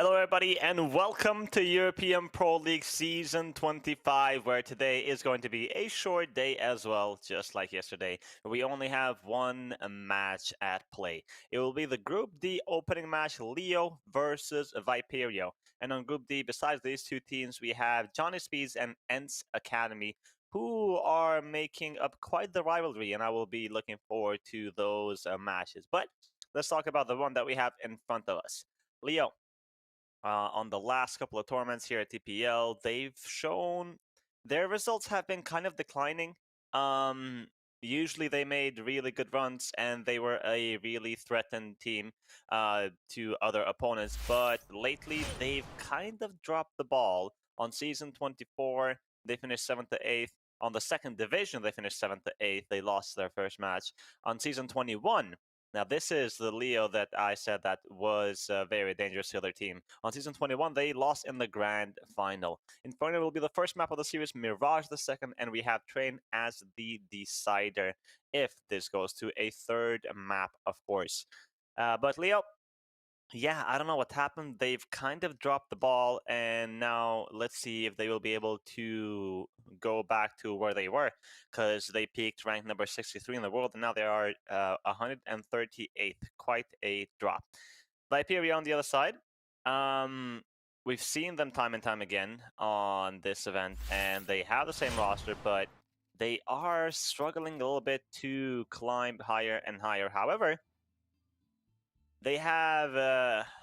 Hello everybody and welcome to European Pro League Season 25, where today is going to be a short day as well, just like yesterday. We only have one match at play. It will be the Group D opening match, Leo versus Viperio. And on Group D, besides these two teams, we have Johnny Speeds and Ents Academy, who are making up quite the rivalry, and I will be looking forward to those matches. But let's talk about the one that we have in front of us. Leo. On the last couple of tournaments here at TPL, they've shown their results have been kind of declining. Um, Usually they made really good runs and they were a really threatened team to other opponents, but lately they've kind of dropped the ball. On season 24, they finished 7th to 8th. On the second division, they finished 7th to 8th. They lost their first match. On season 21, now, this is the Leo that I said that was very dangerous to the other team. On Season 21, they lost in the Grand Final. Inferno will be the first map of the series, Mirage the second, and we have Train as the decider if this goes to a third map, of course. But Leo, yeah, I don't know what happened. They've kind of dropped the ball, and now let's see if they will be able to go back to where they were, because they peaked ranked number 63 in the world, and now they are 138th. Quite a drop. Viperio on the other side. We've seen them time and time again on this event, and they have the same roster, but they are struggling a little bit to climb higher and higher. However, they have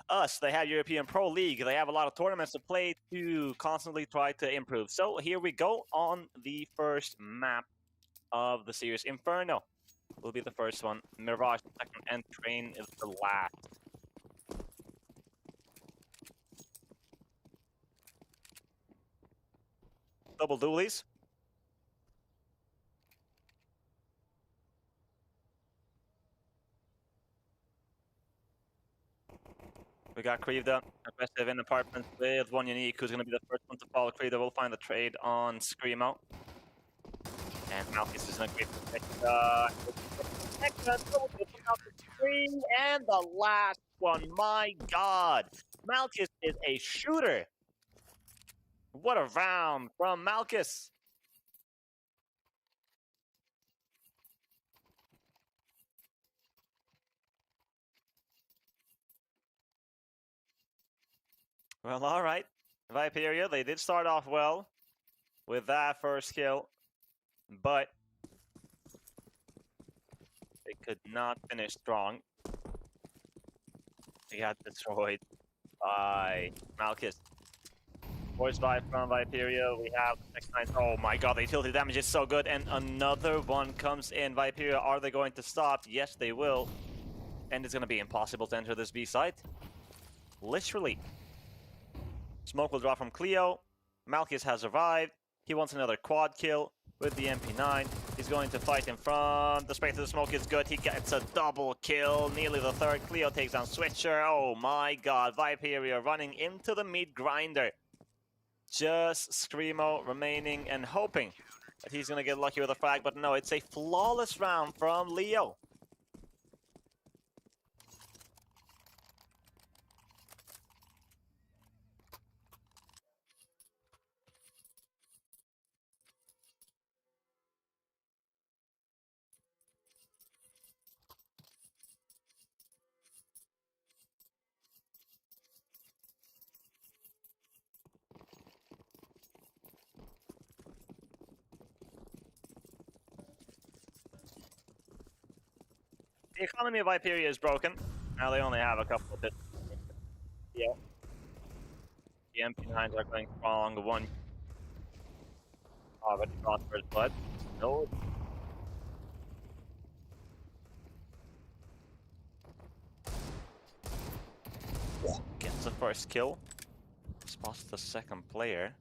us. They have European Pro League. They have a lot of tournaments to play to constantly try to improve. So here we go on the first map of the series. Inferno will be the first one. Mirage the second, and Train is the last. Double dualies. We got Krivda, aggressive in apartments with one unique, who's going to be the first one to follow Krivda. We'll find the trade on Screamo. And Malchus is going to create the and the last one. My God, Malchus is a shooter. What a round from Malchus. Well, all right. Viperio, they did start off well with that first kill, but they could not finish strong. They got destroyed by Malchus. Force Vibe from Viperio. We have X9. Oh my God, the utility damage is so good. And another one comes in. Viperio, are they going to stop? Yes, they will. And it's going to be impossible to enter this B site. Literally. Smoke will drop from Cleo. Malchus has arrived. He wants another quad kill with the MP9. He's going to fight him from the space of the smoke is good. He gets a double kill, nearly the third. Cleo takes down Switcher. Oh my God, Viperio running into the meat grinder. Just Screamo remaining and hoping that he's going to get lucky with a frag, but no, it's a flawless round from Leo. The economy of Viperio is broken. Now they only have a couple of bits. Yeah. The MP9s are going strong. One already crossed for his blood. No. Gets the first kill. Spots the second player.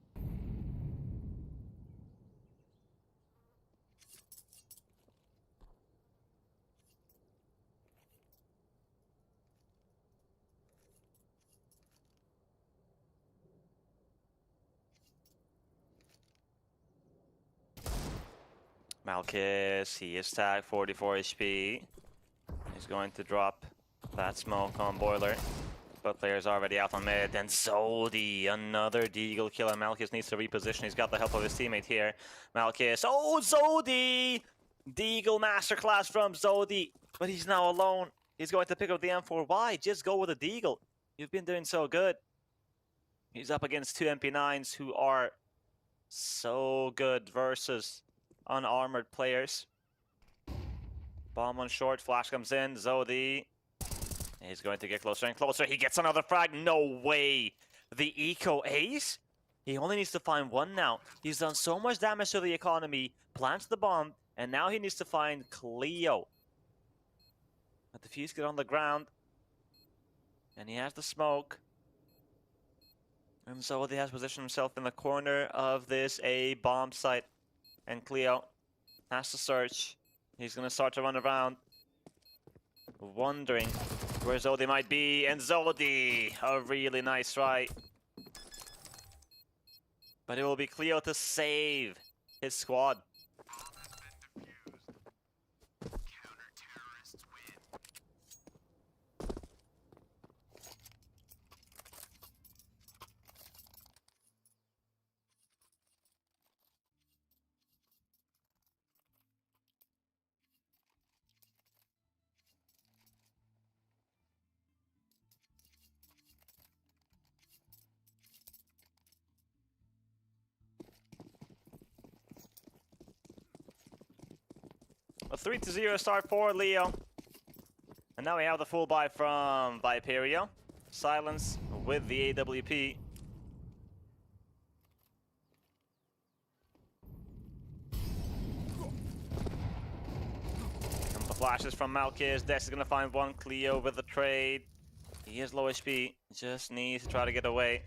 Malchus, he is tagged 44 HP. He's going to drop that smoke on Boiler. Both players already out on mid. And Zodi, another Deagle killer. Malchus needs to reposition. He's got the help of his teammate here. Malchus. Oh, Zodi! Deagle masterclass from Zodi. But he's now alone. He's going to pick up the M4. Why? Just go with a Deagle. You've been doing so good. He's up against two MP9s who are so good versus unarmored players. Bomb on short. Flash comes in. Zodi. He's going to get closer and closer. He gets another frag. No way. The eco ace? He only needs to find one now. He's done so much damage to the economy, plants the bomb, and now he needs to find Cleo. But the fuse get on the ground. And he has the smoke. And so he has positioned himself in the corner of this A bomb site. And Cleo has to search. He's going to start to run around, wondering where Zodi might be, and Zodi, a really nice try. But it will be Cleo to save his squad. A 3-0 start for Leo. And now we have the full buy from Viperio. Silence with the AWP. And the flashes from Malchus. Dex is going to find one. Cleo with the trade. He is low HP. Just needs to try to get away.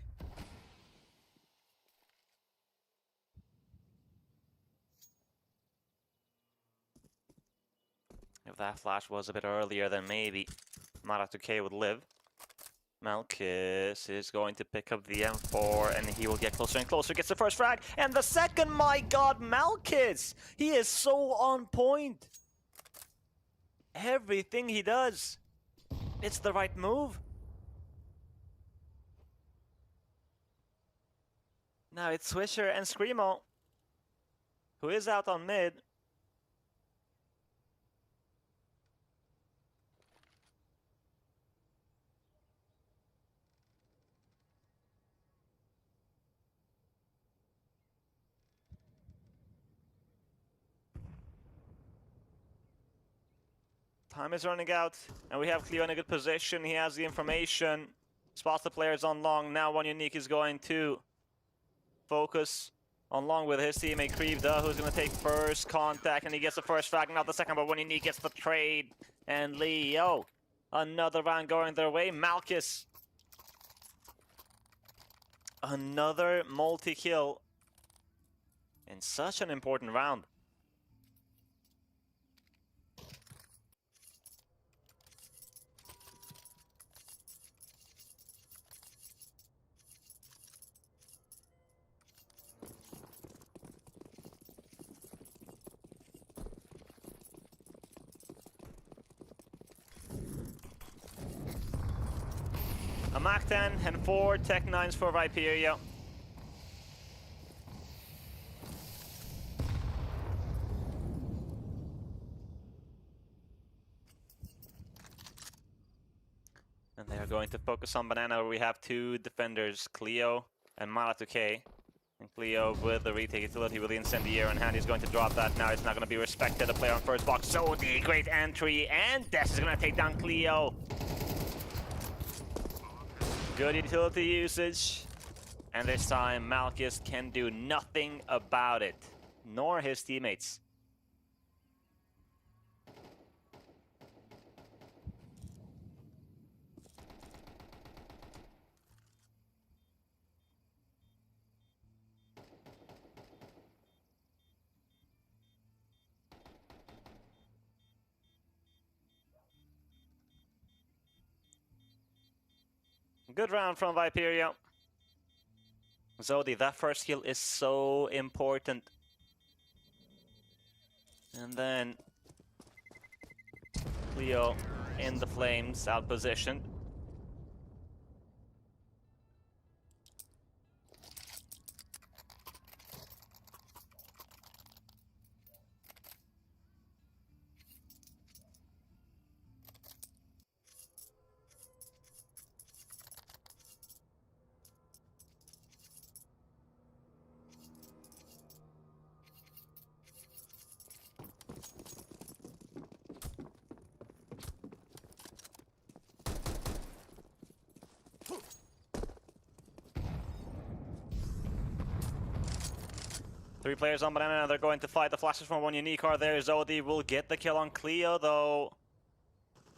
If that flash was a bit earlier, then maybe Mirage would live. Malchus is going to pick up the M4, and he will get closer and closer. Gets the first frag, and the second, my god, Malchus! He is so on point! Everything he does, it's the right move. Now it's Swisher and Screamo, who is out on mid. Time is running out, and we have Cleo in a good position. He has the information. Spots the players on long. Now one unique is going to focus on long with his teammate Creevda, who's going to take first contact, and he gets the first frag, not the second, but one unique gets the trade. And Leo, another round going their way. Malchus, another multi-kill in such an important round. A Mach 10 and 4 Tech 9s for Viperio. And they are going to focus on Banana, where we have two defenders, Cleo and Mirage. And Cleo with the retake utility with the incendiary in hand. He's going to drop that now. It's not going to be respected. A player on first box. Zodi, great entry. And Des is going to take down Cleo. Good utility usage. And this time, Malchus can do nothing about it. Nor his teammates. Good round from Viperio. Zodi, that first kill is so important. And then Cleo in the flames, out positioned. Three players on banana, they're going to fight. The flashes from one unique are there. Zodi will get the kill on Cleo though.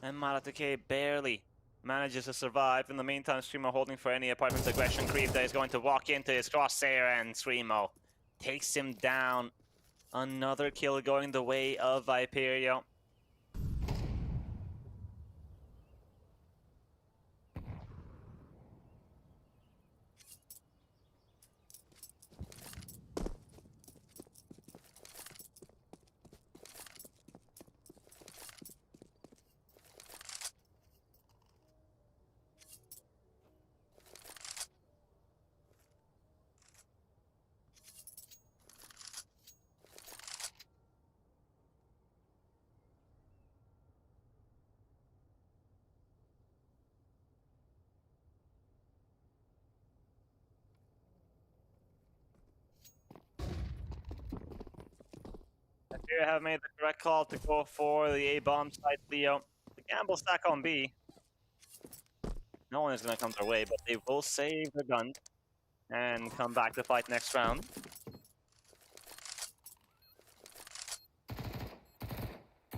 And Maratake barely manages to survive. In the meantime, Streamo holding for any apartment aggression creep that is going to walk into his crosshair, and Streamo takes him down. Another kill going the way of Viperio. Here have made the correct call to go for the A-bomb side, Leo. The gamble stack on B. No one is going to come their way, but they will save the gun and come back to fight next round. It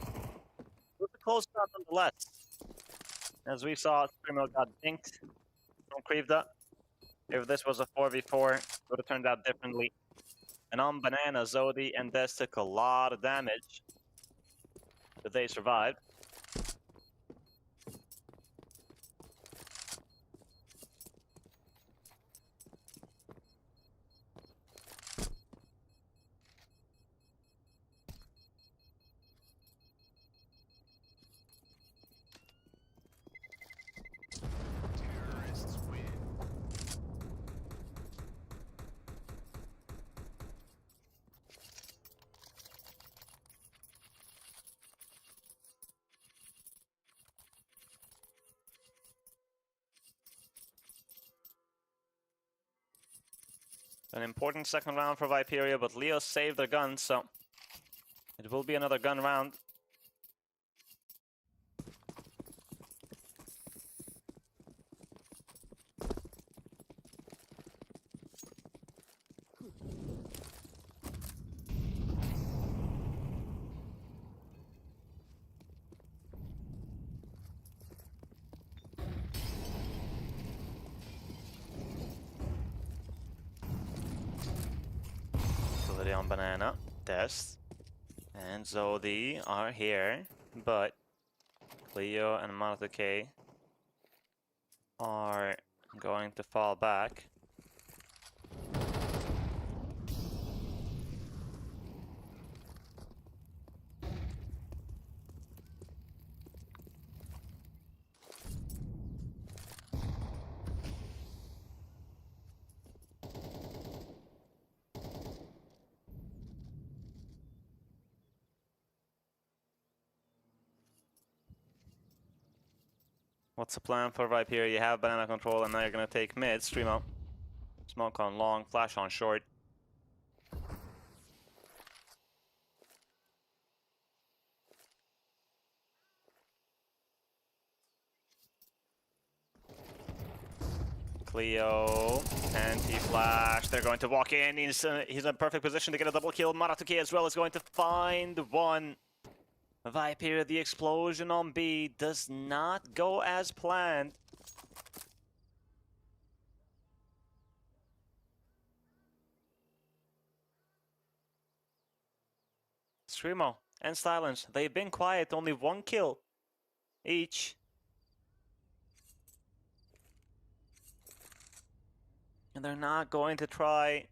was a close shot nonetheless. As we saw, Streamo got dinked from Krivda. If this was a 4v4, it would have turned out differently. And on banana, Zodi and Des took a lot of damage, but they survived. An important second round for Viperio, but Leo saved their gun, so it will be another gun round. On banana, Des and Zodi are here, but Cleo and Maratake are going to fall back. What's the plan for Viperio? You have banana control, and now you're gonna take mid. Streamo. Smoke on long, flash on short. Cleo, anti-flash. They're going to walk in. He's in perfect position to get a double kill. Maratake as well is going to find one. Viperio, the explosion on B does not go as planned. Streamo and Silence, they've been quiet, only one kill each. And they're not going to try.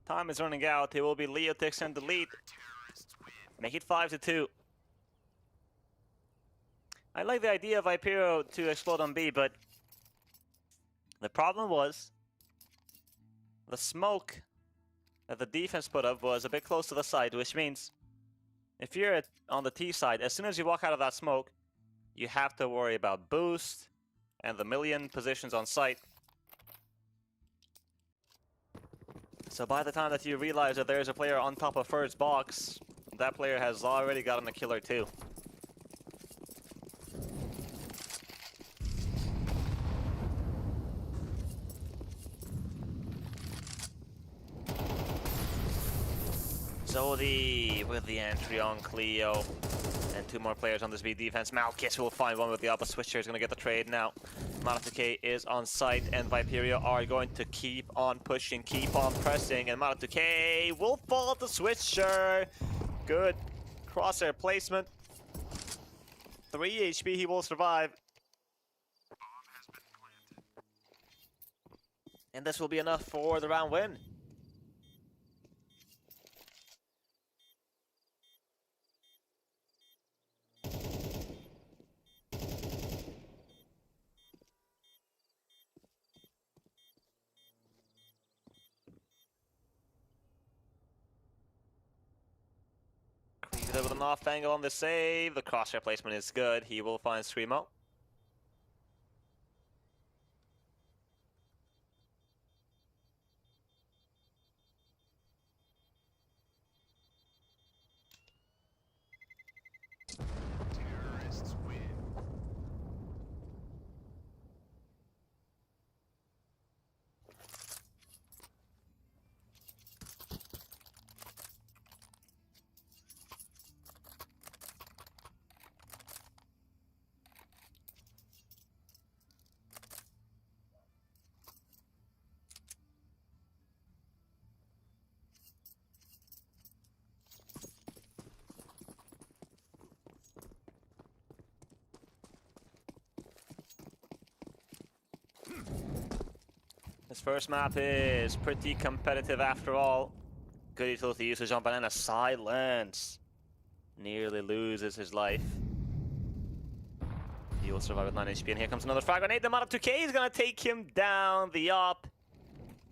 Time is running out. It will be Leo to extend the lead. Make it 5-2. I like the idea of Viperio to explode on B, but the problem was the smoke that the defense put up was a bit close to the side, which means if you're on the T side, as soon as you walk out of that smoke, you have to worry about boost and the million positions on site. So by the time that you realize that there's a player on top of first box, that player has already gotten a kill or two. Zodi with the entry on Cleo. And 2 more players on this B defense. Malkis will find one with the upper switcher. Is going to get the trade now. Malatuke is on site, and Viperio are going to keep on pushing, keep on pressing, and Malatuke will fall at the switcher. Good crosshair placement. 3 HP, he will survive. And this will be enough for the round win. With an off angle on the save, the crosshair placement is good. He will find Screamo. Terrorists win. This first map is pretty competitive after all. Good utility usage on Banana. Silence. Nearly loses his life. He will survive with 9 HP, and here comes another frag grenade. The Malatuke is going to take him down. The op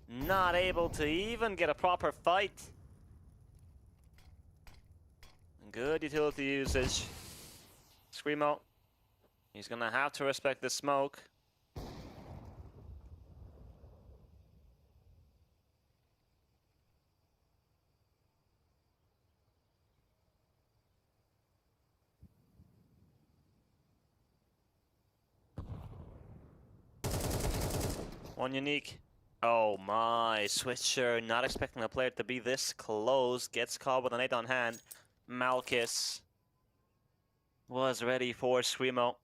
not able to even get a proper fight. Good utility usage. Screamo. He's going to have to respect the smoke. One unique. Oh my, switcher, not expecting a player to be this close. Gets caught with an 8 on hand. Malkis was ready for Screamo,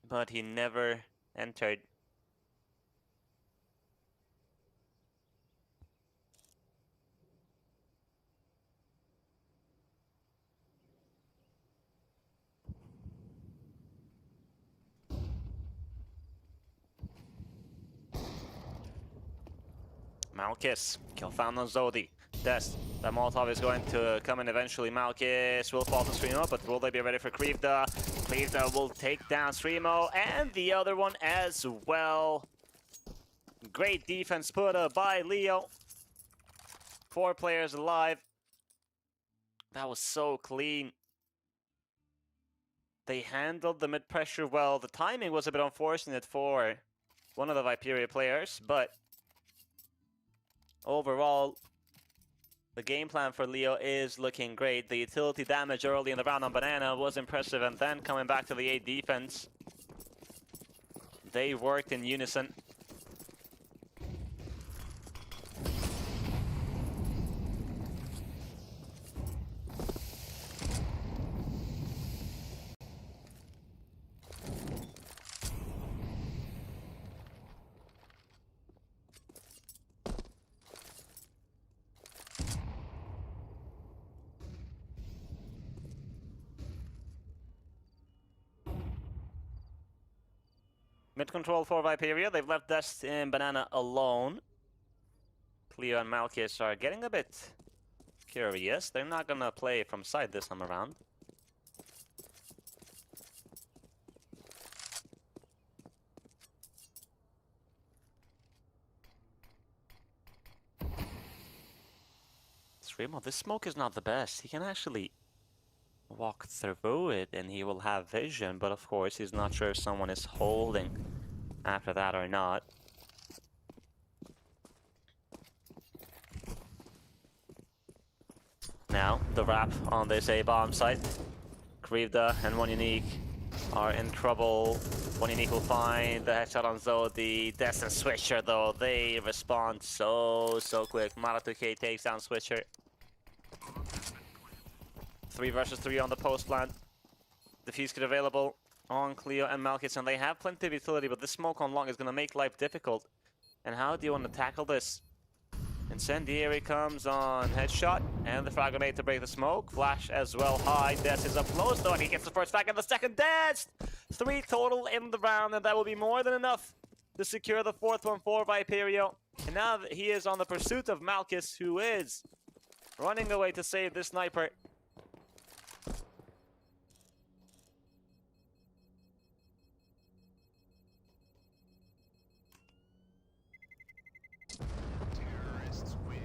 but he never entered. Malkis, kill found on Zodi. Dest, that Molotov is going to come in eventually. Malkis will fall to Screamo, but will they be ready for Krivda? Krivda will take down Screamo, and the other one as well. Great defense put up by Leo. 4 players alive. That was so clean. They handled the mid-pressure well. The timing was a bit unfortunate for one of the Viperio players, but overall, the game plan for Leo is looking great. The utility damage early in the round on Banana was impressive, and then coming back to the A defense, they worked in unison. Mid control for Viperio. They've left Dust and Banana alone. Cleo and Malkis are getting a bit curious. They're not gonna play from side this time around. Screamo, this smoke is not the best. He can actually walk through it and he will have vision, but of course he's not sure if someone is holding after that or not. Now the wrap on this A-bomb site. Krivda and One Unique are in trouble. One Unique will find the headshot on Zodi. That's a Switcher though. They respond so quick. Malatuke takes down Switcher. 3 versus 3 on the post plant. Defuse kit available on Cleo and Malkis, and they have plenty of utility, but this smoke on long is going to make life difficult. And how do you want to tackle this? Incendiary comes on headshot, and the frag grenade to break the smoke. Flash as well high. Des is up close though, and he gets the first frag and the second. Des! 3 total in the round, and that will be more than enough to secure the 4th one for Viperio. And now that he is on the pursuit of Malkis, who is running away to save this sniper. Terrorists win.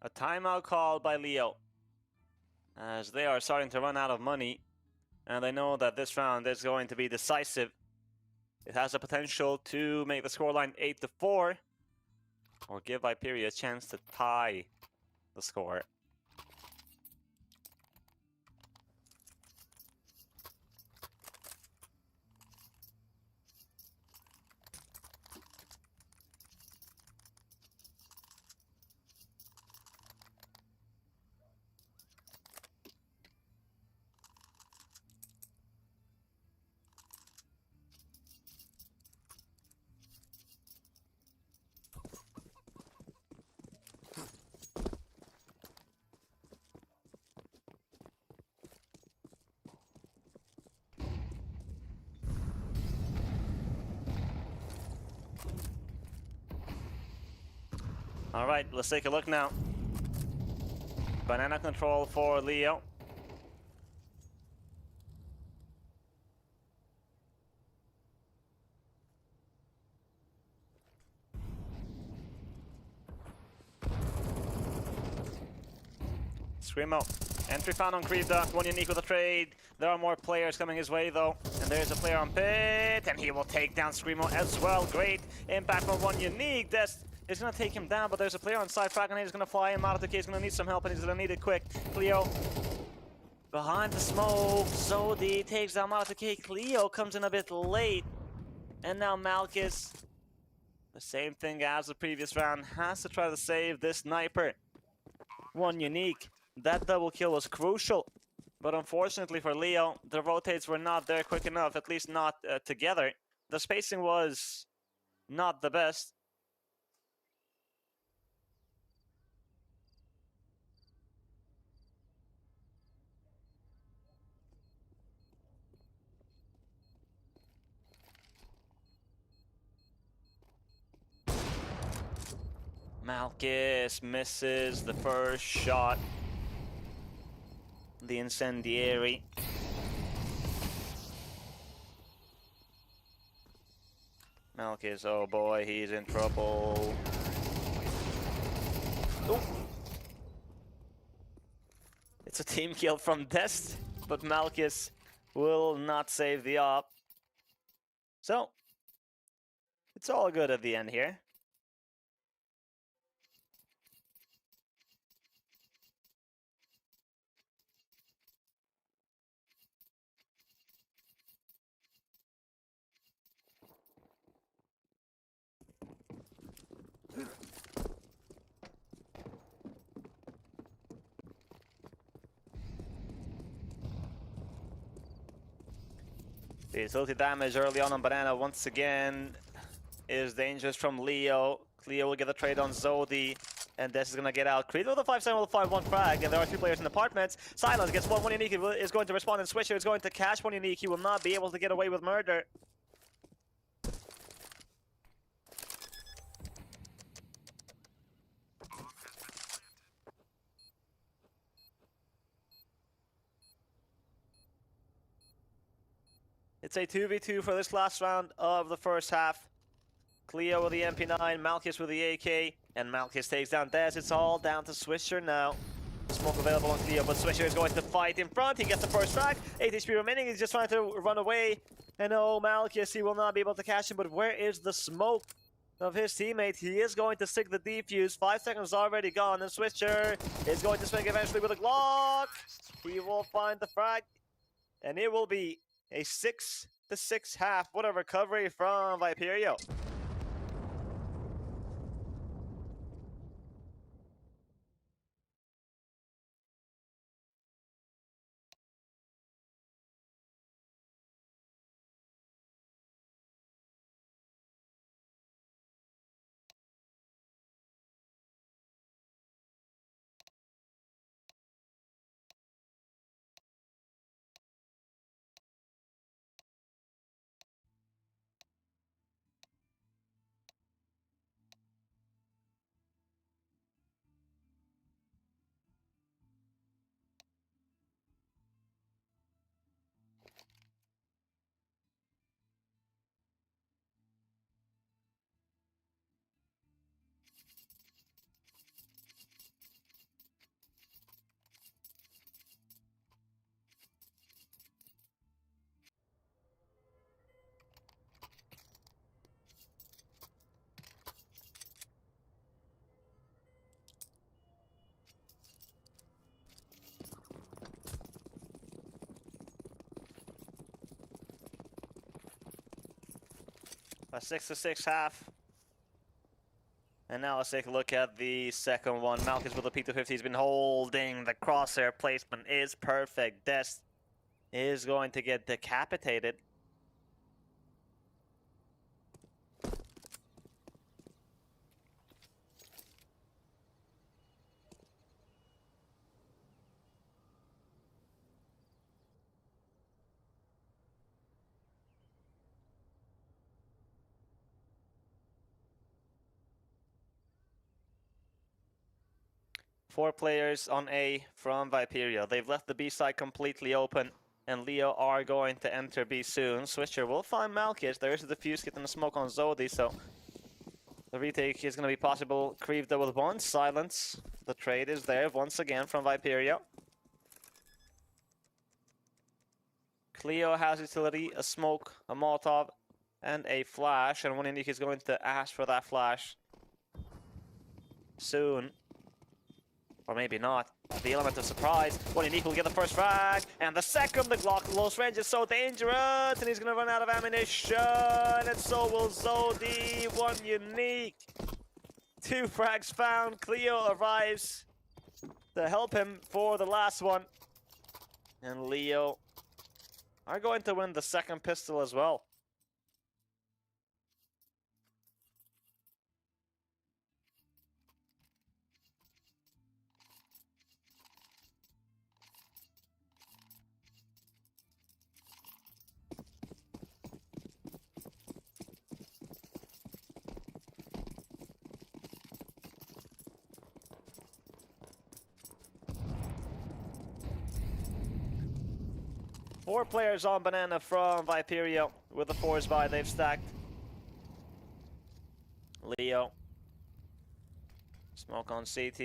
A timeout call by Leo, as they are starting to run out of money, and they know that this round is going to be decisive. It has the potential to make the scoreline 8-4, or give Viperio a chance to tie the score. All right, let's take a look now. Banana control for Leo. Screamo. Entry found on Creep Duck. 1 unique with a trade. There are more players coming his way though. And there's a player on pit. And he will take down Screamo as well. Great impact from 1 unique. Des is going to take him down, but there's a player on side. Frag grenade is going to fly him out of the case. He's going to need some help, and he's going to need it quick. Cleo behind the smoke. Zodi takes down out of the cake. Cleo comes in a bit late. And now Malkis, the same thing as the previous round, has to try to save this sniper. 1 unique. That double kill was crucial. But unfortunately for Leo, the rotates were not there quick enough, at least not together. The spacing was not the best. Malkis misses the first shot. The incendiary. Malkis, oh boy, he's in trouble. Ooh. It's a team kill from Dest, but Malkis will not save the op. So, it's all good at the end here. The utility damage early on Banana once again is dangerous from Leo. Cleo will get the trade on Zodi, and Des is gonna get out. Creed with a 5-7 will find 1 frag, and there are 3 players in apartments. Silence gets 1 unique, he is going to respond, and Swisher is going to catch 1 unique. He will not be able to get away with murder. It's a 2v2 for this last round of the first half. Cleo with the MP9, Malkis with the AK, and Malkis takes down Des. It's all down to Swisher now. Smoke available on Cleo, but Swisher is going to fight in front. He gets the first frag. 8 HP remaining. He's just trying to run away. And oh, Malkis, he will not be able to catch him. But where is the smoke? of his teammate. He is going to stick the defuse. 5 seconds already gone, and Switcher is going to swing eventually with a Glock. He will find the frag, and it will be a 6-6 half. What a recovery from Viperio. A 6-6 half. And now let's take a look at the second one. Malkus with the P250 has been holding. The crosshair placement is perfect. Des is going to get decapitated. Four players on A from Viperio. They've left the B side completely open, and Leo are going to enter B soon. Switcher will find Malkus. There is a defuse getting the smoke on Zodi, so the retake is going to be possible. Creeved with one. Silence. The trade is there once again from Viperio. Cleo has utility, a smoke, a Molotov, and a flash, and one Unique is going to ask for that flash soon. Or maybe not. The element of surprise. One Unique will get the first frag. And the second, the Glock close range is so dangerous. And he's going to run out of ammunition. And so will Zodi. One Unique. 2 frags found. Cleo arrives to help him for the last one. And Leo are going to win the second pistol as well. Four players on banana from Viperio with the 4s by. They've stacked. Leo. Smoke on CT.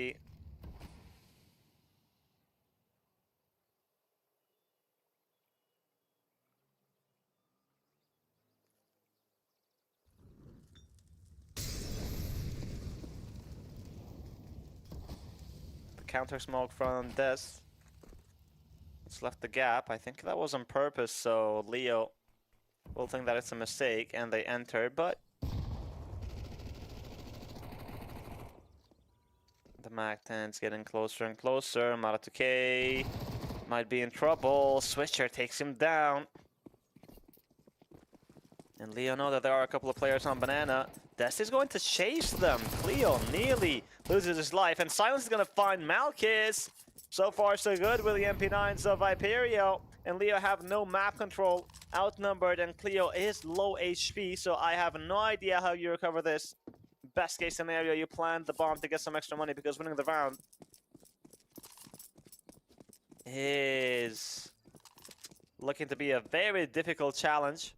The counter smoke from Des. It's left the gap. I think that was on purpose, so Leo will think that it's a mistake and they enter, but the MAC-10's getting closer and closer. Mara2K might be in trouble. Switcher takes him down. And Leo know that there are a couple of players on banana. Des is going to chase them. Cleo nearly loses his life, and Silence is going to find Malkus. So far, so good with the MP9s of Viperio. And Leo have no map control, outnumbered, and Cleo is low HP, so I have no idea how you recover this. Best case scenario, you plant the bomb to get some extra money, because winning the round is looking to be a very difficult challenge.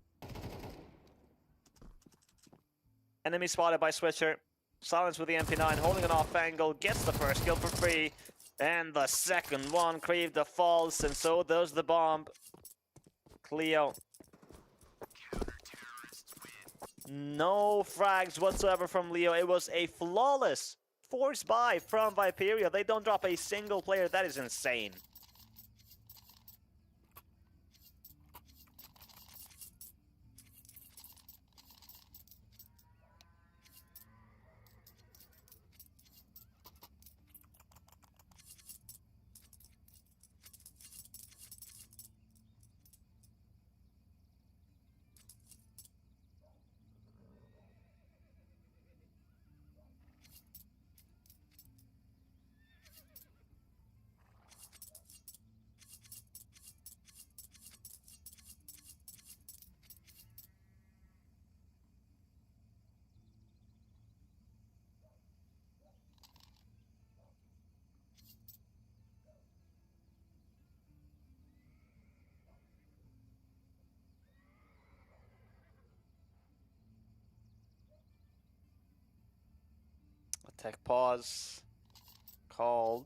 Enemy spotted by Switcher. Silence with the MP9, holding an off angle, gets the first kill for free. And the second one, Creeve defaults, and so does the bomb. Cleo No frags whatsoever from Leo. It was a flawless force buy from Viperio. They don't drop a single player. That is insane. Attack pause. Called.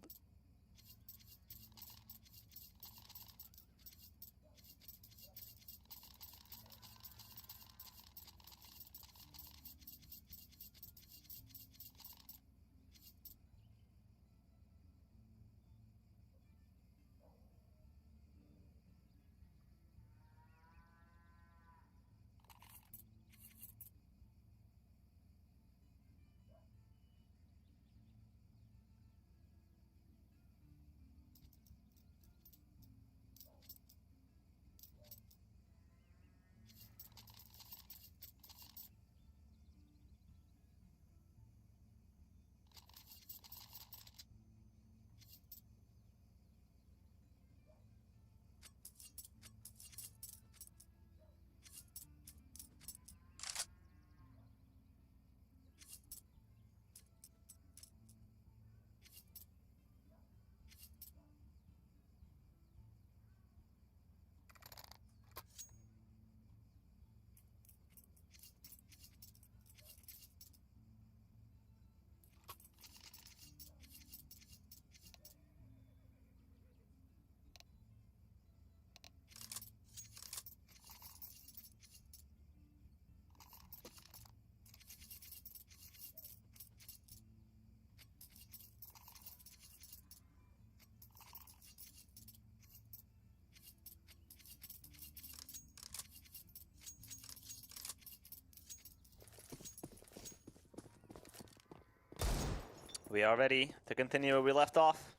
We are ready to continue where we left off.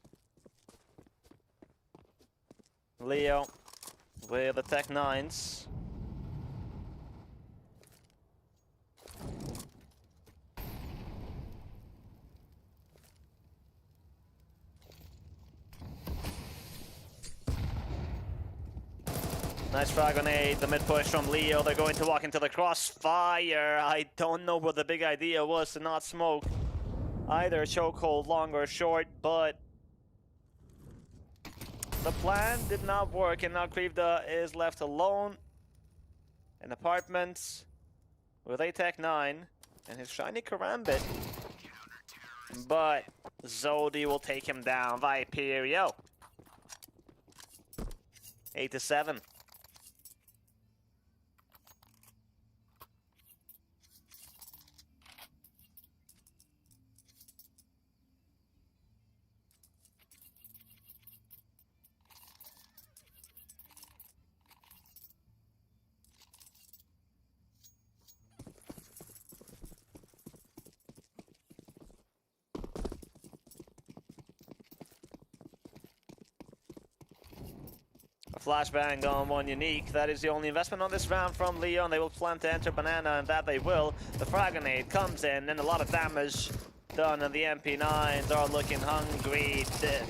Leo with the Tech 9s. Nice frag grenade, the mid push from Leo. They're going to walk into the crossfire. I don't know what the big idea was to not smoke either chokehold long or short, but the plan did not work, and now Krivda is left alone in apartments with a Tech 9 and his shiny Karambit. But Zodi will take him down. Viperio 8-7. A flashbang on one unique. That is the only investment on this round from Leon. They will plan to enter banana, and that they will. The frag grenade comes in, and a lot of damage done, and the MP9s are looking hungry.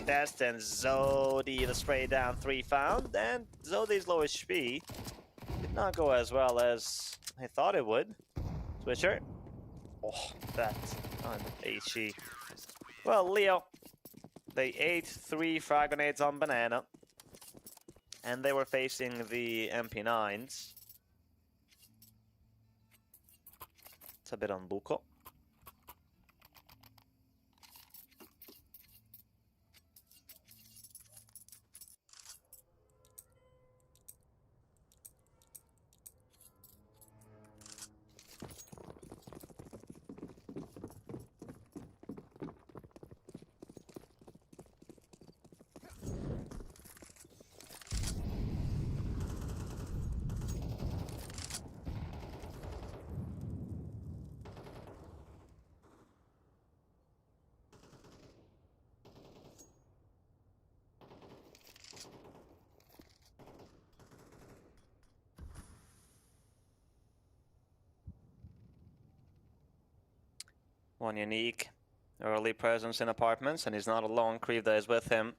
Destin, Zodi, the spray down 3 found, and Zodi's low HP did not go as well as I thought it would. Switcher. Oh, that on HE. Well, Leo, they ate 3 frag grenades on banana. And they were facing the MP9s. It's a bit on Buko. One unique early presence in apartments, and he's not alone. Krivda is with him.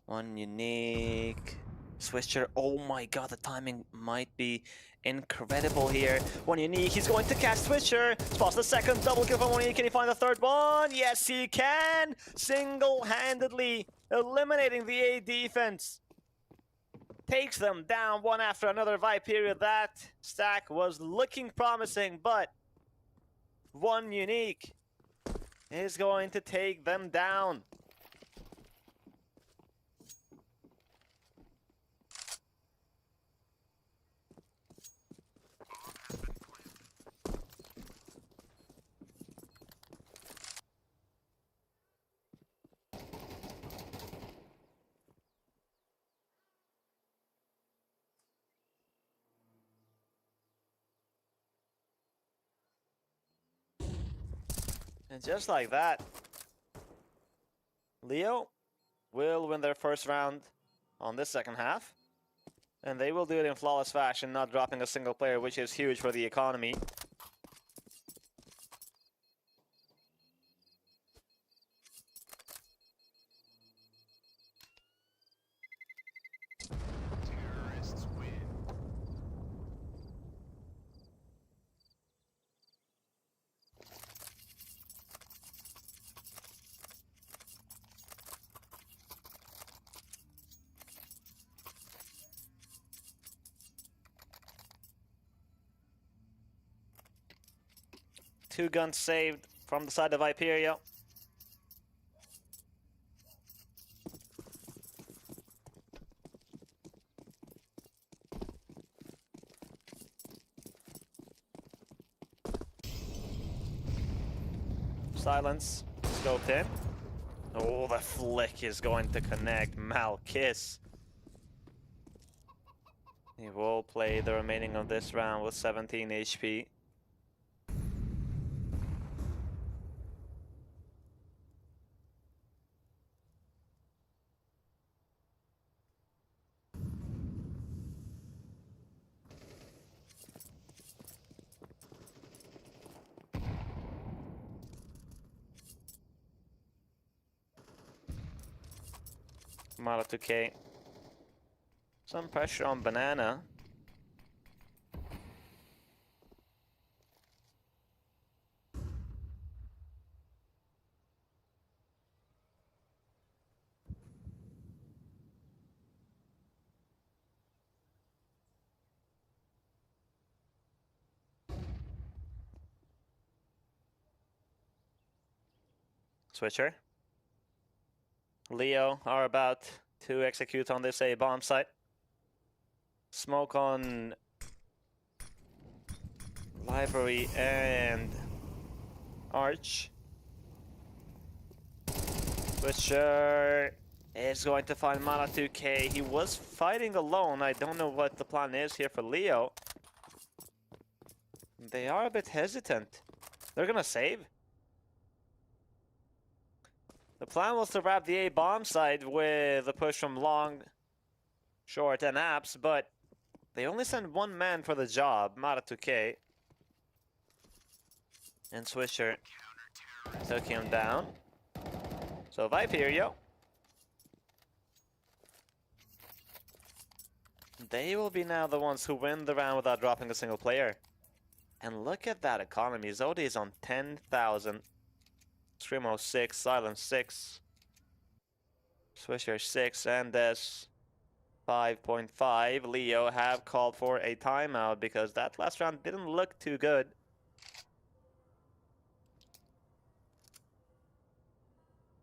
One unique switcher. Oh my god, the timing might be incredible here. One unique, he's going to catch switcher. Spots the second, double kill from one unique. Can he find the third one? Yes, he can! Single-handedly eliminating the A defense. Takes them down one after another. Viperio, that stack was looking promising, but one unique is going to take them down. And just like that, Leo will win their first round on this second half. And they will do it in flawless fashion, not dropping a single player, which is huge for the economy. Terrorists win. Two guns saved from the side of Viperio. Silence, scoped in. Oh, the flick is going to connect Malkiss. He will play the remaining of this round with 17 HP. Mara 2K. Some pressure on Banana. Switcher. Leo are about to execute on this A bomb site. Smoke on Library and Arch. Switcher is going to find Mana 2K. He was fighting alone. I don't know what the plan is here for Leo. They are a bit hesitant. They're gonna save. The plan was to wrap the A bomb site with a push from long, short, and apps, but they only sent one man for the job, Mara 2K. And Swisher took him down. So Viperio. They will be now the ones who win the round without dropping a single player. And look at that economy. Zodi is on 10,000. Screamo 6, Silence 6. Swisher 6, and Des 5.5. Leo have called for a timeout because that last round didn't look too good.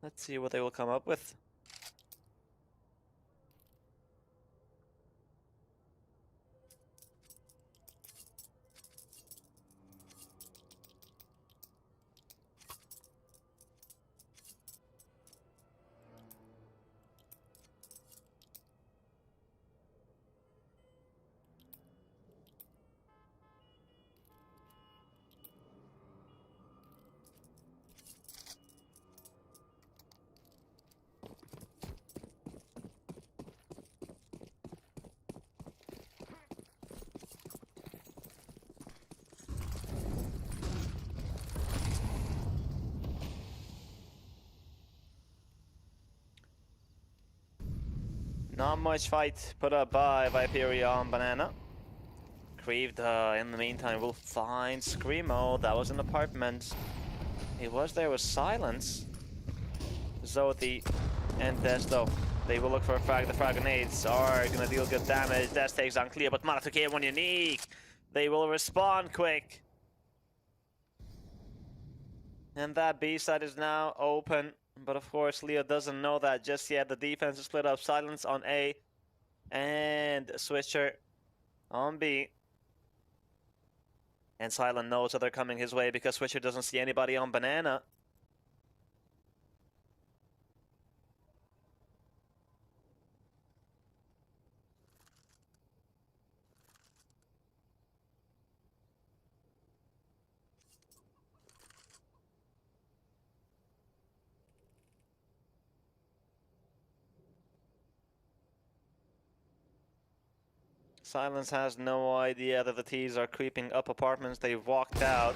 Let's see what they will come up with. Not much fight put up by Viperio on Banana. Creeved, in the meantime, will find Screamo. That was an apartment. He was there with Silence. Zoti and Desto. They will look for a frag. The frag grenades are gonna deal good damage. Des takes on Cleo, but Malatuke one unique. They will respond quick. And that B side is now open. But of course, Leo doesn't know that just yet. The defense is split up. Silence on A. And Switcher on B. And Silent knows that they're coming his way because Switcher doesn't see anybody on Banana. Silence has no idea that the T's are creeping up apartments. They've walked out.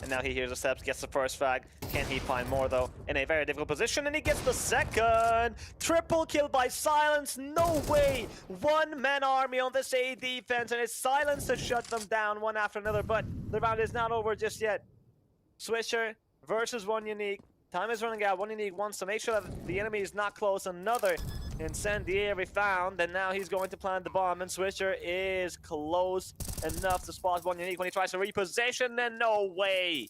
And now he hears the steps, gets the first frag. Can he find more though? In a very difficult position, and he gets the second! Triple kill by Silence, no way! One-man army on this A defense, and it's Silence to shut them down one after another, but the round is not over just yet. Swisher versus one unique. Time is running out. One unique wants to make sure that the enemy is not close. Another incendiary found, and now he's going to plant the bomb, and Swisher is close enough to spot one unique when he tries to reposition, and no way!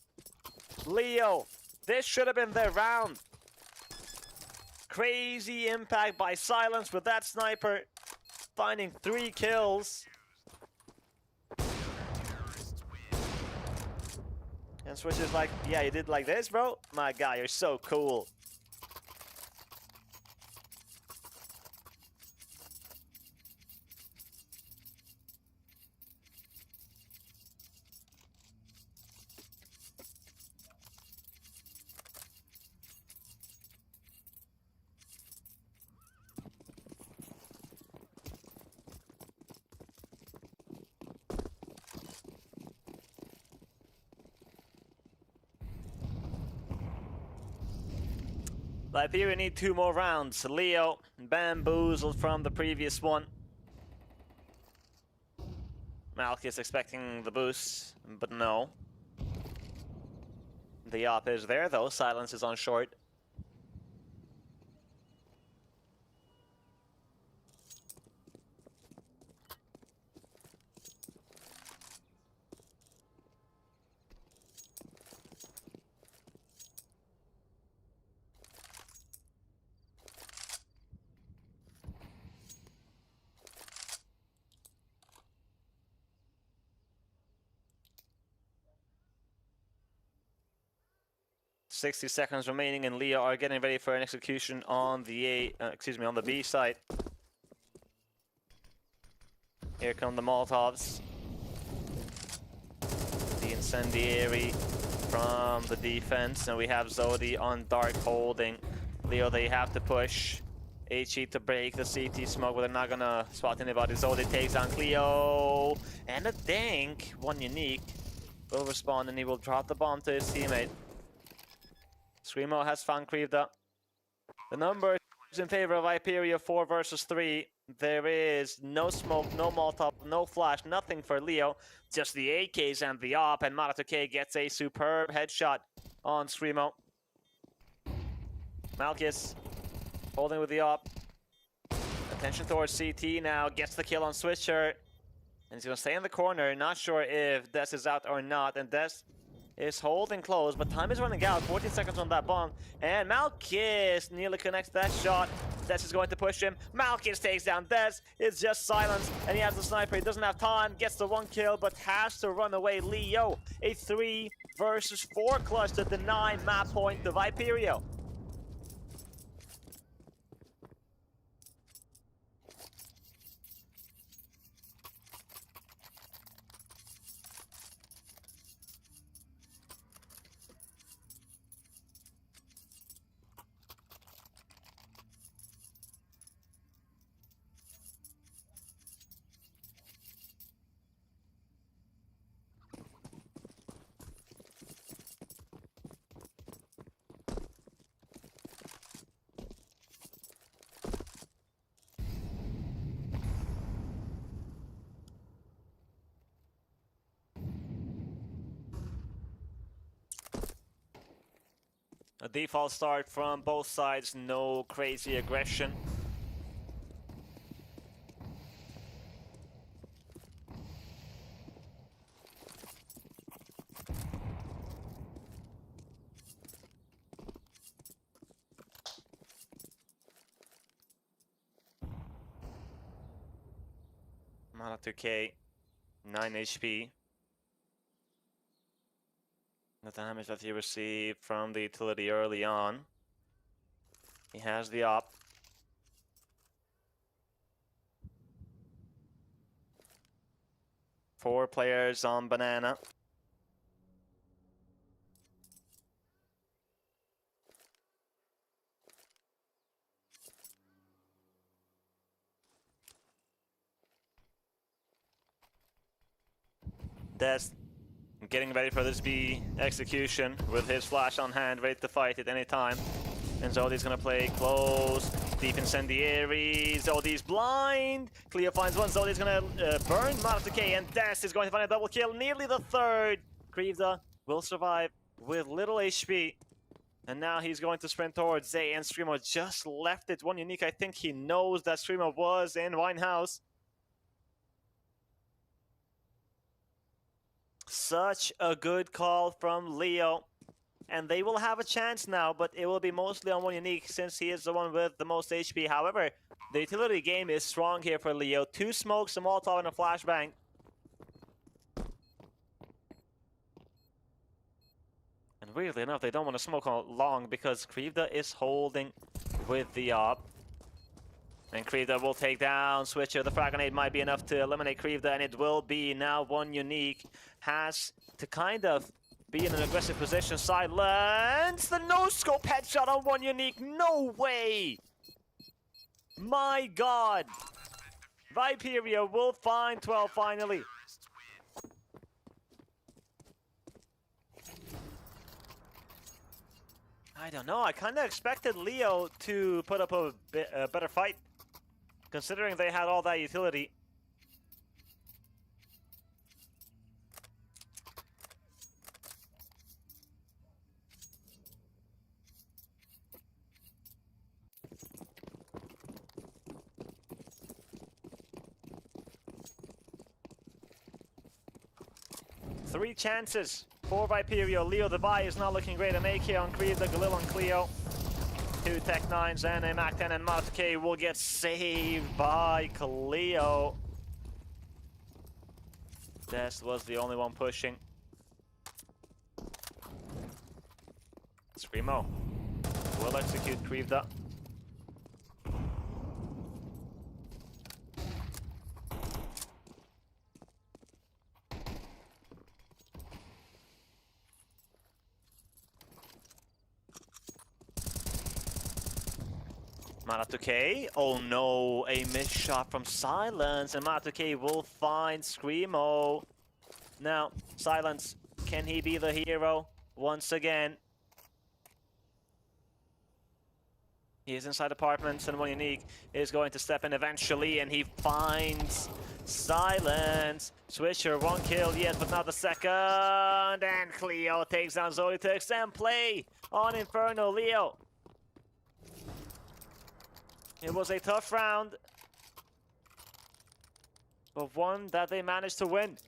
Leo, this should have been their round. Crazy impact by Silence with that sniper, finding 3 kills. And Swisher's like, yeah, you did like this, bro? My guy, you're so cool. Viperio need 2 more rounds. Leo bamboozled from the previous one. Malchus expecting the boost, but no. The op is there though. Silence is on short. .60 seconds remaining, and Leo are getting ready for an execution on the on the B side. Here come the Molotovs. The incendiary from the defense, and we have Zodi on Dark holding. Leo, they have to push. HE to break the CT smoke, but they're not gonna spot anybody. Zodi takes on Cleo, and a dink. One unique will respond, and he will drop the bomb to his teammate. Screamo has found Creevda. The number is in favor of Viperio, 4 versus 3. There is no smoke, no Molotov, no flash, nothing for Leo. Just the AKs and the op, and Maratuke gets a superb headshot on Screamo. Malchus holding with the op. Attention towards CT now, gets the kill on Switcher. And he's gonna stay in the corner, not sure if Des is out or not, and Des is holding close, but time is running out. 14 seconds on that bomb, and Malchus nearly connects that shot. Des is going to push him. Malchus takes down Des. It's just Silence, and he has the sniper. He doesn't have time, gets the 1 kill, but has to run away. Leo, a 3 versus 4 clutch to deny map point to Viperio. A default start from both sides, no crazy aggression. Mana 2k, 9 HP. The damage that he received from the utility early on. He has the op. Four players on banana. Des getting ready for this B execution with his flash on hand, ready to fight at any time. And Zodi's gonna play close, deep incendiary. Zodi's blind. Cleo finds one. Zodi's gonna burn Mana 2k, and Des is going to find a double kill, nearly the third. Krivda will survive with little HP. And now he's going to sprint towards Zay, and Screamo just left it. One unique, I think he knows that Screamo was in Winehouse. Such a good call from Leo. And they will have a chance now, but it will be mostly on one unique since he is the one with the most HP. However, the utility game is strong here for Leo. 2 smokes, a Molotov, and a flashbang. And weirdly enough, they don't want to smoke long because Krivda is holding with the op. And Krivda will take down Switcher. The frag grenade might be enough to eliminate Krivda, and it will be. Now one unique has to kind of be in an aggressive position. Silence! The no-scope headshot on one unique. No way! My god! Viperio will find 12 finally. I don't know. I kind of expected Leo to put up a better fight, considering they had all that utility. Three chances for Viperio. Leo the buy is not looking great. A make here on Krivda, Galil on Cleo. 2 Tech 9s and a Mac 10, and Mana 2k will get saved by Cleo. Des was the only one pushing. Screamo will execute Krivda. Mana 2k, oh no, a missed shot from Silence, and Mana 2k will find Screamo. Now, Silence, can he be the hero once again? He is inside apartments, and one unique is going to step in eventually, and he finds Silence. Switcher, 1 kill yet, but not the second, and Cleo takes down Zoe to extend play on Inferno. Leo. It was a tough round, but one that they managed to win.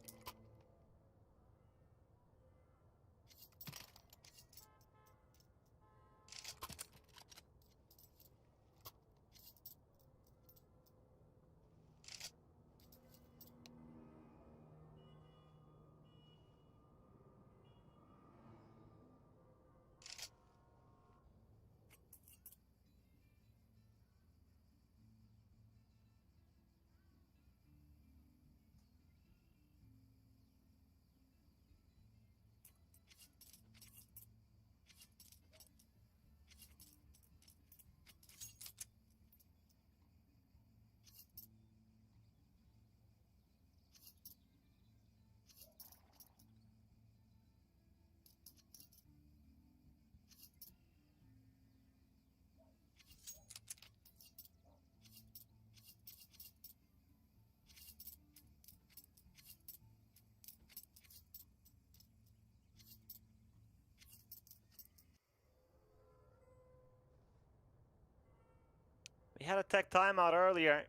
had a tech timeout earlier.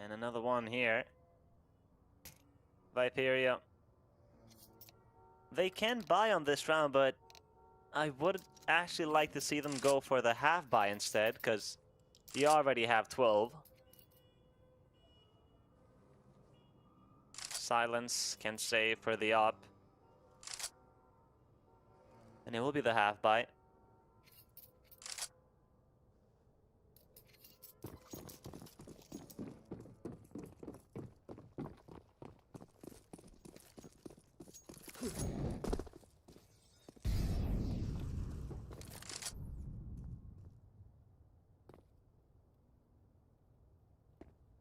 And another one here. Viperio. They can buy on this round, but I would actually like to see them go for the half buy instead, because you already have 12. Silence can save for the up. And it will be the half buy.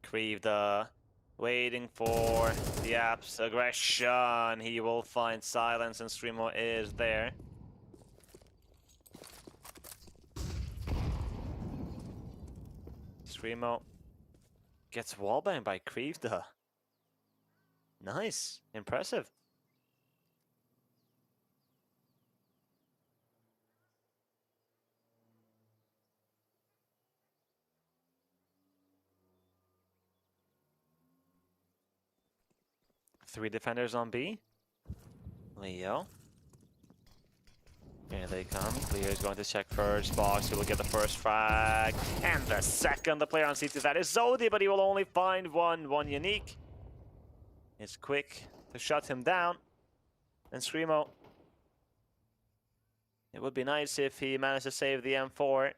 Creeved waiting for the app's aggression. He will find Silence, and Streamo is there. Streamo gets wallbanged by Creeved. Nice, impressive. Three defenders on B. Leo. Here they come. Leo is going to check first box. He will get the first frag. And the second, the player on C2, that is Zodi, but he will only find one unique. It's quick to shut him down. And Streamo. It would be nice if he managed to save the M4.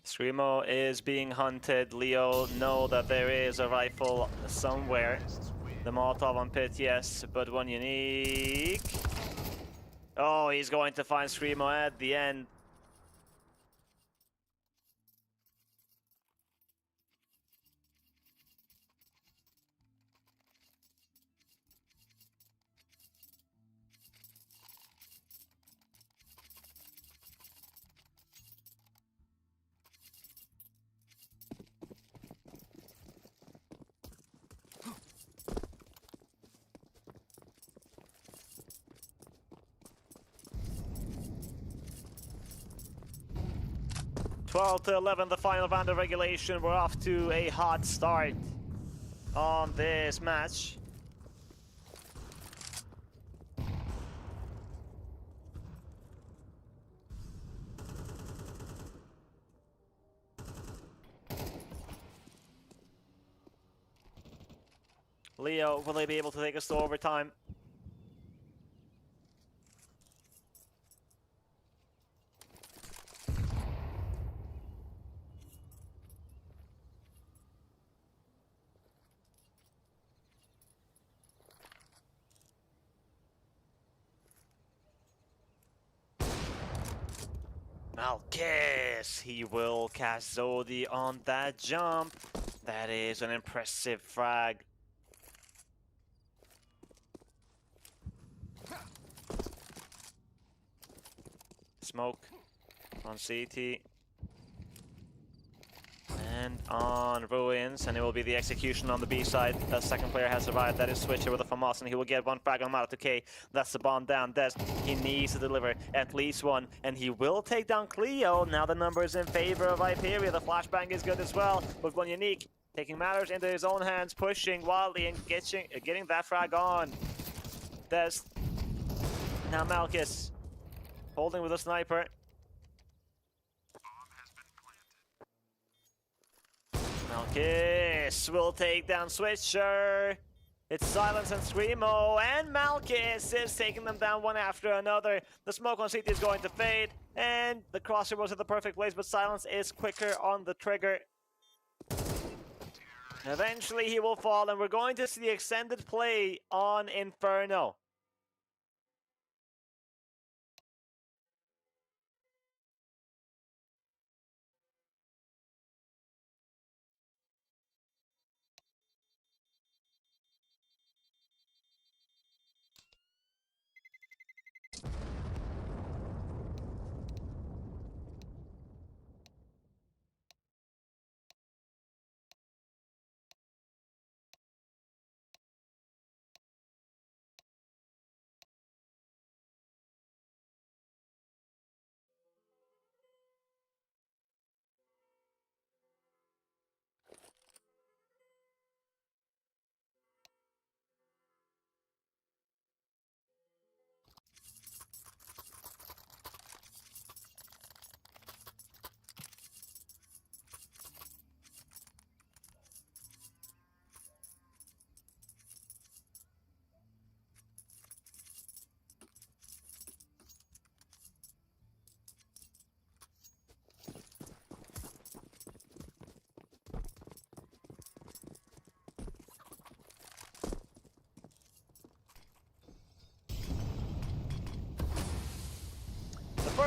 'Screamo is being hunted. Leo know that there is a rifle somewhere. The Molotov on pit, yes, but one unique. Oh, he's going to find 'Screamo at the end. Twelve to 11, the final round of regulation. We're off to a hot start on this match. Leo, will they be able to take us to overtime? Malkis, he will cast Zodi on that jump. That is an impressive frag. Smoke on CT. And on Ruins, and it will be the execution on the B side. The second player has survived. That is Switcher with a FAMAS, and he will get one frag on Mata 2K. That's the bomb down. Des, he needs to deliver at least one, and he will take down Cleo. Now the number is in favor of Viperio. The flashbang is good as well, with one unique. Taking matters into his own hands, pushing wildly and getting that frag on. Des. Now Malkis. Holding with a sniper. Malkis will take down Switcher. It's Silence and Screamo, and Malkis is taking them down one after another. The smoke on CT is going to fade, and the crosshair was at the perfect place, but Silence is quicker on the trigger. Eventually he will fall, and we're going to see the extended play on Inferno.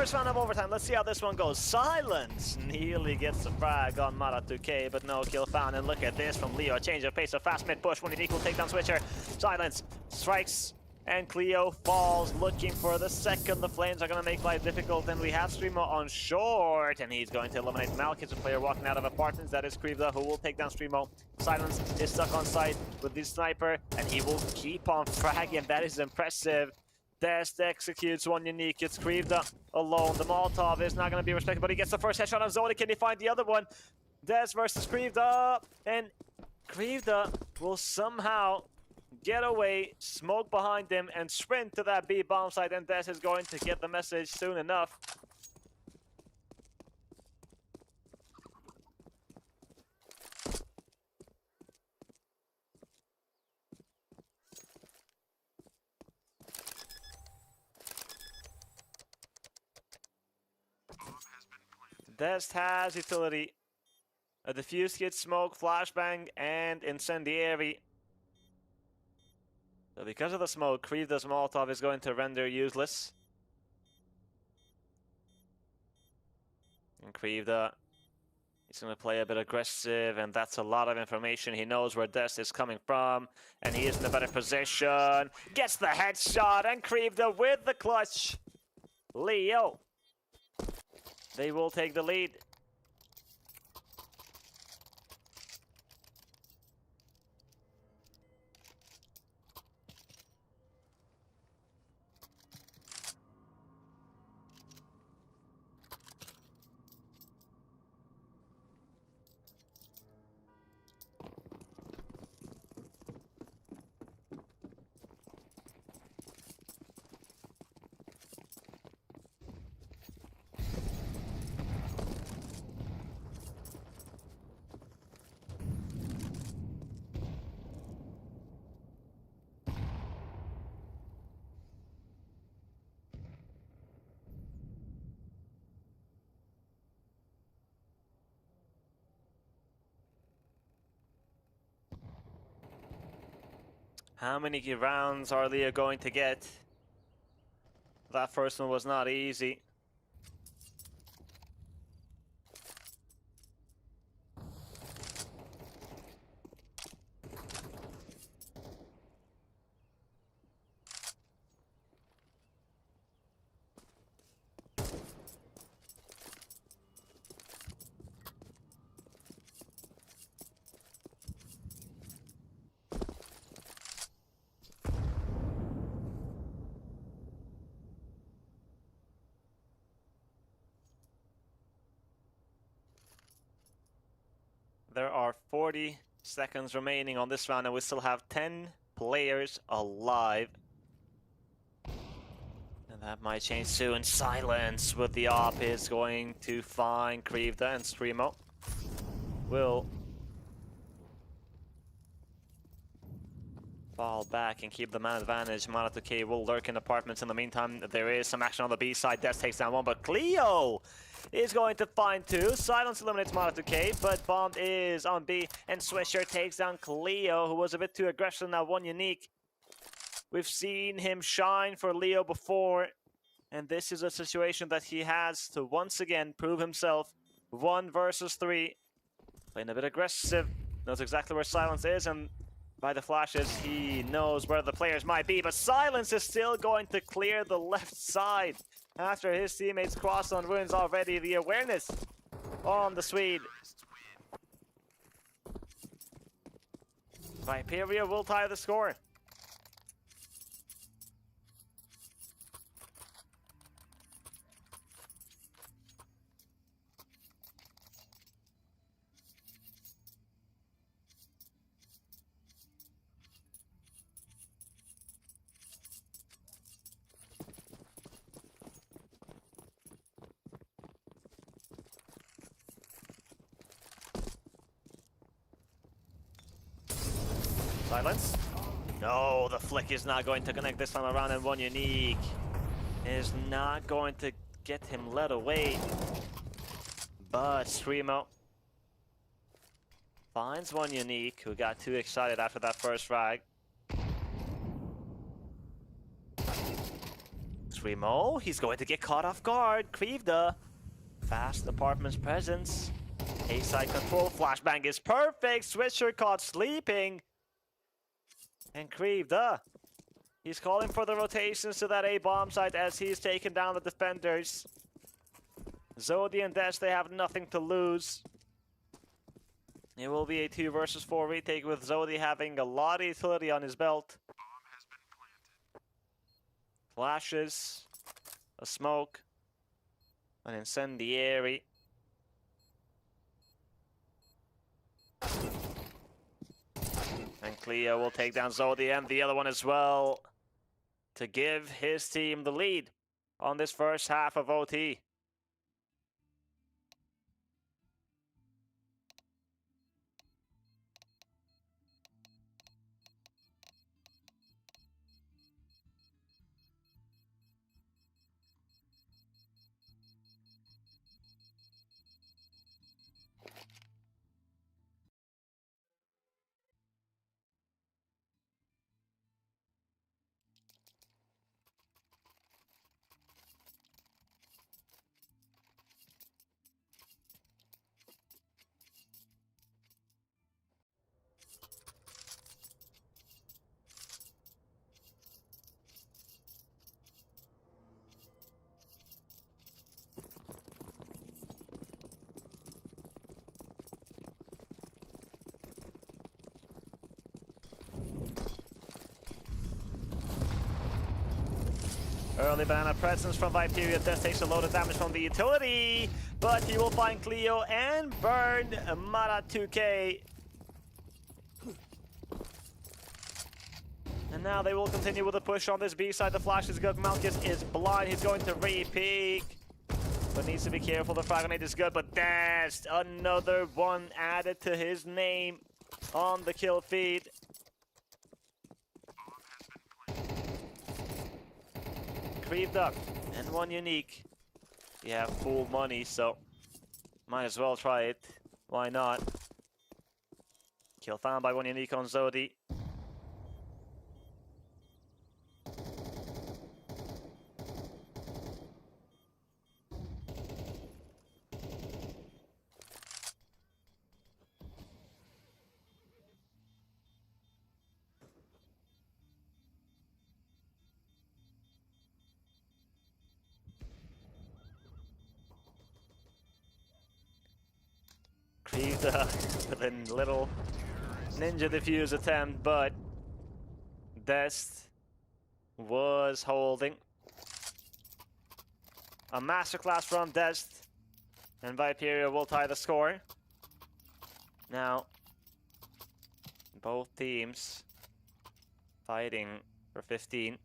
first round of overtime. Let's see how this one goes. Silence nearly gets the frag on Mara2k, but no kill found. And look at this from Leo. A change of pace, a fast mid push. One equal takedown switcher. Silence strikes, and Cleo falls, looking for the second. The Flames are going to make life difficult, and we have Streamo on short, and he's going to eliminate Malkis, a player walking out of apartments. That is Krivda, who will take down Streamo. Silence is stuck on site with the sniper, and he will keep on fragging. That is impressive. Dest executes one unique. It's Krivda alone. The Molotov is not going to be respected, but he gets the first headshot on Zodi. Can he find the other one? Dest versus Krivda, and Krivda will somehow get away, smoke behind him, and sprint to that B bomb site, and Dest is going to get the message soon enough. Dest has utility, a diffuse kit, smoke, flashbang, and incendiary. So because of the smoke, Krivda's Molotov is going to render useless. And Krivda is going to play a bit aggressive, and that's a lot of information. He knows where Dest is coming from, and he is in a better position. Gets the headshot, and Krivda with the clutch. Leo, they will take the lead. How many rounds are Leo going to get? That first one was not easy. There are 40 seconds remaining on this round, and we still have 10 players alive. And that might change soon. Silence with the op is going to find Krivda, and Streamo will fall back and keep the man advantage. Mara2k will lurk in apartments in the meantime. There is some action on the B side. Dest takes down one, but Cleo is going to find two. Silence eliminates Mara2k, but Bomb is on B, and Swisher takes down Cleo, who was a bit too aggressive in that one unique. We've seen him shine for Leo before, and this is a situation that he has to once again prove himself. 1 versus 3. Playing a bit aggressive. Knows exactly where Silence is, and by the flashes, he knows where the players might be, but Silence is still going to clear the left side. After his teammates cross on ruins already, the awareness on the Swede. Viperio will tie the score. Silence. No, the flick is not going to connect this time around, and one unique is not going to get him led away. But Streamo finds one unique, who got too excited after that first frag. Remo, he's going to get caught off guard. Krivda, fast apartment's presence. A-side control, flashbang is perfect. Switcher caught sleeping. And Krivda, he's calling for the rotations to that A-bomb site as he's taken down the defenders. Zodi and Desh, they have nothing to lose. It will be a 2 versus 4 retake with Zodi having a lot of utility on his belt. Flashes, a smoke, an incendiary. And Cleo will take down Zodi and the other one as well to give his team the lead on this first half of OT. Early banana presence from Viperio. Death takes a load of damage from the utility, but he will find Cleo and burn Mara 2K. And now they will continue with the push on this B side. The flash is good. Malchus is blind. He's going to re-peek, but needs to be careful. The frag grenade is good, but that's another one added to his name on the kill feed. Creeped up and one unique. You have full money, so might as well try it. Why not? Kill found by one unique on Zodi. With a little ninja defuse attempt, but Dest was holding. A masterclass from Dest, and Viperio will tie the score. Now, both teams fighting for 15.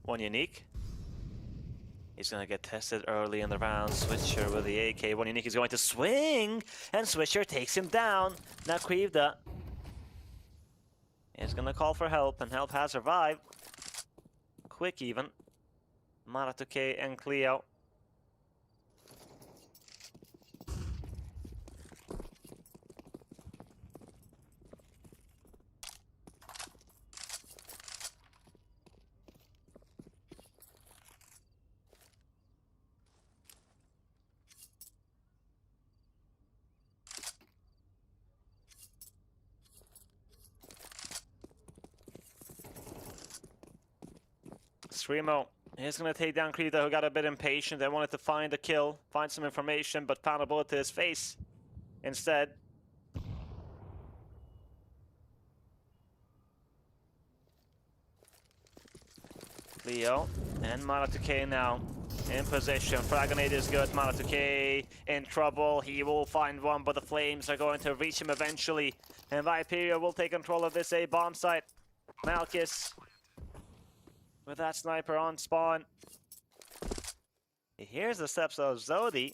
One unique. He's gonna get tested early in the round. Switcher with the AK. One unique is going to swing, and Switcher takes him down. Now Krivda is gonna call for help, and help has arrived. Quick even. Maratuke and Cleo. Remo is going to take down Krivda, who got a bit impatient and wanted to find a kill, find some information, but found a bullet to his face instead. Leo and Maratuke now in position. Frag grenade is good. Maratuke in trouble. He will find one, but the flames are going to reach him eventually. And Viperio will take control of this A-bomb site. Malchus with that sniper on spawn. He hears the steps of Zodi.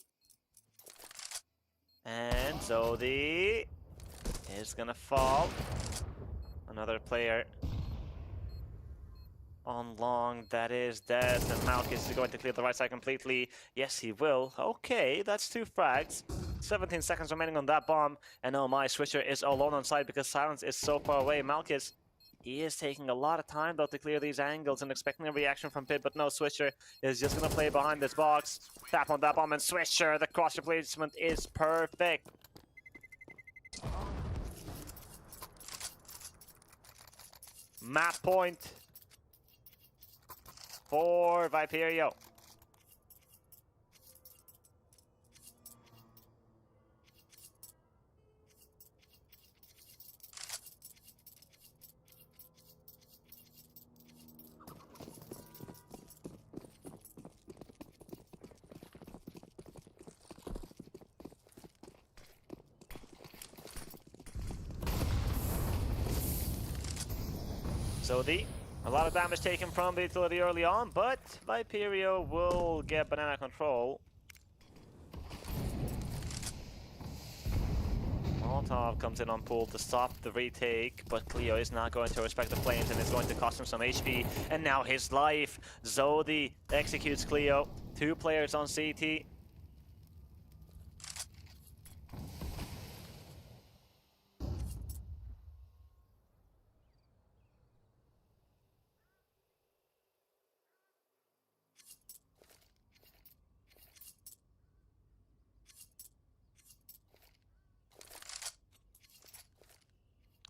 And Zodi is gonna fall. Another player on long, that is dead, and Malkus is going to clear the right side completely. Yes, he will. Okay, that's 2 frags. 17 seconds remaining on that bomb, and oh my, Switcher is alone on side because Silence is so far away. Malkus, he is taking a lot of time though to clear these angles and expecting a reaction from Pit, but no, Switcher is just gonna play behind this box. Tap on that bomb, and Switcher, the cross replacement is perfect. Map point for Viperio. So a lot of damage taken from the utility early on, but Viperio will get banana control. Molotov comes in on pool to stop the retake, but Cleo is not going to respect the flames and is going to cost him some HP, and now his life. Zodi executes Cleo. 2 players on CT.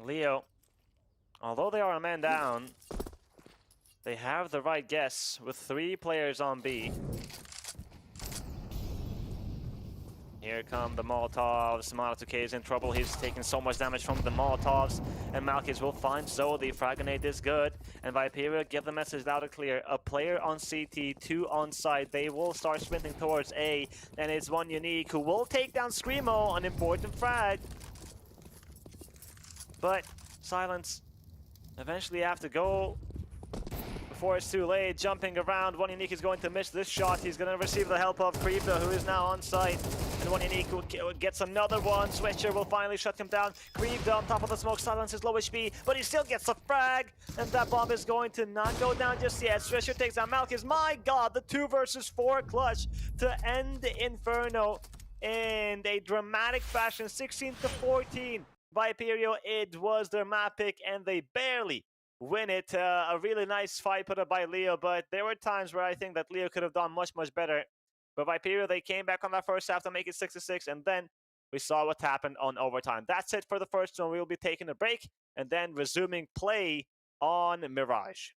Leo, although they are a man down, they have the right guess with 3 players on B. Here come the Molotovs. Molotov is in trouble. He's taking so much damage from the Molotovs. And Malkus will find Zodi. Fragonate is good. And Viperio give the message loud and clear. A player on CT, 2 on site. They will start sprinting towards A. And it's one Unique who will take down Screamo, an important frag. But Silence eventually have to go before it's too late. Jumping around, one Unique is going to miss this shot. He's going to receive the help of Creeper, who is now on site. And one Unique gets another one. Switcher will finally shut him down. Creeper on top of the smoke. Silence is low HP, but he still gets a frag. And that bomb is going to not go down just yet. Switcher takes down Malkus. My god, the 2 versus 4 clutch to end the Inferno in a dramatic fashion. 16-14. Viperio, it was their map pick, and they barely win it. A really nice fight put up by Leo, but there were times where I think that Leo could have done much better. But Viperio, they came back on that first half to make it 6-6, and then we saw what happened on overtime. That's it for the first one. We'll be taking a break and then resuming play on Mirage.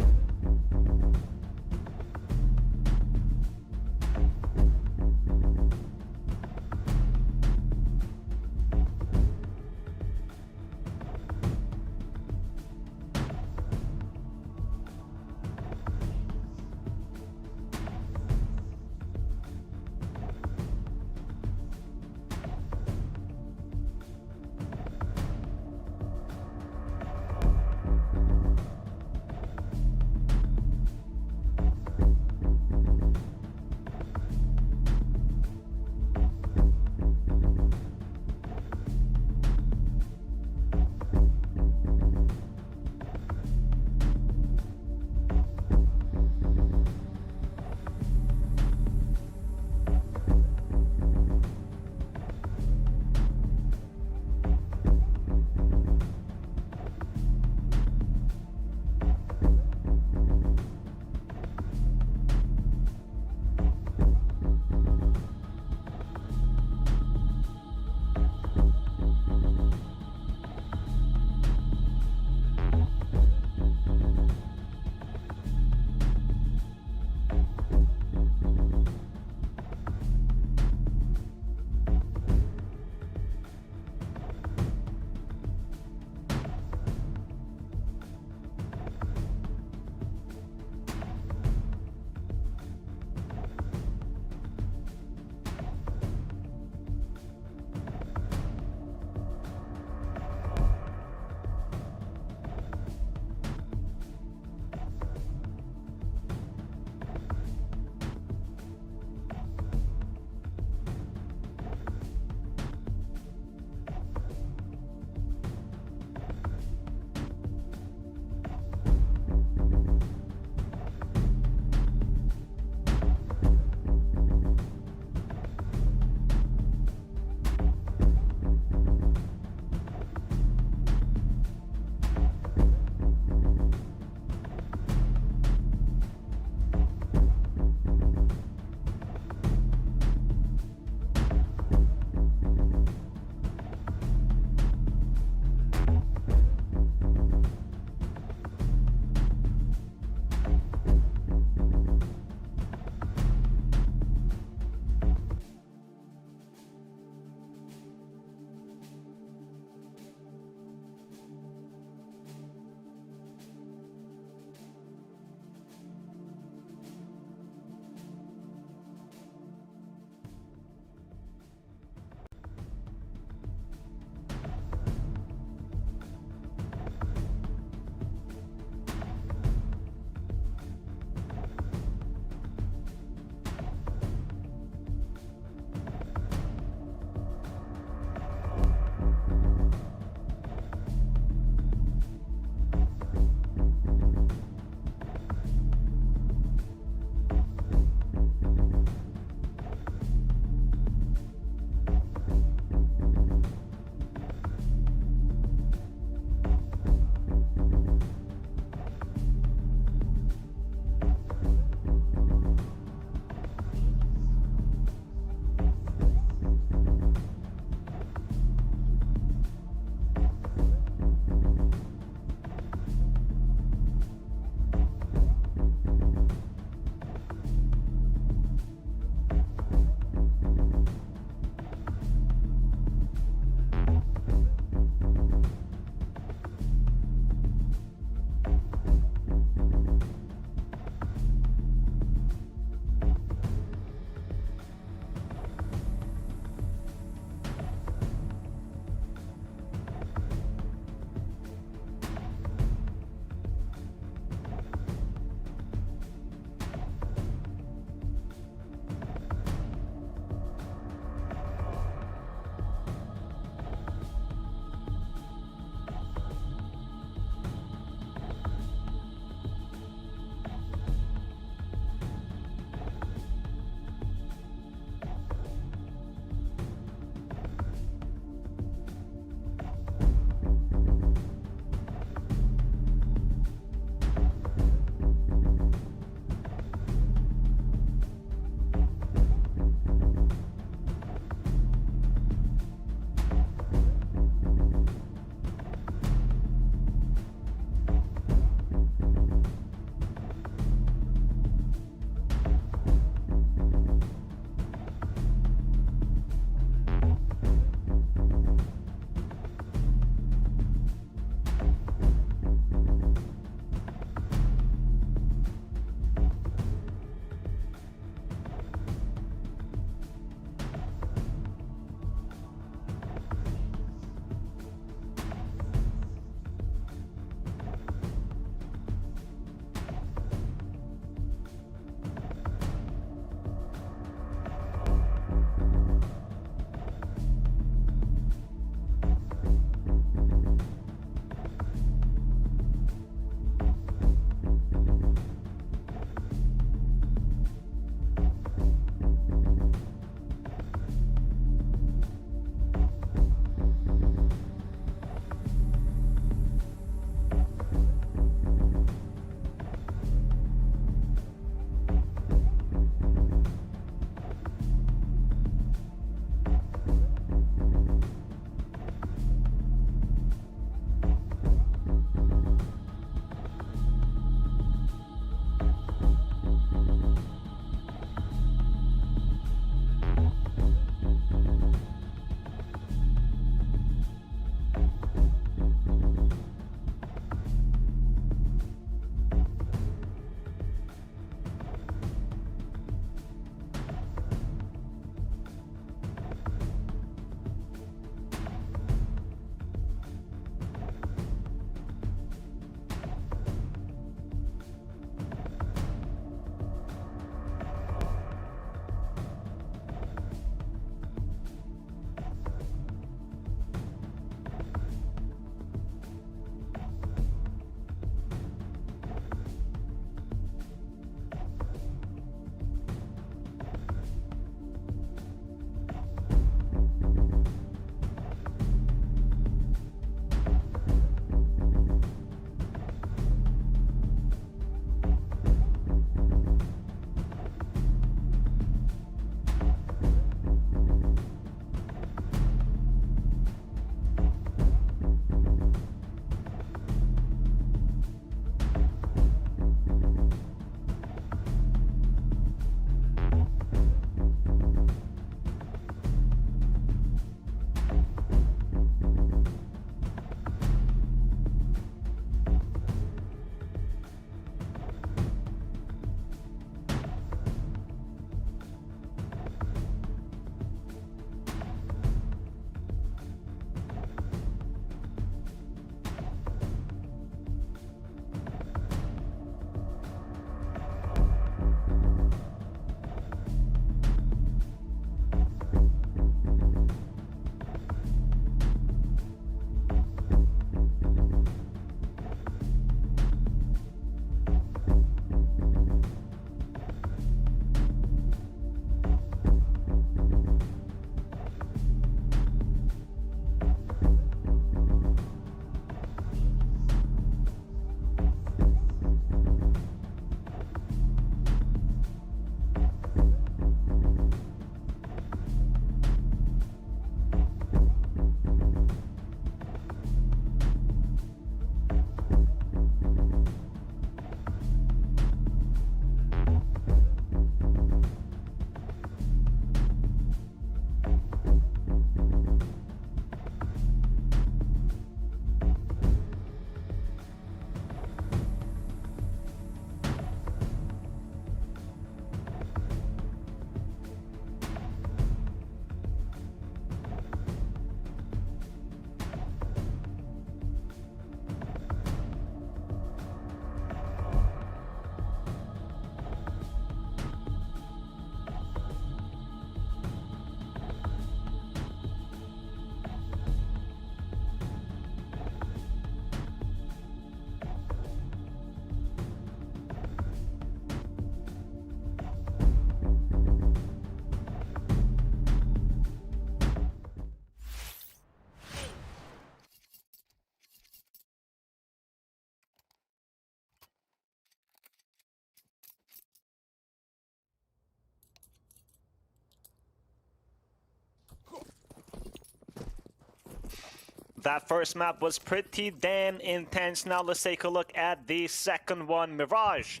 That first map was pretty damn intense. Now let's take a look at the second one, Mirage.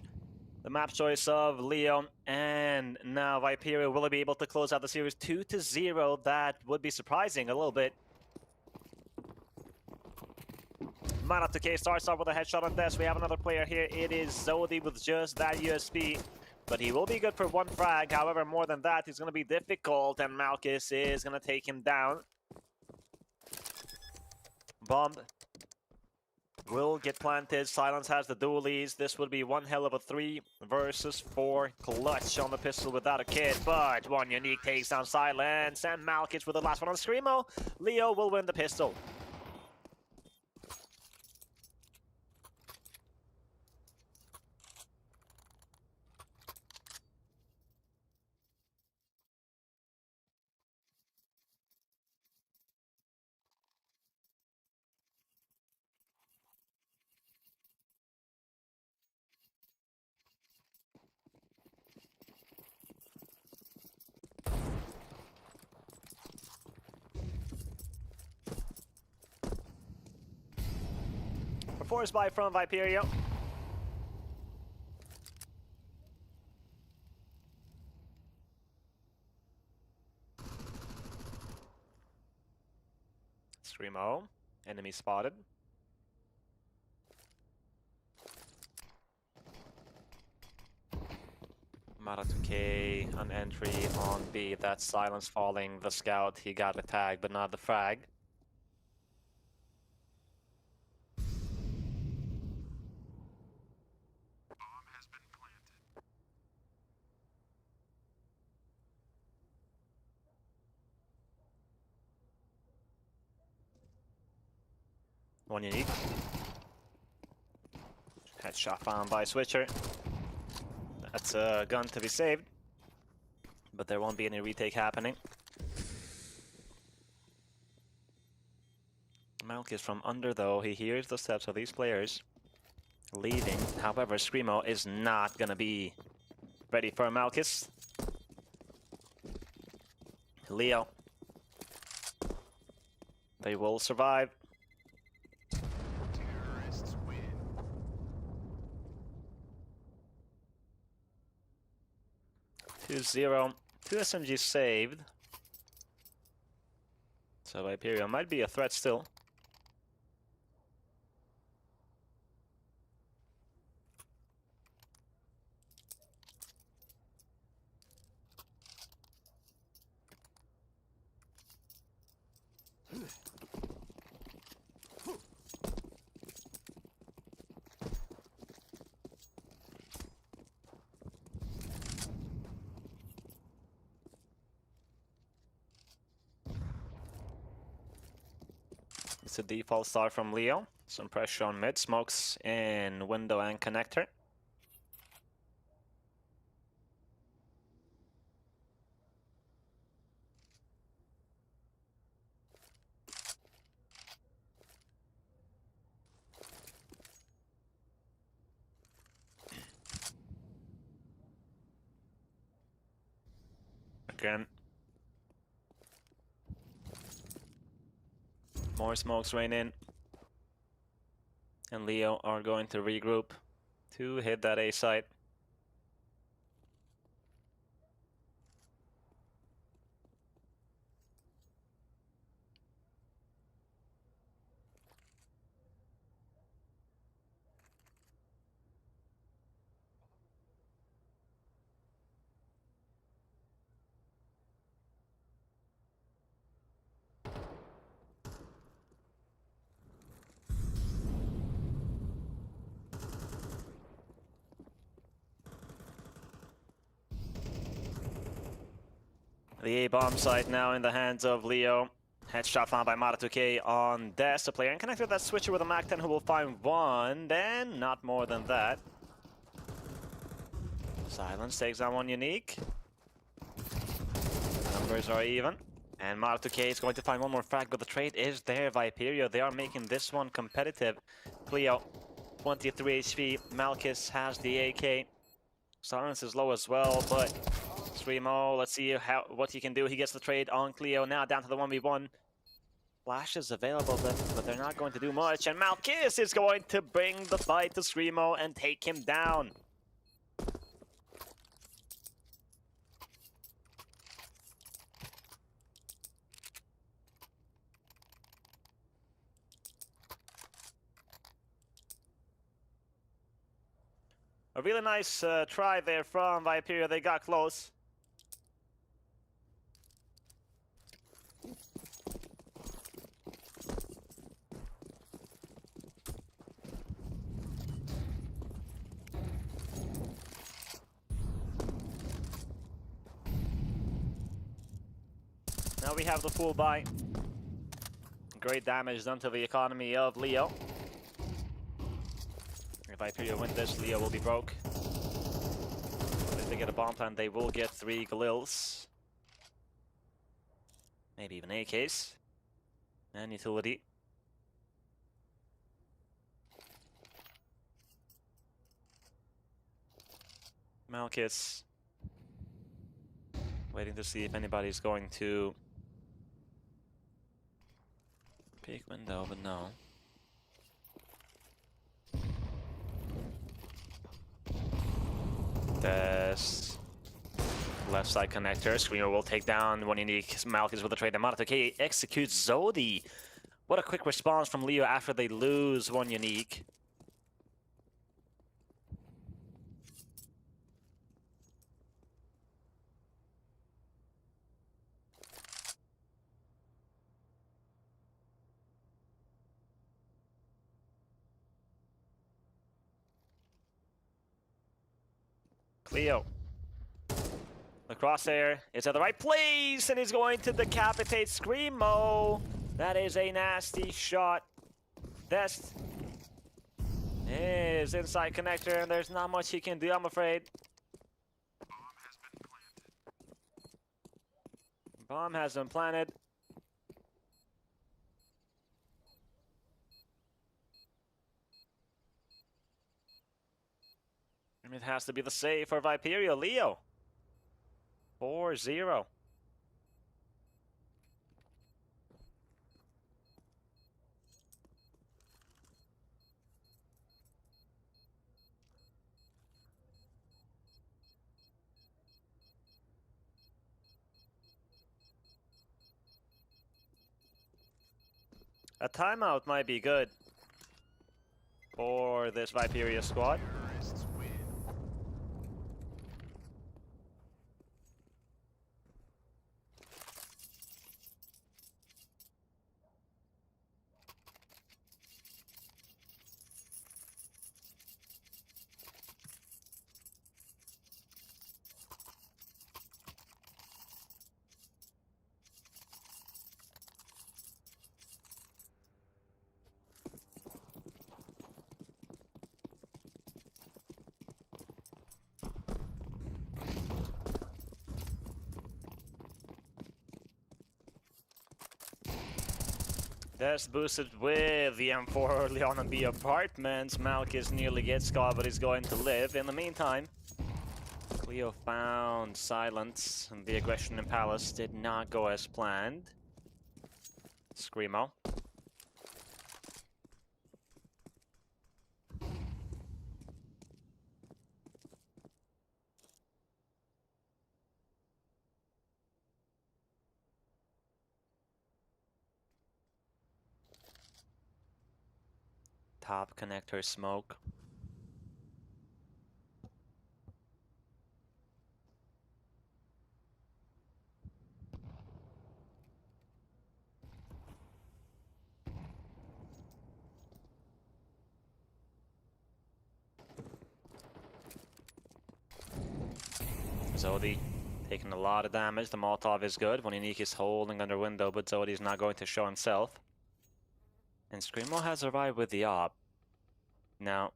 The map choice of Leo and now Viperio. Will he be able to close out the series 2-0? That would be surprising a little bit. Mana2k starts off with a headshot on this. We have another player here. It is Zodi with just that USP. But he will be good for one frag. However, more than that, he's going to be difficult. And Malchus is going to take him down. Bomb will get planted. Silence has the dualies. This would be one hell of a 3 versus 4 clutch on the pistol without a kit. But one unique takes down Silence. And Malchus with the last one on Screamo. Leo will win the pistol. Force buy from Viperio. Screamo. Enemy spotted. Mana2k, an entry on B. That's Silence falling. The scout, he got the tag, but not the frag. One unique. Headshot found by Switcher. That's a gun to be saved. But there won't be any retake happening. Malchus from under though, he hears the steps of these players leaving. However, Screamo is not gonna be ready for Malchus. Leo. They will survive. Terrorists win. 2-0. 2 SMGs saved. So Viperio might be a threat still. It's a default start from Leo. Some pressure on mid. Smokes in window and connector. Again. More smokes rain in. And Leo are going to regroup to hit that A site. The A-bomb site now in the hands of Leo. Headshot found by Mana2k on Des, the player, and connected that switcher with a Mac 10 who will find one, then not more than that. Silence takes down one unique. Numbers are even. And Mana2k is going to find one more frag, but the trade is there. Viperio, they are making this one competitive. Cleo, 23 HP. Malchus has the AK. Silence is low as well, but Screamo, let's see what he can do. He gets the trade on Cleo now, down to the 1v1. Flashes available, but they're not going to do much. And Malkis is going to bring the fight to Screamo and take him down. A really nice try there from Viperio. They got close. Now we have the full buy. Great damage done to the economy of Leo. If Viperio win this, Leo will be broke. But if they get a bomb plant, they will get 3 Galils. Maybe even AKs. And utility. Malkis. Waiting to see if anybody's going to pick window, but no. This left side connector. Screamer will take down one unique. Malkis with a trade. Amatake executes Zodi. What a quick response from Leo after they lose one unique. Leo. The crosshair is at the right place, and he's going to decapitate Screamo. That is a nasty shot. Dest is inside connector, and there's not much he can do, I'm afraid. Bomb has been planted. And it has to be the save for Viperio. Leo. 4-0. A timeout might be good for this Viperio squad. Terrorists win. That's boosted with the M4 Leon B apartments. Malkis nearly gets caught, but he's going to live. In the meantime, Cleo found silence, and the aggression in Palace did not go as planned. Screamo. Top connector smoke. Zodi taking a lot of damage. The Molotov is good. One unique is holding under window, but Zodi is not going to show himself. And Screamo has arrived with the op. Now,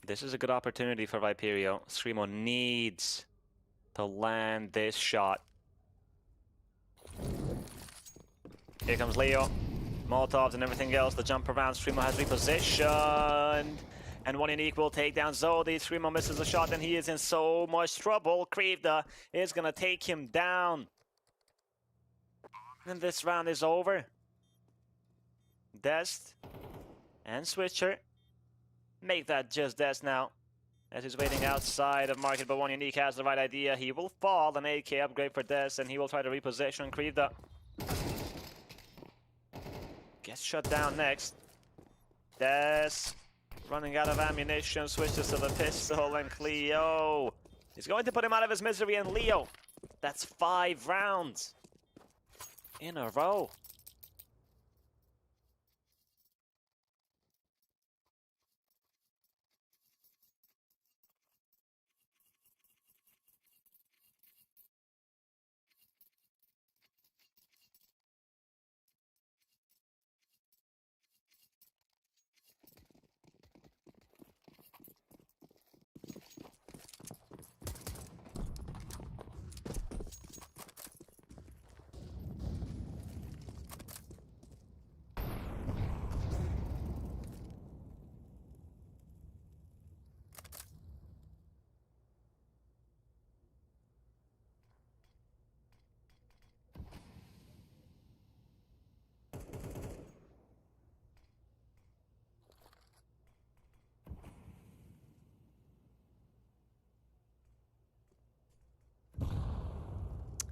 this is a good opportunity for Viperio. Screamo needs to land this shot. Here comes Leo. Molotovs and everything else. The jump around. Screamo has repositioned. And one unique will take down Zodi. Screamo misses the shot and he is in so much trouble. Krivda is going to take him down. And this round is over. Dest and Switcher. Make that just Dest now. As he's waiting outside of market, but One Unique has the right idea. He will fall, an AK upgrade for Dest, and he will try to reposition Krivda. Gets shut down next. Dest running out of ammunition, switches to the pistol, and Cleo is going to put him out of his misery, and Leo, that's 5 rounds in a row.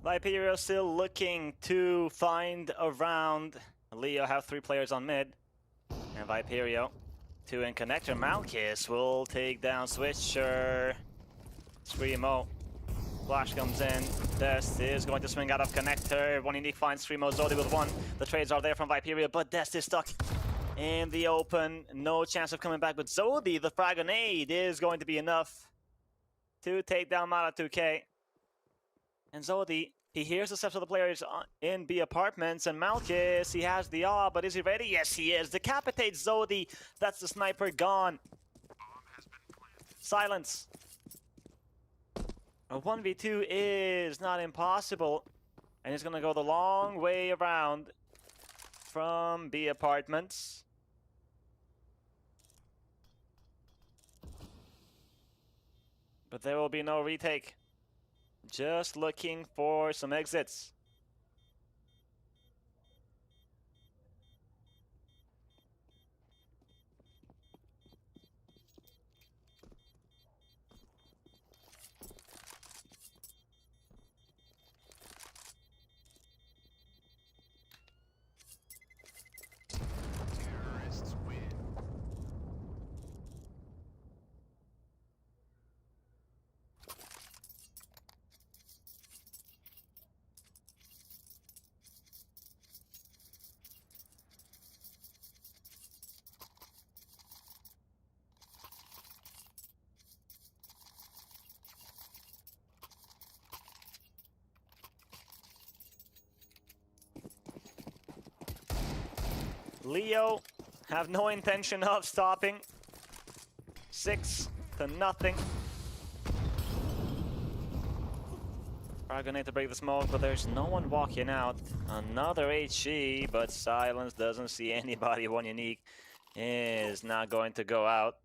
Viperio still looking to find a round. Leo have 3 players on mid. And Viperio 2 in connector. Malkis will take down Switcher. Screamo. Flash comes in. Dest is going to swing out of connector. One Unique finds Screamo. Zodi with 1. The trades are there from Viperio, but Dest is stuck in the open. No chance of coming back, but Zodi, the frag grenade, is going to be enough to take down Mara 2K. And Zodi, he hears the steps of the players in B apartments, and Malkis, he has the AWP, but is he ready? Yes, he is. Decapitates Zodi. That's the sniper gone. Silence. A 1v2 is not impossible, and he's going to go the long way around from B apartments. But there will be no retake. Just looking for some exits. Terrorists win. Leo have no intention of stopping. 6-0. Are going to break the smoke, but there's no one walking out. Another HE, but Silence doesn't see anybody. One Unique is not going to go out.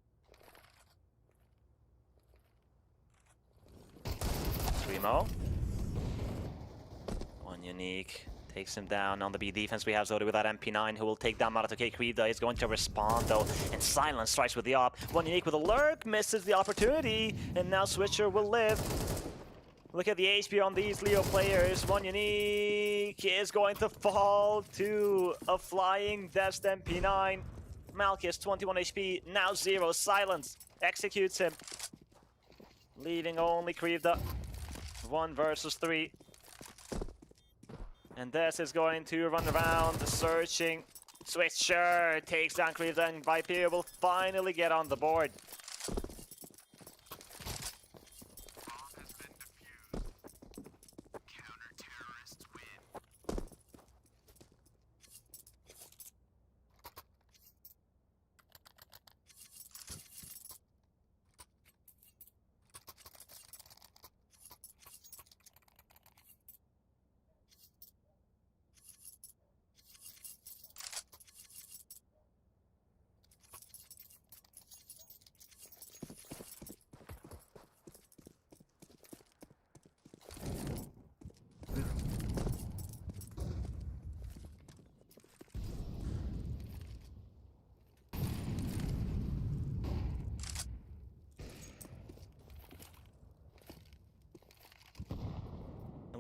Screamo. One Unique takes him down on the B defense. We have Zodi with that MP9 who will take down Maratoke. Krivda is going to respond though, and Silence strikes with the AWP. One Unique with a lurk, misses the opportunity, and now Switcher will live. Look at the HP on these Leo players. One Unique is going to fall to a flying Dest MP9. Malkis, 21 HP, now 0. Silence executes him, leaving only Krivda. 1 versus 3. And Dest is going to run around, searching. Switcher takes down Krivda, and Viperio will finally get on the board. Counter-terrorists win.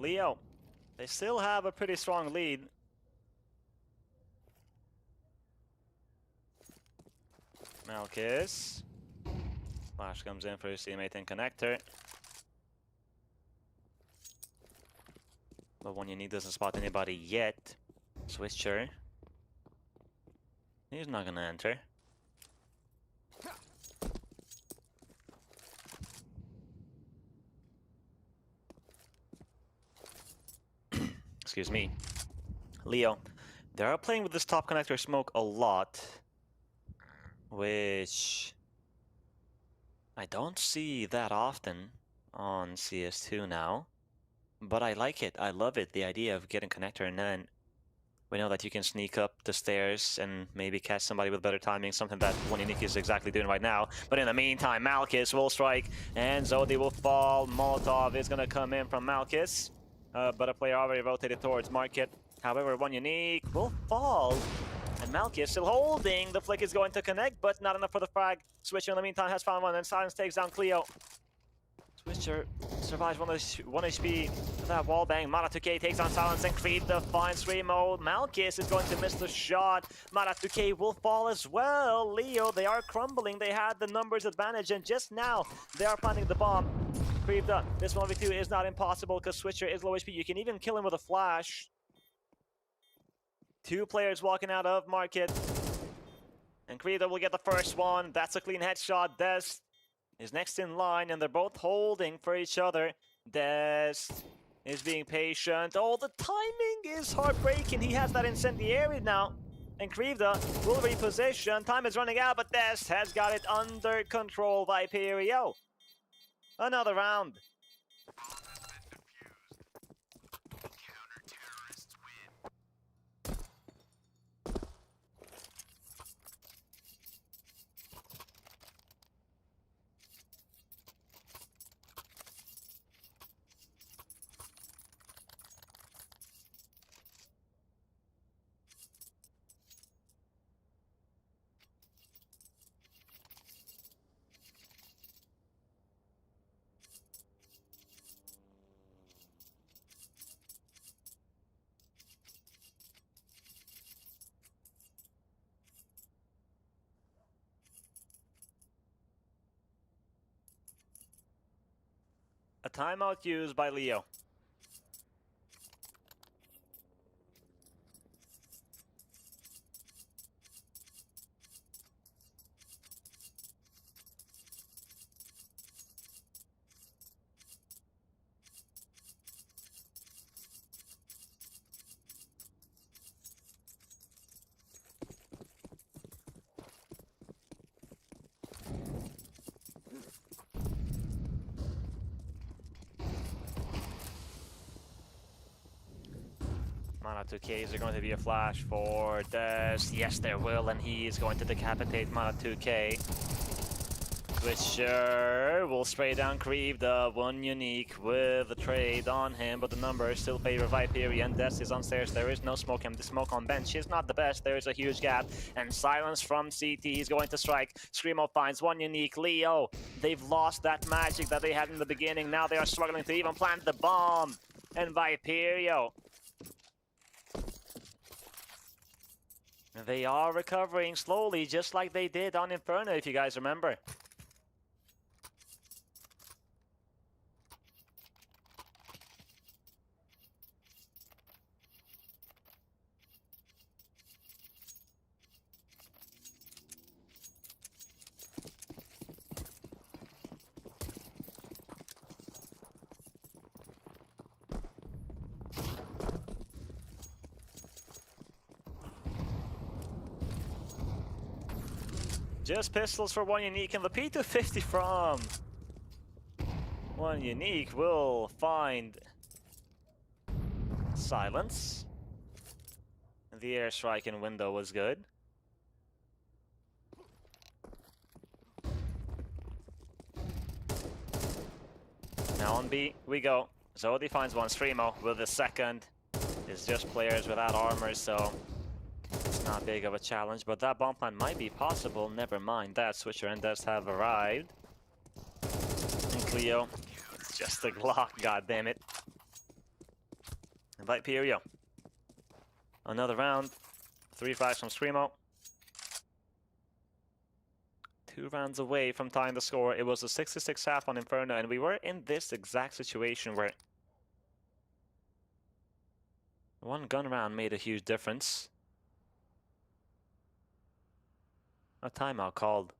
Leo, they still have a pretty strong lead. Malkis. Flash comes in for his teammate and connector. But one unique doesn't spot anybody yet. Switcher. He's not gonna enter. Excuse me. Leo. They are playing with this top connector smoke a lot. Which I don't see that often on CS2 now. But I like it. I love it. The idea of getting connector, and then we know that you can sneak up the stairs and maybe catch somebody with better timing, something that one unique is exactly doing right now. But in the meantime, Malkis will strike and Zodi will fall. Molotov is going to come in from Malkis. But a player already rotated towards Market. However, one unique will fall. And Malkis still holding. The flick is going to connect, but not enough for the frag. Switcher in the meantime has found one, and Silence takes down Cleo. Switcher survives 1 HP. That wall bang. Mara2k takes on Silence and Creed finds Remo. Malkis is going to miss the shot. Mara2k will fall as well. Leo, they are crumbling. They had the numbers advantage, and just now they are planting the bomb. Creepta, this 1v2 is not impossible because Switcher is low HP. You can even kill him with a flash. 2 players walking out of Market. And Creepta will get the first one. That's a clean headshot. Des is next in line, and they're both holding for each other. Des is being patient. Oh, the timing is heartbreaking. He has that incendiary now. And Creepta will reposition. Time is running out, but Des has got it under control. Viperio. Another round. A timeout used by Leo. Mana2k, is there going to be a flash for Des? Yes, there will, and he is going to decapitate Mana2k. Switcher will spray down Creep, the one unique with the trade on him, but the numbers still favor Viperio, and Des is on stairs. There is no smoke, and the smoke on bench is not the best. There is a huge gap, and Silence from CT. He's going to strike. Screamo finds one unique. Leo, they've lost that magic that they had in the beginning. Now they are struggling to even plant the bomb, and Viperio. They are recovering slowly, just like they did on Inferno, if you guys remember. Just pistols for one unique, and the P250 from one unique will find Silence. The airstrike in window was good. Now on B we go. Zodi finds one. Screamo with the second. It's just players without armor, so it's not big of a challenge, but that bomb plant might be possible. Never mind that. Switcher and Des have arrived. And Cleo, it's just a Glock, goddammit. Viperio. Another round. 3 frags from Screamo. 2 rounds away from tying the score. It was a 66 half on Inferno, and we were in this exact situation where one gun round made a huge difference. A timeout called.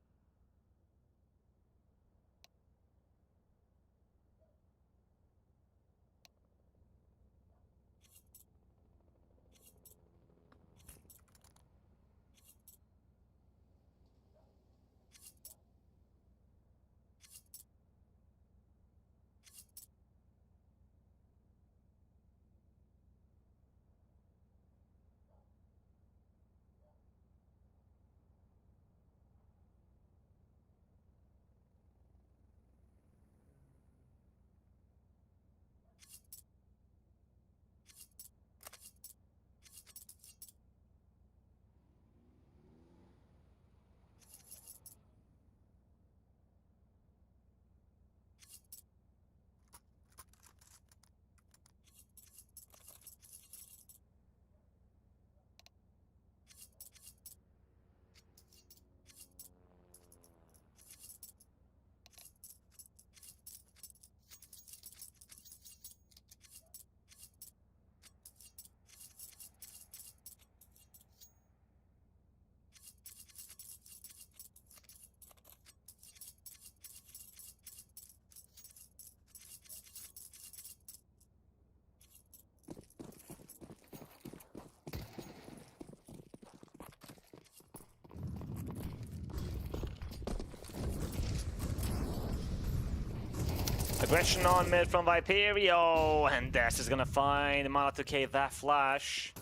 Aggression on mid from Viperio, and Des is gonna find Mana2K that flash. I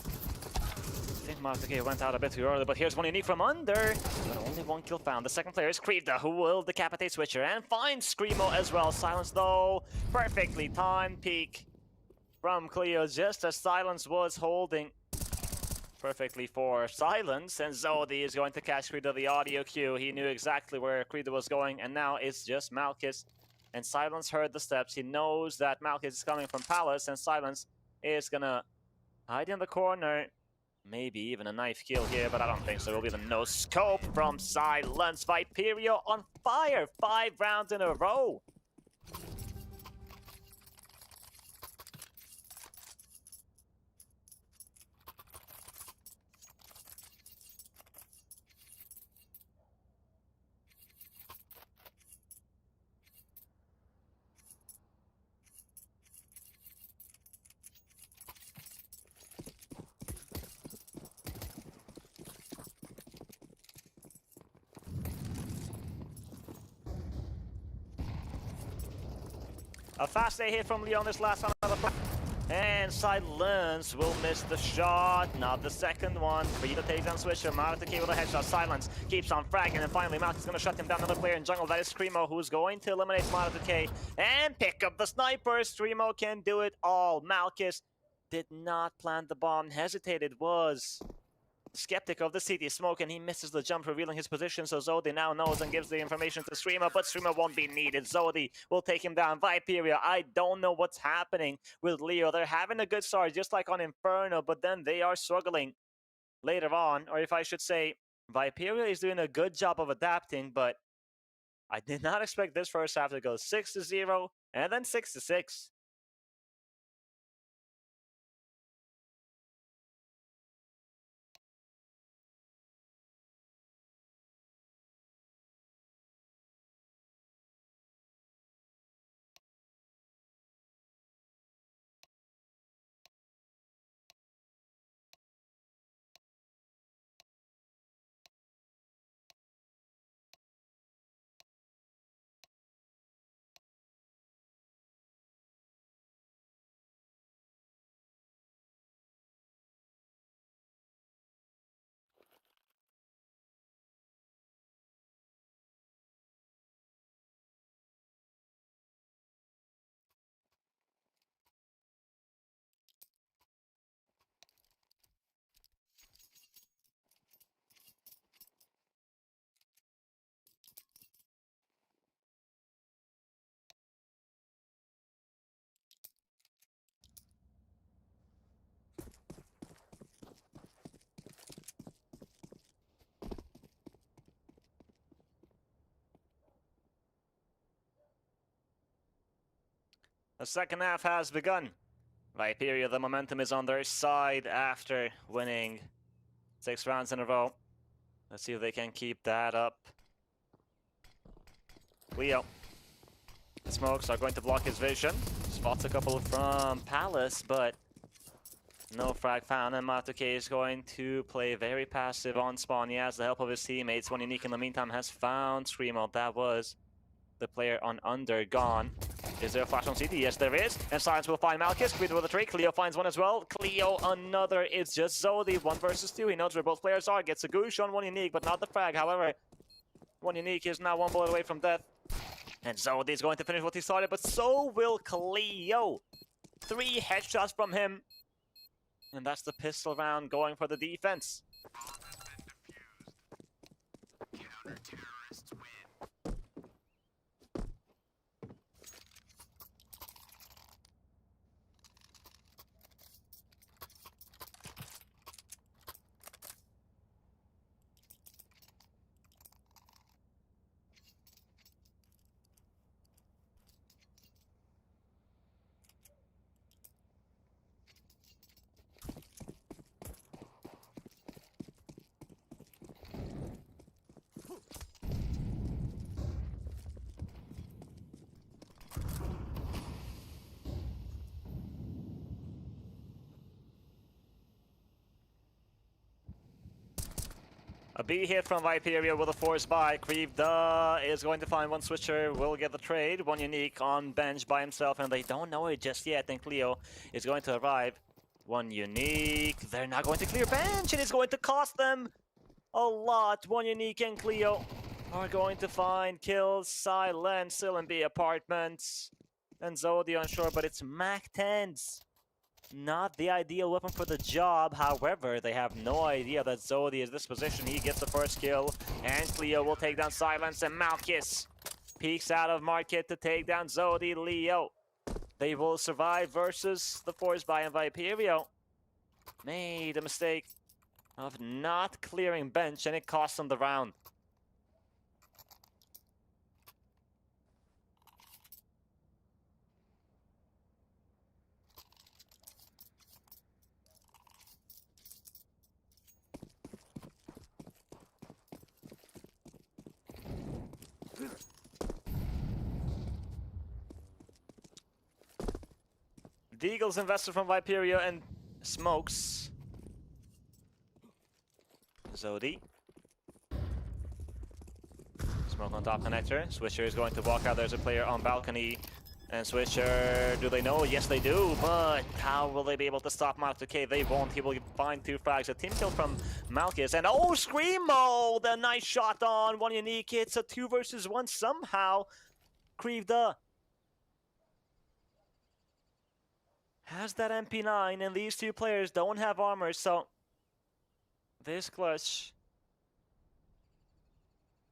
think Mana2K went out a bit too early, but here's one unique from under. But only 1 kill found. The second player is Krivda, who will decapitate Switcher and find Screamo as well. Silence though, perfectly timed peek from Cleo, just as Silence was holding perfectly for Silence, and Zodi is going to catch Krivda the audio cue. He knew exactly where Krivda was going, and now it's just Malkis. And Silence heard the steps. He knows that Malkis is coming from Palace, and Silence is gonna hide in the corner. Maybe even a knife kill here, but I don't think so. It will be the no scope from Silence. Viperio on fire, 5 rounds in a row. A fast A hit from Leon this last round. And Silence will miss the shot, not the second one. Frida takes down Switcher, Mana2K with a headshot. Silence keeps on fragging, and finally Malkis is going to shut him down. Another player in jungle, that is Screamo, who's going to eliminate Mana2K and pick up the sniper. Screamo can do it all. Malkis did not plant the bomb, hesitated, was skeptic of the city smoke, and he misses the jump, revealing his position. So Zodi now knows and gives the information to Streamer, but Streamer won't be needed. Zodi will take him down. Viperio, I don't know what's happening with Leo. They're having a good start, just like on Inferno, but then they are struggling later on. Or if I should say, Viperio is doing a good job of adapting, but I did not expect this first half to go 6-0 and then 6-6. The second half has begun. Viperio, the momentum is on their side after winning 6 rounds in a row. Let's see if they can keep that up. Leo. Smokes are going to block his vision. Spots a couple from Palace, but no frag found, and Matuke is going to play very passive on spawn. He has the help of his teammates. One Unique in the meantime has found Screamo. That was the player on under gone. Is there a flash on CT? Yes, there is. And Silence will find Malchus. Creed with a trade. Cleo finds one as well. Cleo, another. It's just Zodi. 1 versus 2. He knows where both players are. Gets a goosh on One Unique, but not the frag. However, One Unique is now 1 bullet away from death. And Zodi is going to finish what he started, but so will Cleo. 3 headshots from him. And that's the pistol round going for the defense. Counter-terrorists win. A B hit from Viperio with a force buy. Krivda is going to find one switcher, will get the trade. One Unique on bench by himself, and they don't know it just yet. And Cleo is going to arrive. One Unique. They're not going to clear bench, and it's going to cost them a lot. One Unique and Cleo are going to find kills. Silence still in B apartments. And Zodi unsure, but it's Mac 10s. Not the ideal weapon for the job. However, they have no idea that Zodi is this position. He gets the first kill, and Cleo will take down Silence, and Malchus peeks out of market to take down Zodi. Leo, they will survive versus the force buy, and Viperio made a mistake of not clearing bench, and it cost them the round. Deagle's invested from Viperio and Smokes. Zodi. Smoke on top connector. Swisher is going to walk out. There's a player on balcony. And Swisher, do they know? Yes, they do. But how will they be able to stop Matuke? They won't. He will find 2 frags. A team kill from Malchus. And oh, Screamo! The nice shot on One Unique. It's a 2 versus 1 somehow. Krivda has that MP9, and these 2 players don't have armor, so this clutch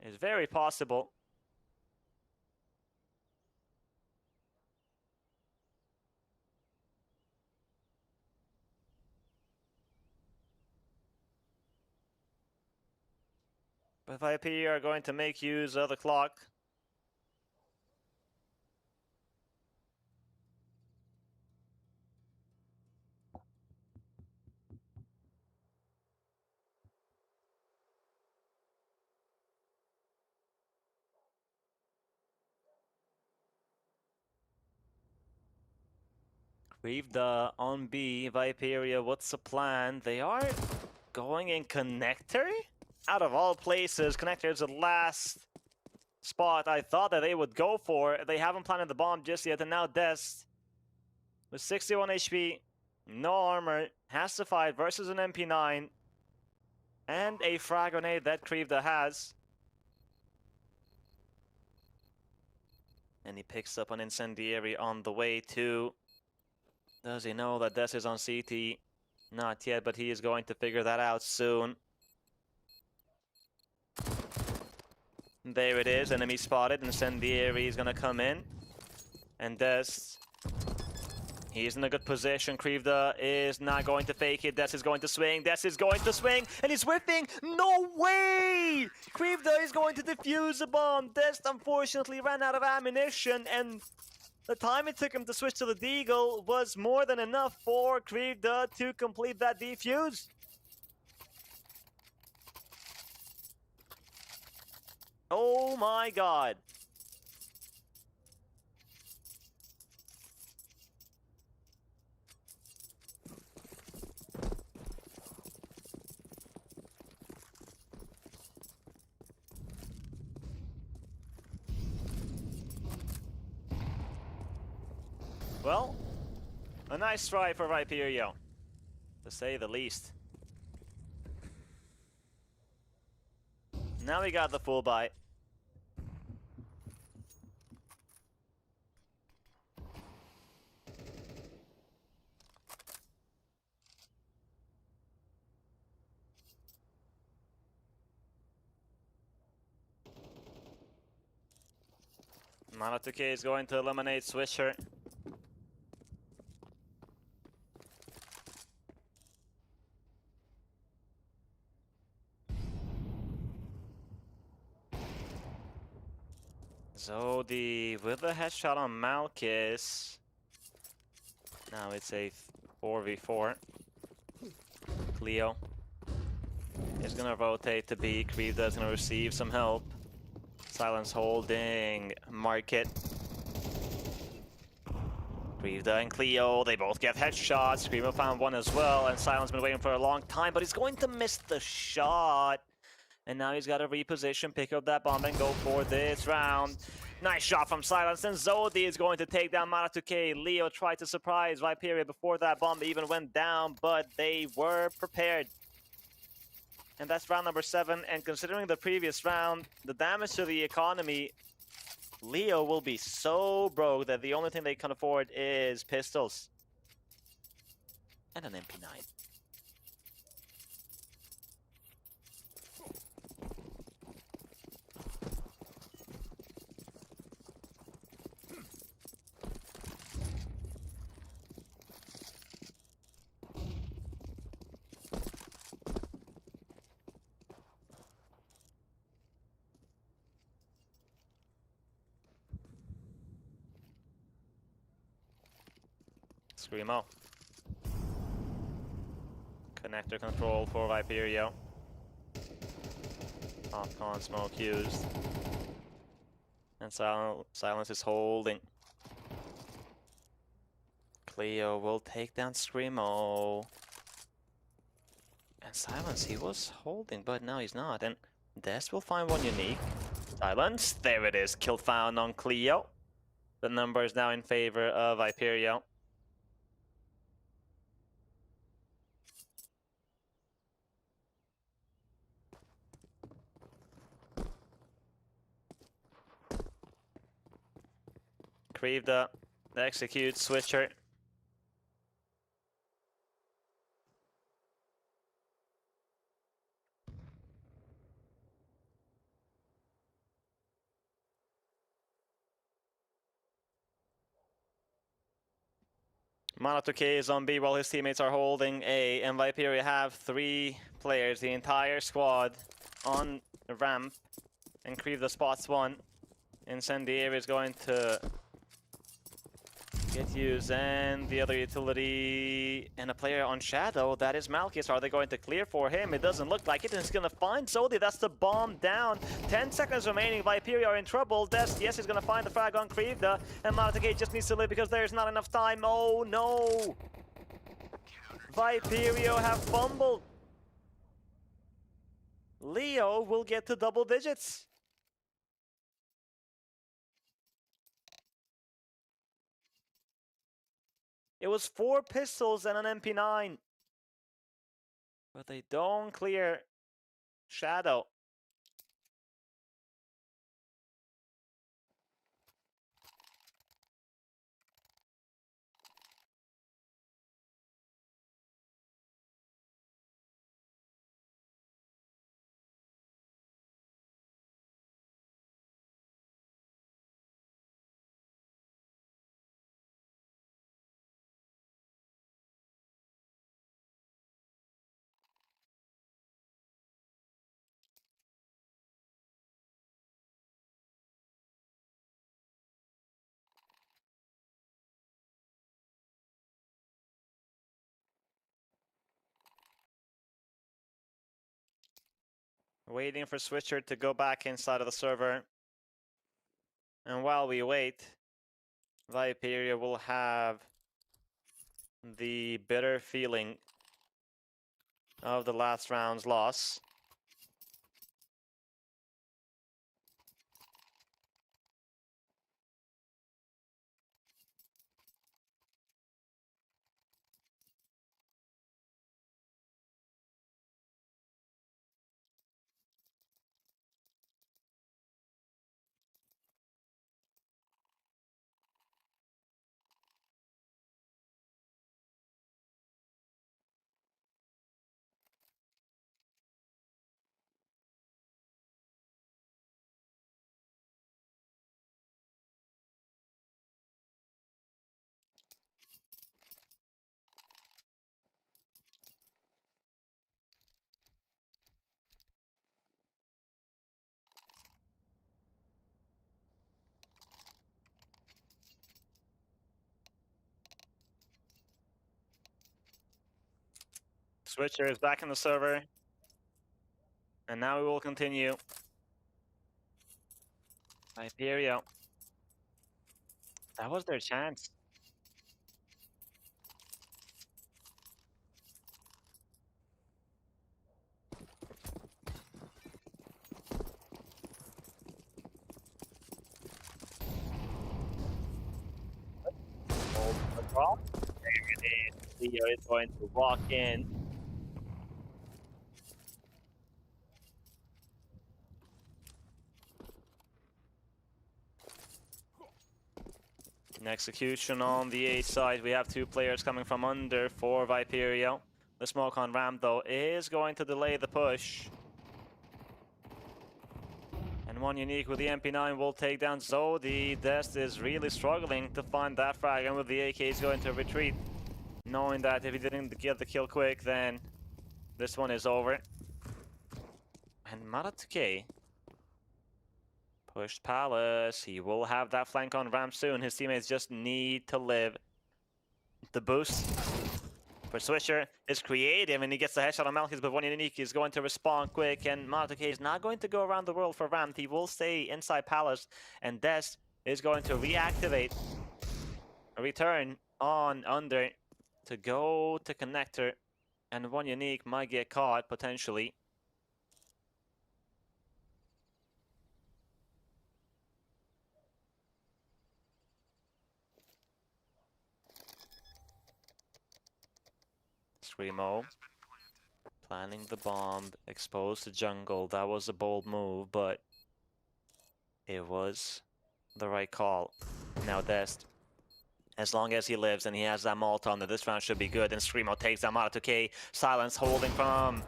is very possible. But Viperio are going to make use of the clock. Krivda on B. Viperio, what's the plan? They are going in connector? Out of all places, connector is the last spot I thought that they would go for. They haven't planted the bomb just yet, and now Dest with 61 HP, no armor, has to fight versus an MP9 and a frag grenade that Krivda has. And he picks up an incendiary on the way too. Does he know that Dest is on CT? Not yet, but he is going to figure that out soon. There it is, enemy spotted. Incendiary is gonna come in. And Dest, he's in a good position. Krivda is not going to fake it. Dest is going to swing. Dest is going to swing, and he's whiffing. No way! Krivda is going to defuse a bomb. Dest unfortunately ran out of ammunition, and The time it took him to switch to the Deagle was more than enough for Krivda to complete that defuse. Oh my god. Well, a nice try for Viperio, to say the least. Now we got the full buy. Manatuke is going to eliminate Swisher. Zodi with a headshot on Malkis. Now it's a 4v4. Cleo is gonna rotate to B. Krivda is gonna receive some help. Silence holding Market. Krivda and Cleo, they both get headshots. Screamo found one as well, and Silence been waiting for a long time, but he's going to miss the shot. And now he's got to reposition, pick up that bomb, and go for this round. Nice shot from Silence, and Zodi is going to take down Manatuke. Leo tried to surprise Viperio before that bomb even went down, but they were prepared. And that's round number 7, and considering the previous round, the damage to the economy, Leo will be so broke that the only thing they can afford is pistols. And an MP9. Screamo. Connector control for Viperio. Popcorn smoke used. And Silence is holding. Cleo will take down Screamo. And Silence, he was holding, but now he's not. And Des will find one unique. Silence, there it is. Kill found on Cleo. The number is now in favor of Viperio. Krivda execute Switcher. Manatuke is on B while his teammates are holding A, and Viperio have 3 players, the entire squad, on the ramp, and Krivda spots one. Incendiary is going to get used, and the other utility, and a player on Shadow, that is Malkis. Are they going to clear for him? It doesn't look like it, and he's gonna find Zodi. That's the bomb down. 10 seconds remaining. Viperio are in trouble. Des, yes, he's gonna find the frag on Krivda, and Manatuke just needs to live because there's not enough time. Oh no! Viperio have fumbled. Leo will get to double digits. It was 4 pistols and an MP9. But they don't clear Shadow. Waiting for Switcher to go back inside of the server. And while we wait, Viperio will have the bitter feeling of the last round's loss. Switcher is back in the server. And now we will continue. Viperio. That was their chance. Leo is going to walk in. An execution on the A side. We have two players coming from under for Viperio. The smoke on ramp, though, is going to delay the push. And one unique with the MP9 will take down Zodi. Dest is really struggling to find that frag, and with the AK he's going to retreat, knowing that if he didn't get the kill quick, then this one is over. And Maratuke pushed Palace. He will have that flank on ramp soon. His teammates just need to live. The boost for Swisher is creative, and he gets the headshot on Malkis, but one unique is going to respond quick, and Maratuke is not going to go around the world for ramp. He will stay inside Palace, and Des is going to reactivate a return on under to go to connector, and one unique might get caught potentially. Screamo planning the bomb, exposed the jungle. That was a bold move, but it was the right call. Now Dest, as long as he lives and he has that Molotov on, this round should be good. And Screamo takes them out to K. Silence holding from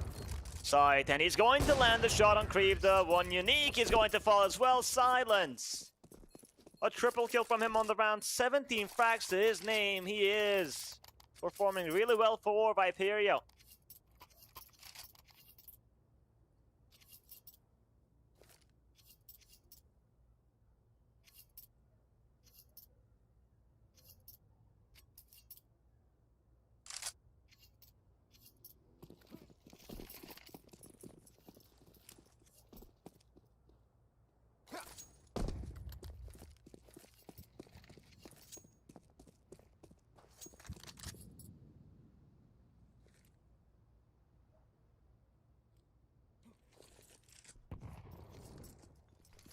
side, and he's going to land the shot on Krivda. One unique is going to fall as well. Silence. A triple kill from him on the round. 17 frags to his name. He is performing really well for Viperio.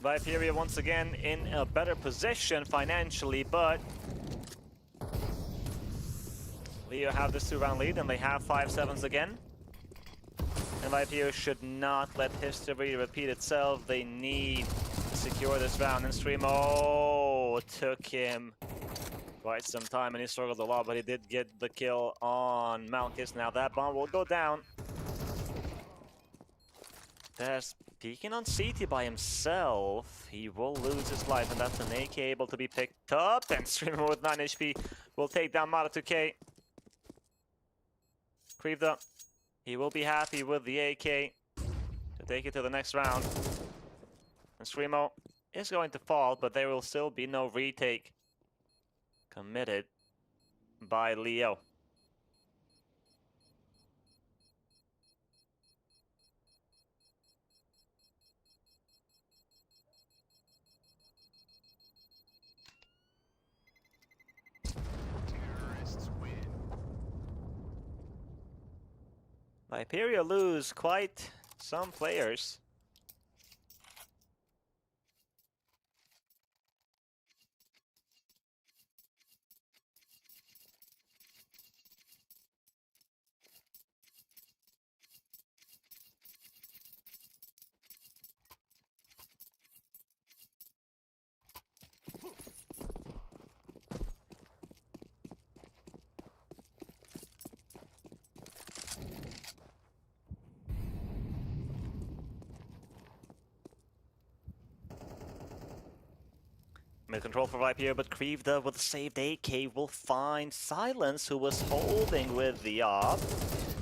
Viperio once again in a better position financially, but Leo have this 2-round lead and they have 5-7s again. And Viperio should not let history repeat itself. They need to secure this round. And Screamo took him quite some time and he struggled a lot, but he did get the kill on Malkis. Now that bomb will go down. There's peeking on CT by himself. He will lose his life, and that's an AK able to be picked up. And Screamo with 9 HP will take down Maratuke. Krivda, he will be happy with the AK to take it to the next round. And Screamo is going to fall, but there will still be no retake committed by Leo. Viperio lose quite some players. Mid-control for Viperio, but Krivda with a saved AK will find Silence, who was holding with the op.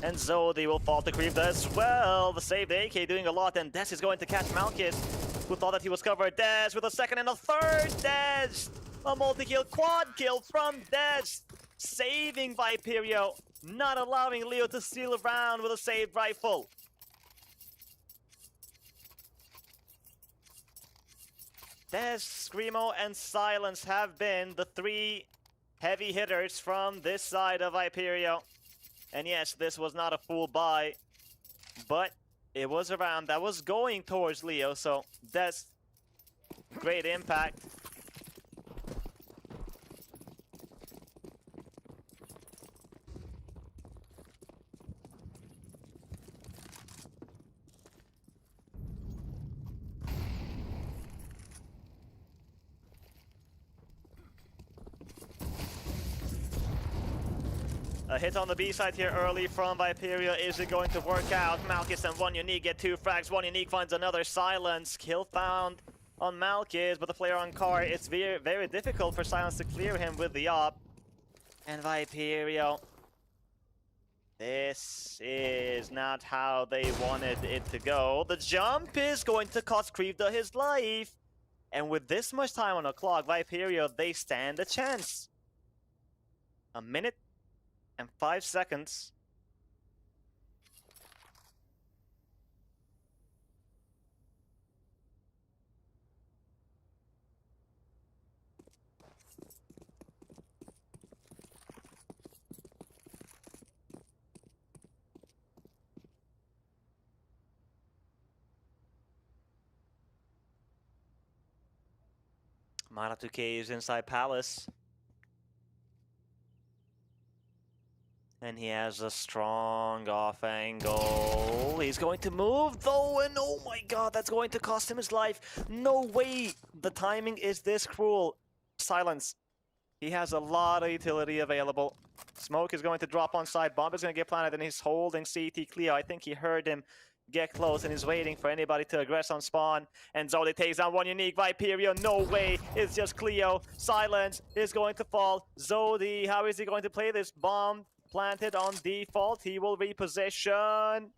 And Zodi will fall to Krivda as well. The saved AK doing a lot, and Des is going to catch Malkis, who thought that he was covered. Des with a second and a third. Des! A multi-kill, quad kill from Des. Saving Viperio, not allowing Leo to steal around with a saved rifle. Des, Screamo, and Silence have been the three heavy hitters from this side of Viperio. And yes, this was not a full buy, but it was a round that was going towards Leo, so Des, great impact. A hit on the B side here early from Viperio. Is it going to work out? Malkis and One Unique get 2 frags. One Unique finds another. Silence. Kill found on Malkis, but the player on car, it's very, very difficult for Silence to clear him with the op. And Viperio, this is not how they wanted it to go. The jump is going to cost Krivda his life. And with this much time on the clock, Viperio, they stand a chance. A minute and 5 seconds. Mana 2K is inside Palace. And he has a strong off angle. He's going to move though, and oh my god, that's going to cost him his life. No way! The timing is this cruel. Silence. He has a lot of utility available. Smoke is going to drop on side. Bomb is going to get planted, and he's holding CT Cleo. I think he heard him get close, and he's waiting for anybody to aggress on spawn. And Zodi takes down One Unique. Viperio, no way. It's just Cleo. Silence is going to fall. Zodi, how is he going to play this? Bomb planted on default. He will reposition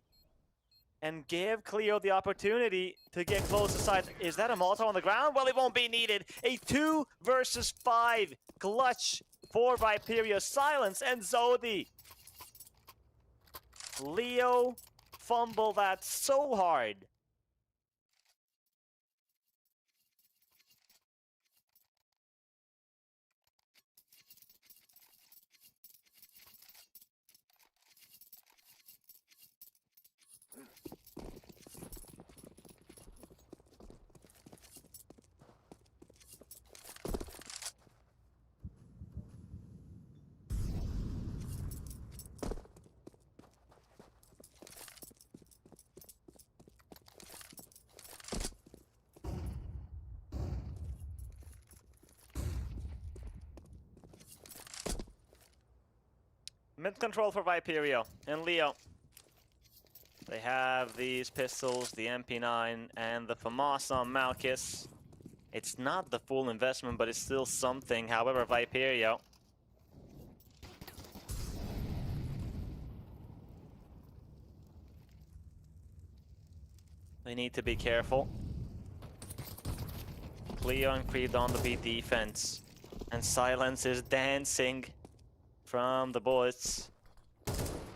and give Cleo the opportunity to get close to side. Is that a Molotov on the ground? Well, it won't be needed. A 2 versus 5 clutch for Viperio. Silence and Zodi. Leo fumble that so hard. Mid control for Viperio and Leo. They have these pistols, the MP9 and the FAMAS on Malkis. It's not the full investment, but it's still something. However, Viperio, they need to be careful. Cleo and Creed on the B defense. And Silence is dancing from the bullets.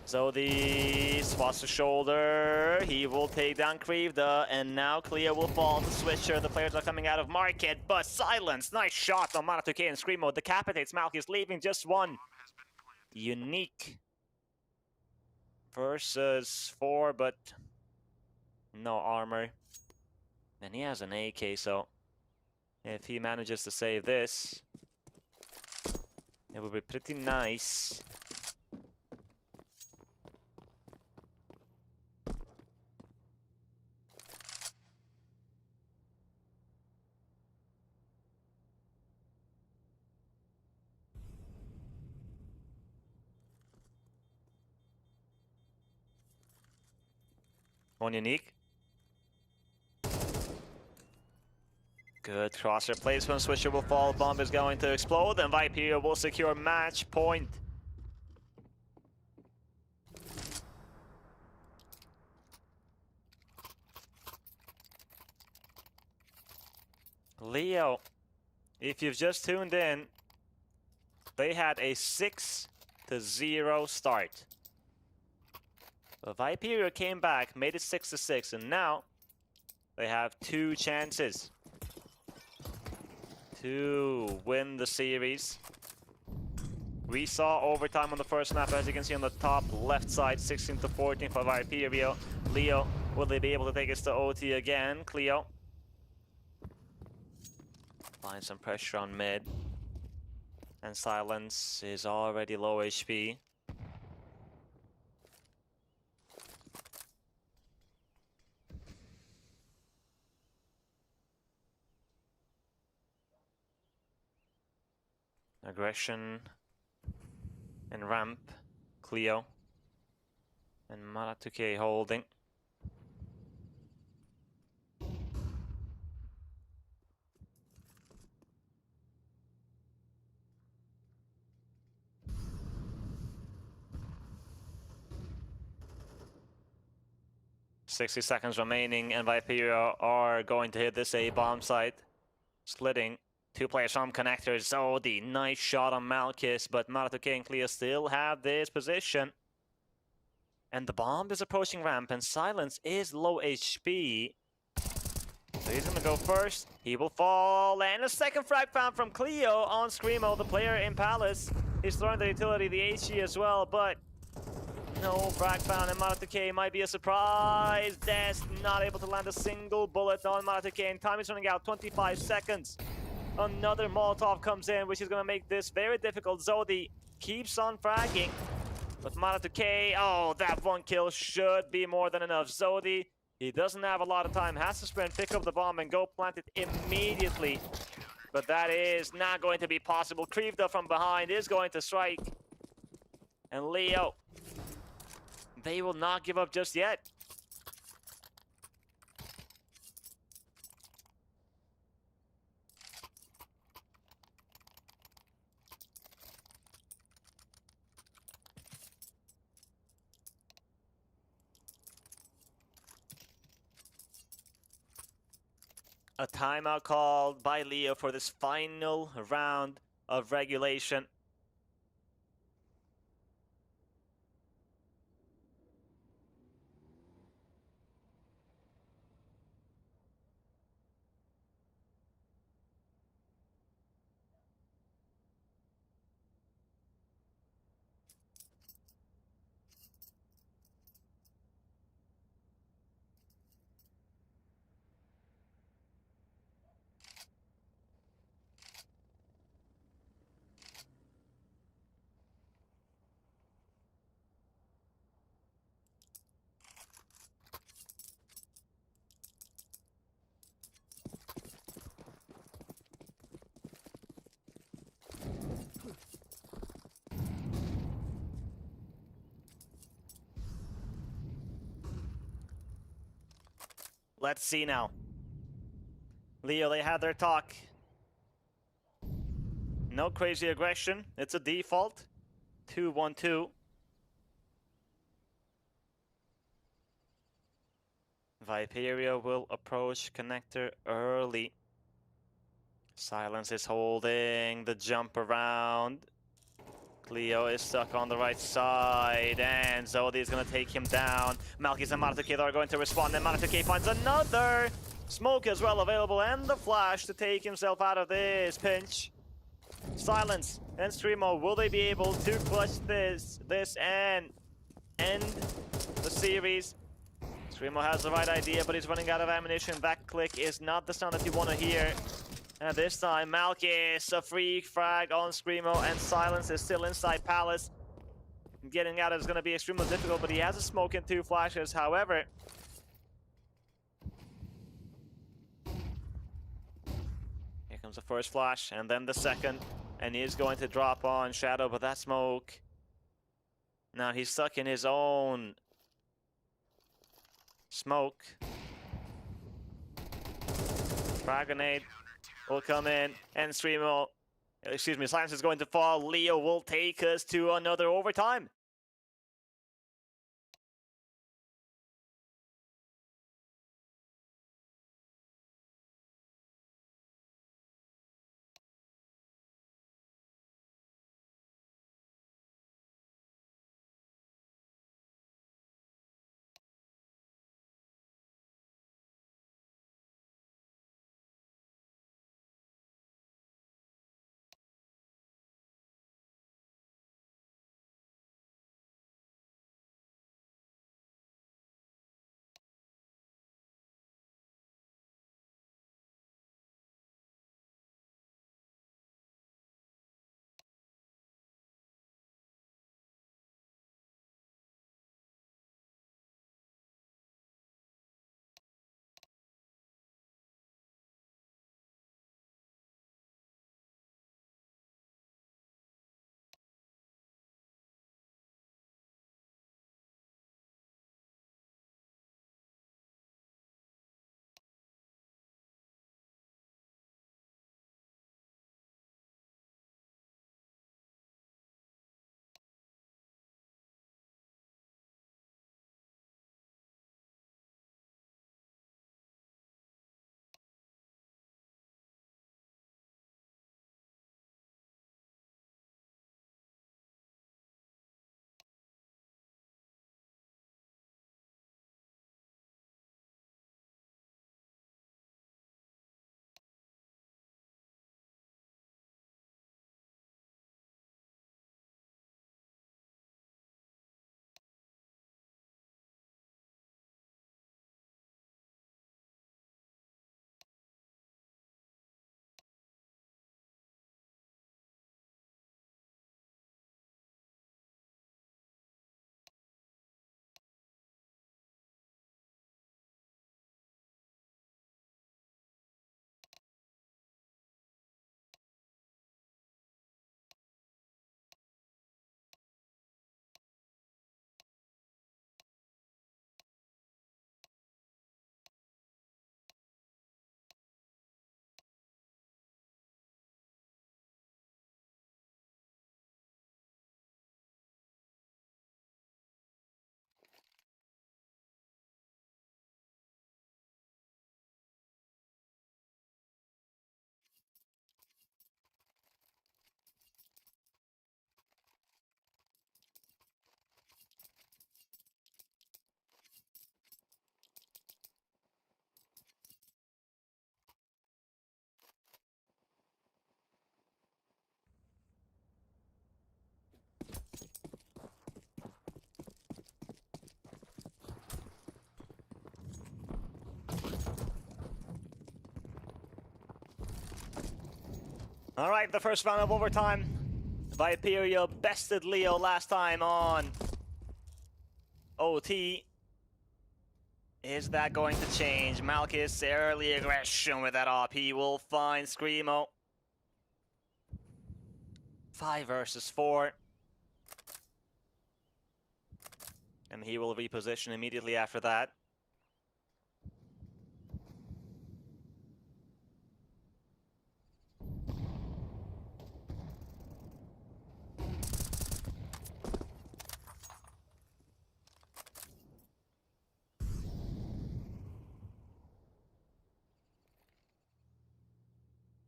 Zodi spots the shoulder. He will take down Krivda, and now Cleo will fall to Switcher. The players are coming out of market, but Silence, nice shot on Mana 2K and Screamo decapitates Malkis, leaving just one. Unique versus 4, but no armor. And he has an AK, so if he manages to save this, it would be pretty nice. One unique. Good crosshair placement. Swisher will fall. Bomb is going to explode, and Viperio will secure match point. Leo, if you've just tuned in, they had a 6-0 start. But Viperio came back, made it 6-6, and now they have 2 chances to win the series. We saw overtime on the first map, as you can see on the top left side, 16-14 for Viperio. Leo, will they be able to take us to OT again? Cleo. Find some pressure on mid. And Silence is already low HP. Aggression and ramp, Cleo and Maratuke holding. $60 remaining, and Viperio are going to hit this A bomb site, splitting. 2 players from connectors. Oh, the nice shot on Malkis, but Maratuke and Cleo still have this position. And the bomb is approaching ramp, and Silence is low HP. So he's gonna go first. He will fall, and a second frag found from Cleo on Screamo, the player in Palace. He's throwing the utility, the HE as well, but no frag found, and Maratuke might be a surprise. Des not able to land a single bullet on Maratuke, and time is running out, 25 seconds. Another Molotov comes in, which is going to make this very difficult. Zodi keeps on fragging, but Maratuke, oh, that 1 kill should be more than enough. Zodi, he doesn't have a lot of time, has to sprint, pick up the bomb, and go plant it immediately. But that is not going to be possible. Krivda from behind is going to strike. And Leo, they will not give up just yet. A timeout called by Leo for this final round of regulation. Let's see now. Leo, they had their talk. No crazy aggression. It's a default. 2-1-2. Viperio will approach connector early. Silence is holding the jump around. Cleo is stuck on the right side, and Zodi is going to take him down. Malkis and Maratuke are going to respond, and Maratuke finds another smoke as well available, and the flash to take himself out of this pinch. Silence and Screamo, will they be able to clutch this and end the series. Screamo has the right idea, but he's running out of ammunition. That click is not the sound that you want to hear. And this time, Malkis, a free frag on Screamo, and Silence is still inside Palace. Getting out is going to be extremely difficult, but he has a smoke and 2 flashes. However, here comes the first flash, and then the second. And he is going to drop on Shadow, but that smoke... Now he's stuck in his own smoke. Frag grenade will come in, and Screamo, excuse me, Silence is going to fall. Leo will take us to another overtime. All right, the first round of overtime. Viperio bested Leo last time on OT. Is that going to change? Malkis, early aggression with that RP will find Screamo. 5 versus 4. And he will reposition immediately after that.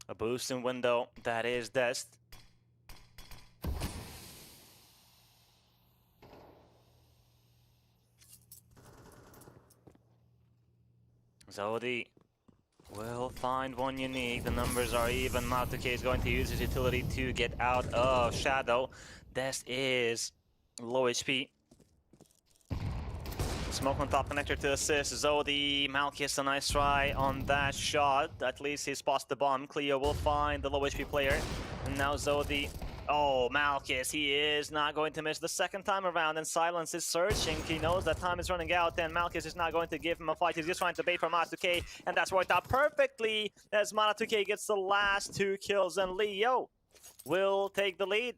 A boosting window, that is Dest. Zodi will find one unique. The numbers are even. Mautuke is going to use his utility to get out of Shadow. Dest is low HP. Smoke on top connector to assist. Zodi, Malkis, a nice try on that shot. At least he spots the bomb. Cleo will find the low HP player. And now Zodi. Oh, Malkis, he is not going to miss the second time around, and Silence is searching. He knows that time is running out, and Malkis is not going to give him a fight. He's just trying to bait for Mana2K, and that's worked out perfectly as Mana2K gets the last 2 kills, and Leo will take the lead.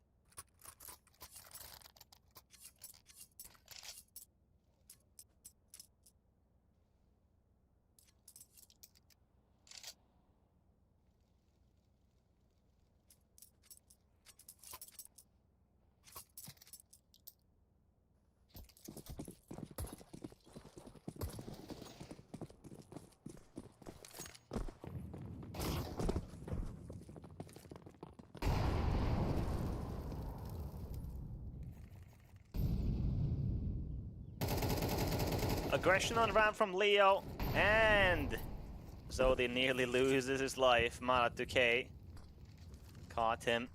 Aggression on ramp from Leo, and Zodi nearly loses his life. Mana2K caught him.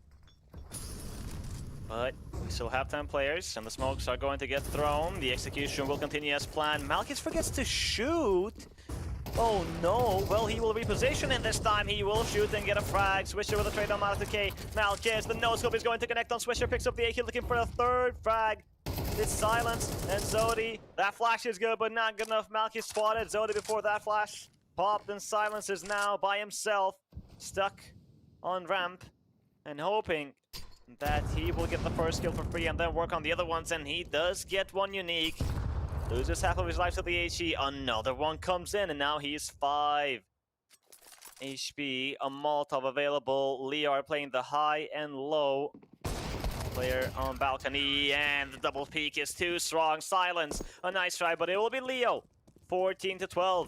But we still have 10 players, and the smokes are going to get thrown. The execution will continue as planned. Malkis forgets to shoot. Oh no, well he will reposition, and this time he will shoot and get a frag. Swisher with a trade on Mana2K. Malkis, the no-scope is going to connect on Swisher, picks up the AK, looking for a third frag. It's Silence and Zodi. That flash is good, but not good enough. Malkis spotted Zodi before that flash popped, and Silence is now by himself, stuck on ramp, and hoping that he will get the first kill for free and then work on the other ones, and he does get one unique. Loses half of his life to the HE. Another one comes in, and now he's 5 HP. A Molotov available. Leo are playing the high and low. Player on balcony, and the double peek is too strong. Silence, a nice try, but it will be Leo. 14-12.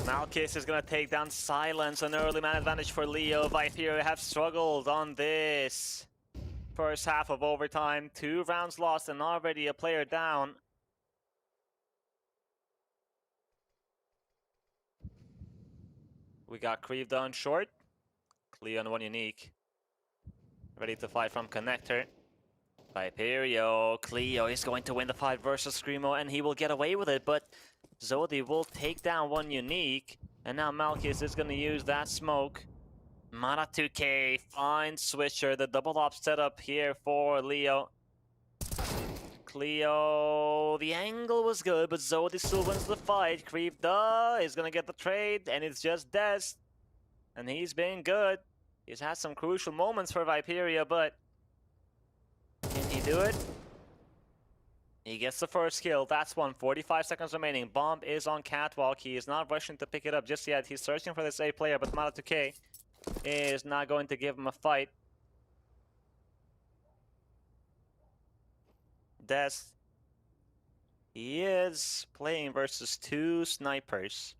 Malkis is going to take down Silence, an early man advantage for Leo. Viperio have struggled on this first half of overtime. 2 rounds lost and already a player down. We got Creeve down short. Cleo on 1 unique. Ready to fight from connector. Viperio, Cleo is going to win the fight versus Screamo, and he will get away with it, but Zodi will take down 1 unique, and now Malkis is going to use that smoke. Mana2K finds Swisher, the double op setup here for Leo. Cleo, the angle was good, but Zodi still wins the fight. Creep is going to get the trade, and it's just Des, and he's been good. He's had some crucial moments for Viperio, but can he do it? He gets the first kill. That's 1. 45 seconds remaining. Bomb is on catwalk. He is not rushing to pick it up just yet. He's searching for this A player, but Mana2K is not going to give him a fight. Des. He is playing versus 2 snipers.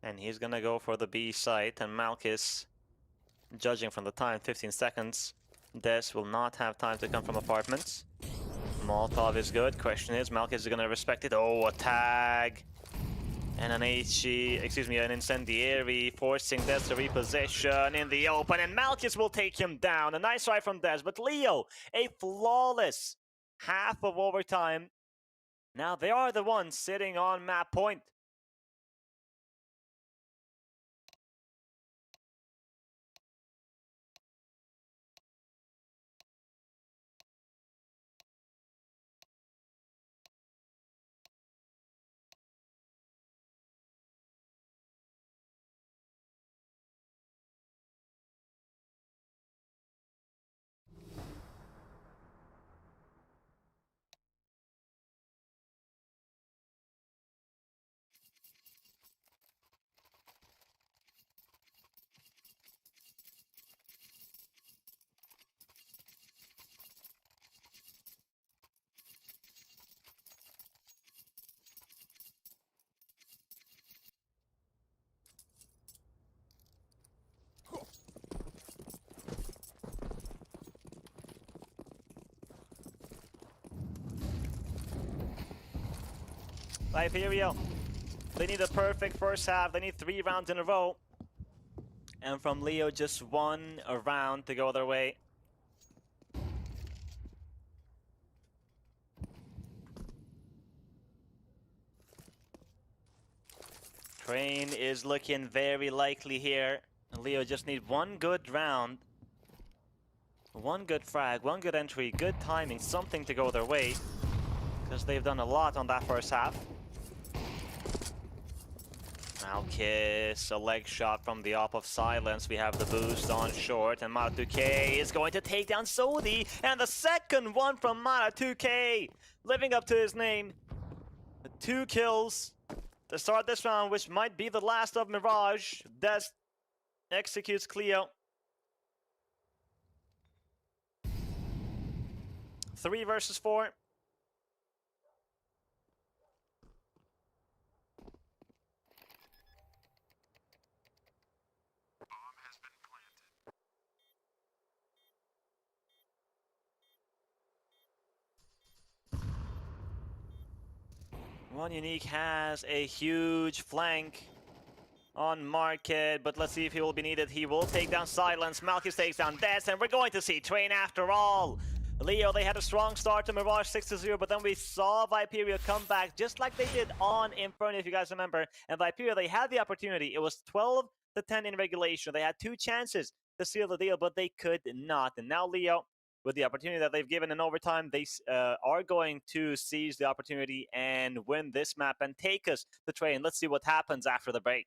And he's gonna go for the B site, and Malkis, judging from the time, 15 seconds. Des will not have time to come from apartments. Molotov is good. Question is, Malkis is gonna respect it. Oh, a tag. And an an incendiary, forcing Des to reposition in the open, and Malkis will take him down. A nice try from Des, but Leo, a flawless half of overtime. Now they are the ones sitting on map point. Viperio, they need a perfect first half. They need 3 rounds in a row. And from Leo, just 1 round to go their way. Train is looking very likely here. Leo just need 1 good round. 1 good frag, 1 good entry, good timing, something to go their way. Because they've done a lot on that first half. Now Kiss, a leg shot from the op of Silence. We have the boost on short, and Mara2k is going to take down Sodi. And the second one from Mara2k, living up to his name. 2 kills to start this round, which might be the last of Mirage. Des executes Cleo. 3 versus 4. One Unique has a huge flank on Market, but let's see if he will be needed. He will take down Silence. Malchus takes down Des, and we're going to see Train after all. Leo, they had a strong start to Mirage 6-0, but then we saw Viperio come back just like they did on Inferno, if you guys remember. And Viperio, they had the opportunity. It was 12-10 in regulation. They had 2 chances to seal the deal, but they could not. And now Leo, with the opportunity that they've given in overtime, they are going to seize the opportunity and win this map and take us to Train. Let's see what happens after the break.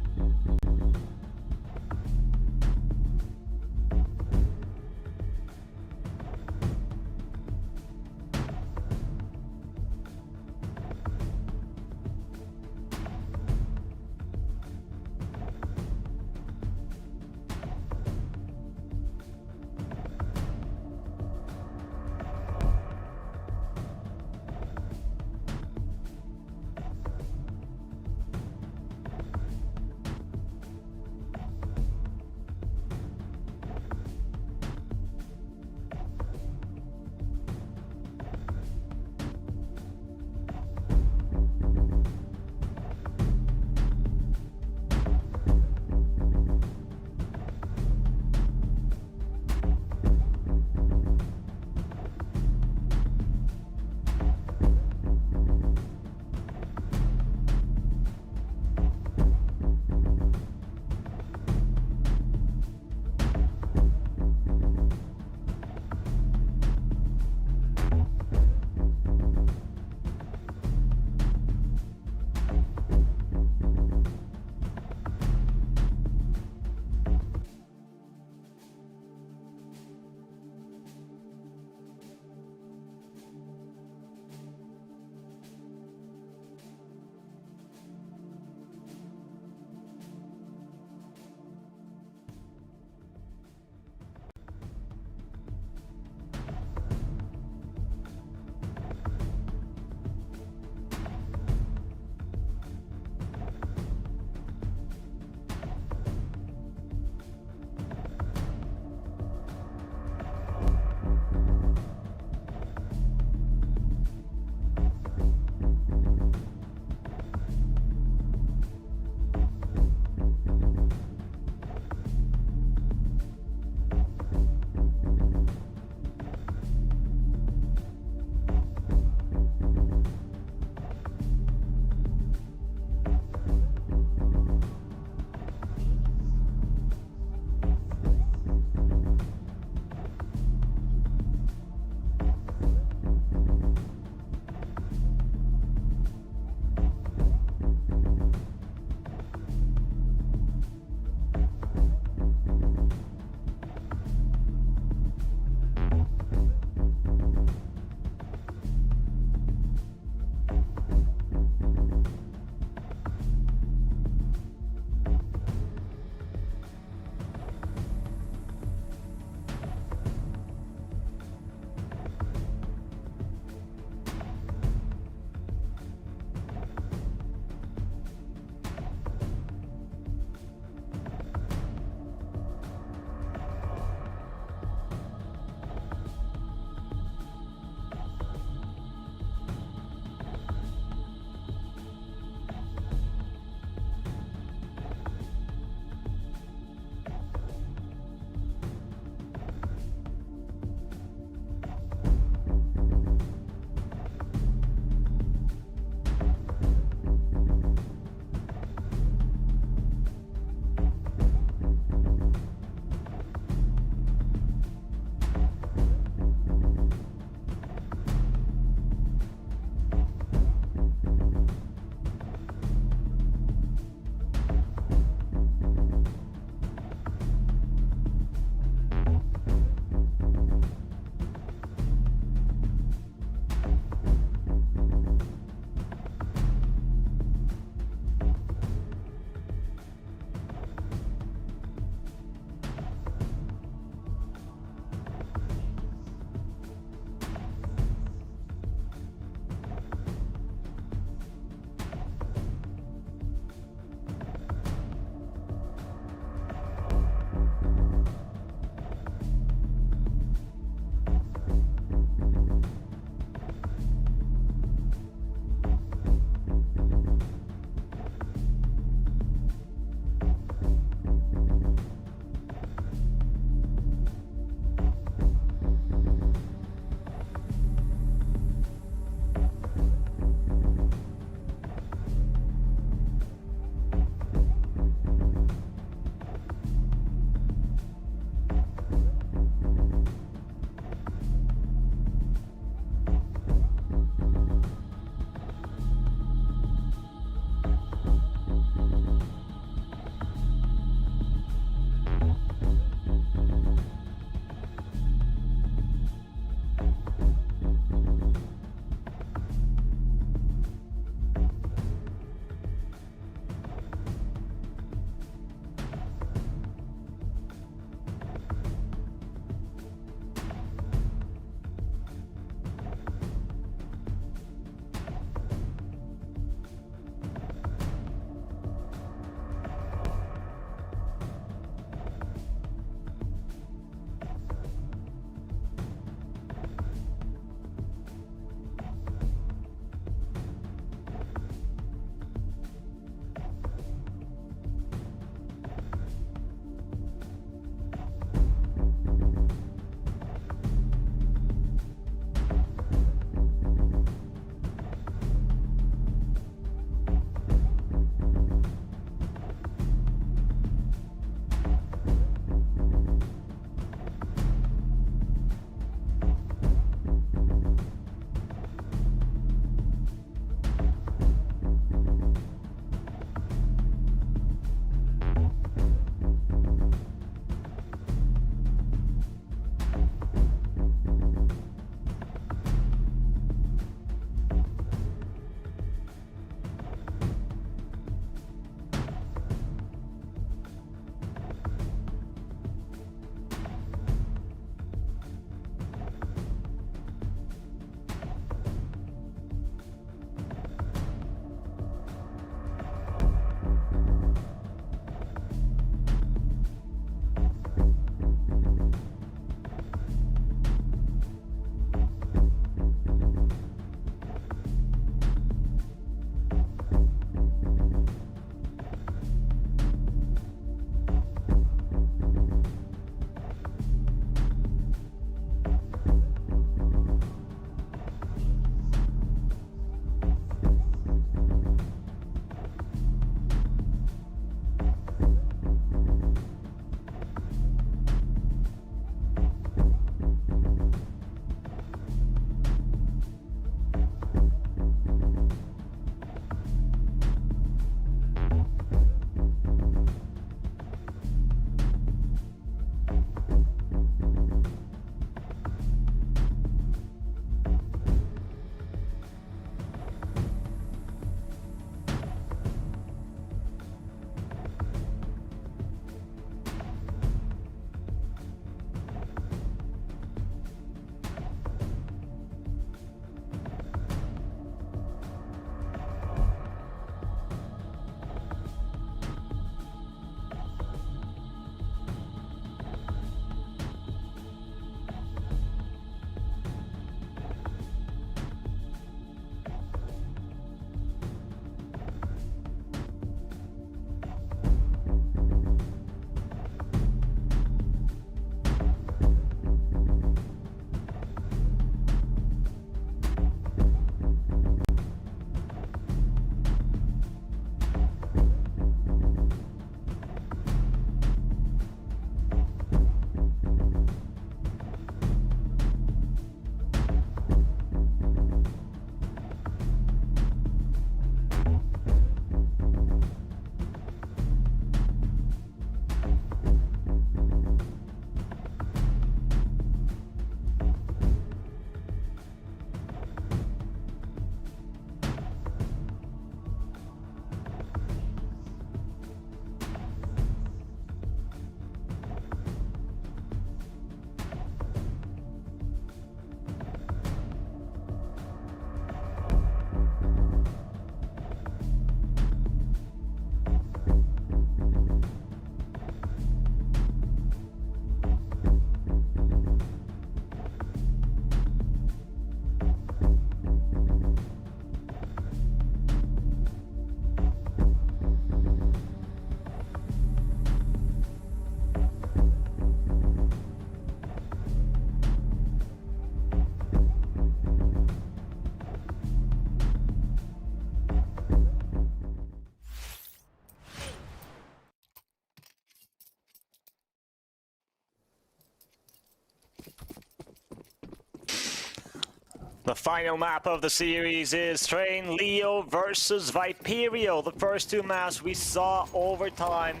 The final map of the series is Train Leo versus Viperio. The first two maps we saw over time,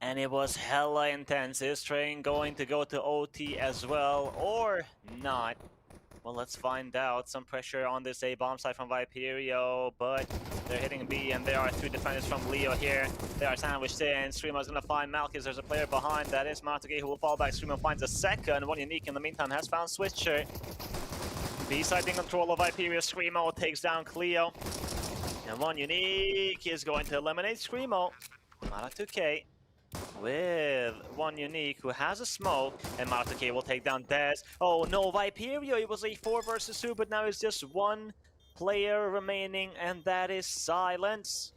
and it was hella intense. Is Train going to go to OT as well or not? Well, let's find out. Some pressure on this A bomb side from Viperio, but they're hitting B, and there are three defenders from Leo here. They are sandwiched in. Streamo's gonna find Malchus. There's a player behind. That is Matuge, who will fall back. Streamo finds a second. One Unique in the meantime has found Switcher. B side in control of Viperio. Screamo takes down Cleo. And One Unique is going to eliminate Screamo. Mara2k with One Unique, who has a smoke, and Mara2k will take down Dez. Oh no, Viperio, it was a 4 versus 2, but now it's just one player remaining, and that is Silence.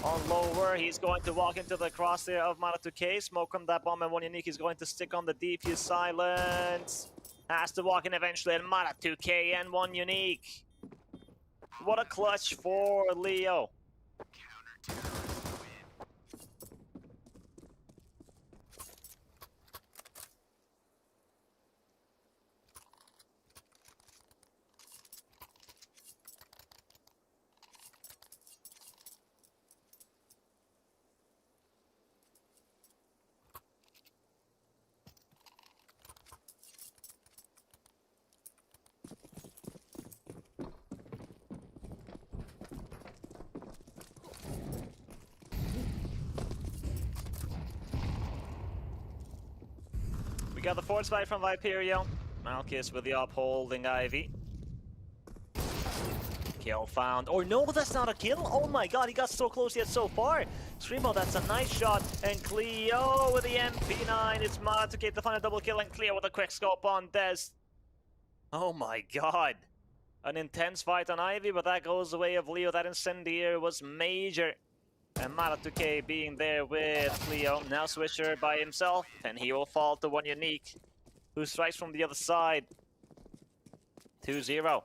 On lower, he's going to walk into the crosshair of Mara2k. Smoke from that bomb, and One Unique is going to stick on the defuse. Silence has to walk in eventually, and Mara2k and One Unique. What a clutch for Leo. We got the force fight from Viperio. Malchus with the upholding Ivy. Kill found. Or no, that's not a kill. Oh my god, he got so close yet so far. Screamo, that's a nice shot. And Cleo with the MP9. It's Mara2k to find a double kill, and Cleo with a quick scope on Dez. Oh my god. An intense fight on Ivy, but that goes the way of Leo. That incendiary was major. And Mara2k being there with Cleo. Now Switcher by himself, and he will fall to One Unique, who strikes from the other side. 2-0.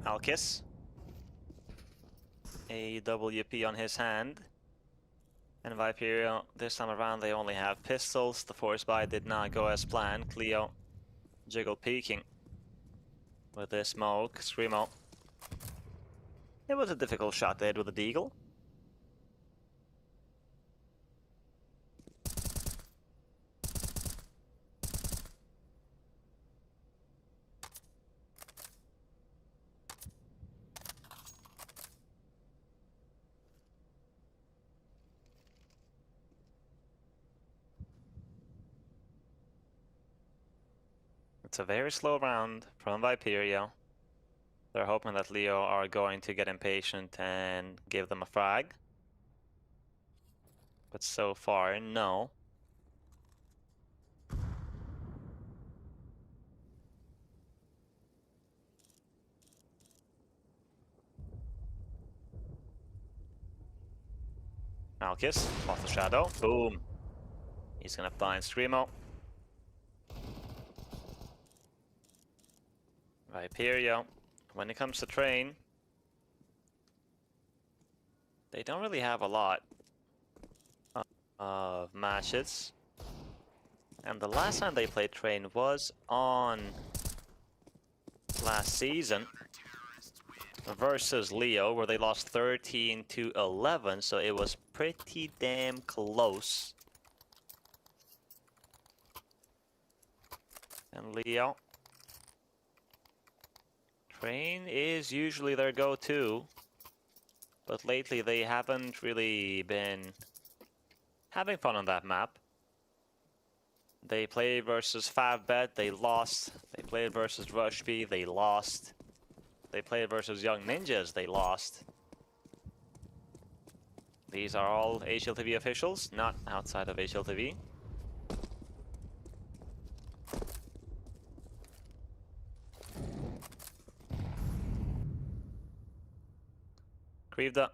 Malchus. AWP on his hand. And Viperio, this time around, they only have pistols. The force buy did not go as planned. Cleo jiggle peeking with this smoke. Screamo. It was a difficult shot they had with the deagle. It's a very slow round from Viperio. They're hoping that Leo are going to get impatient and give them a frag. But so far, no. Malchus, off the shadow. Boom. He's gonna find Screamo. Viperio, when it comes to Train, they don't really have a lot of matches. And the last time they played Train was on last season versus Leo, where they lost 13-11, so it was pretty damn close. And Leo, Train is usually their go-to, but lately they haven't really been having fun on that map. They played versus Favbet, they lost. They played versus Rush B, they lost. They played versus Young Ninjas, they lost. These are all HLTV officials, not outside of HLTV. Creep the...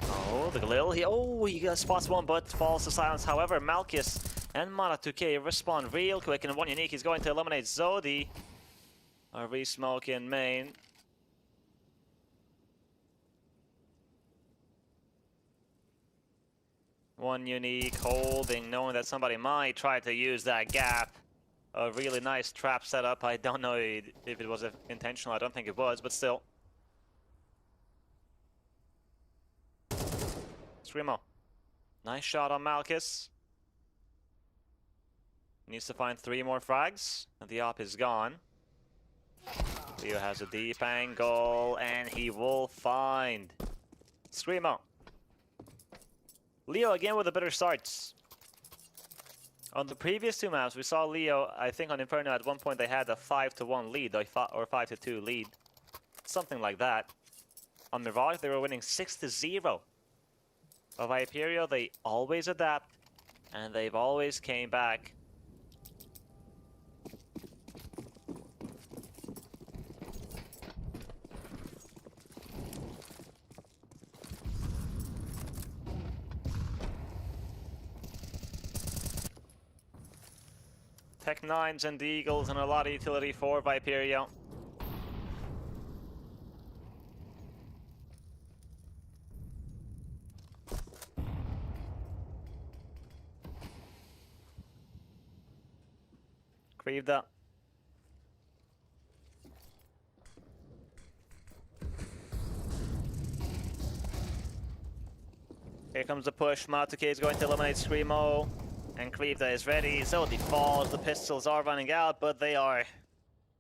Oh, the Galil. He got spots one, but falls to silence. However, Malchus and Mana2K respond real quick, and one unique is going to eliminate Zodi. RV smoke in main. One unique holding, knowing that somebody might try to use that gap. A really nice trap setup. I don't know if it was intentional. I don't think it was, but still. Screamo. Nice shot on Malchus. Needs to find 3 more frags. The op is gone. Leo has a deep angle, and he will find Screamo. Leo again with a better starts. On the previous 2 maps, we saw Leo, I think on Inferno at one point they had a 5-1 lead, or 5-2 lead. Something like that. On Mirage, they were winning 6-0. But Viperio, they always adapt, and they've always came back. Tech 9s and the Eagles and a lot of utility for Viperio. Creeped up. Here comes the push. Mana2K is going to eliminate Screamo. And Creepta is ready. Zodi falls. The pistols are running out, but they are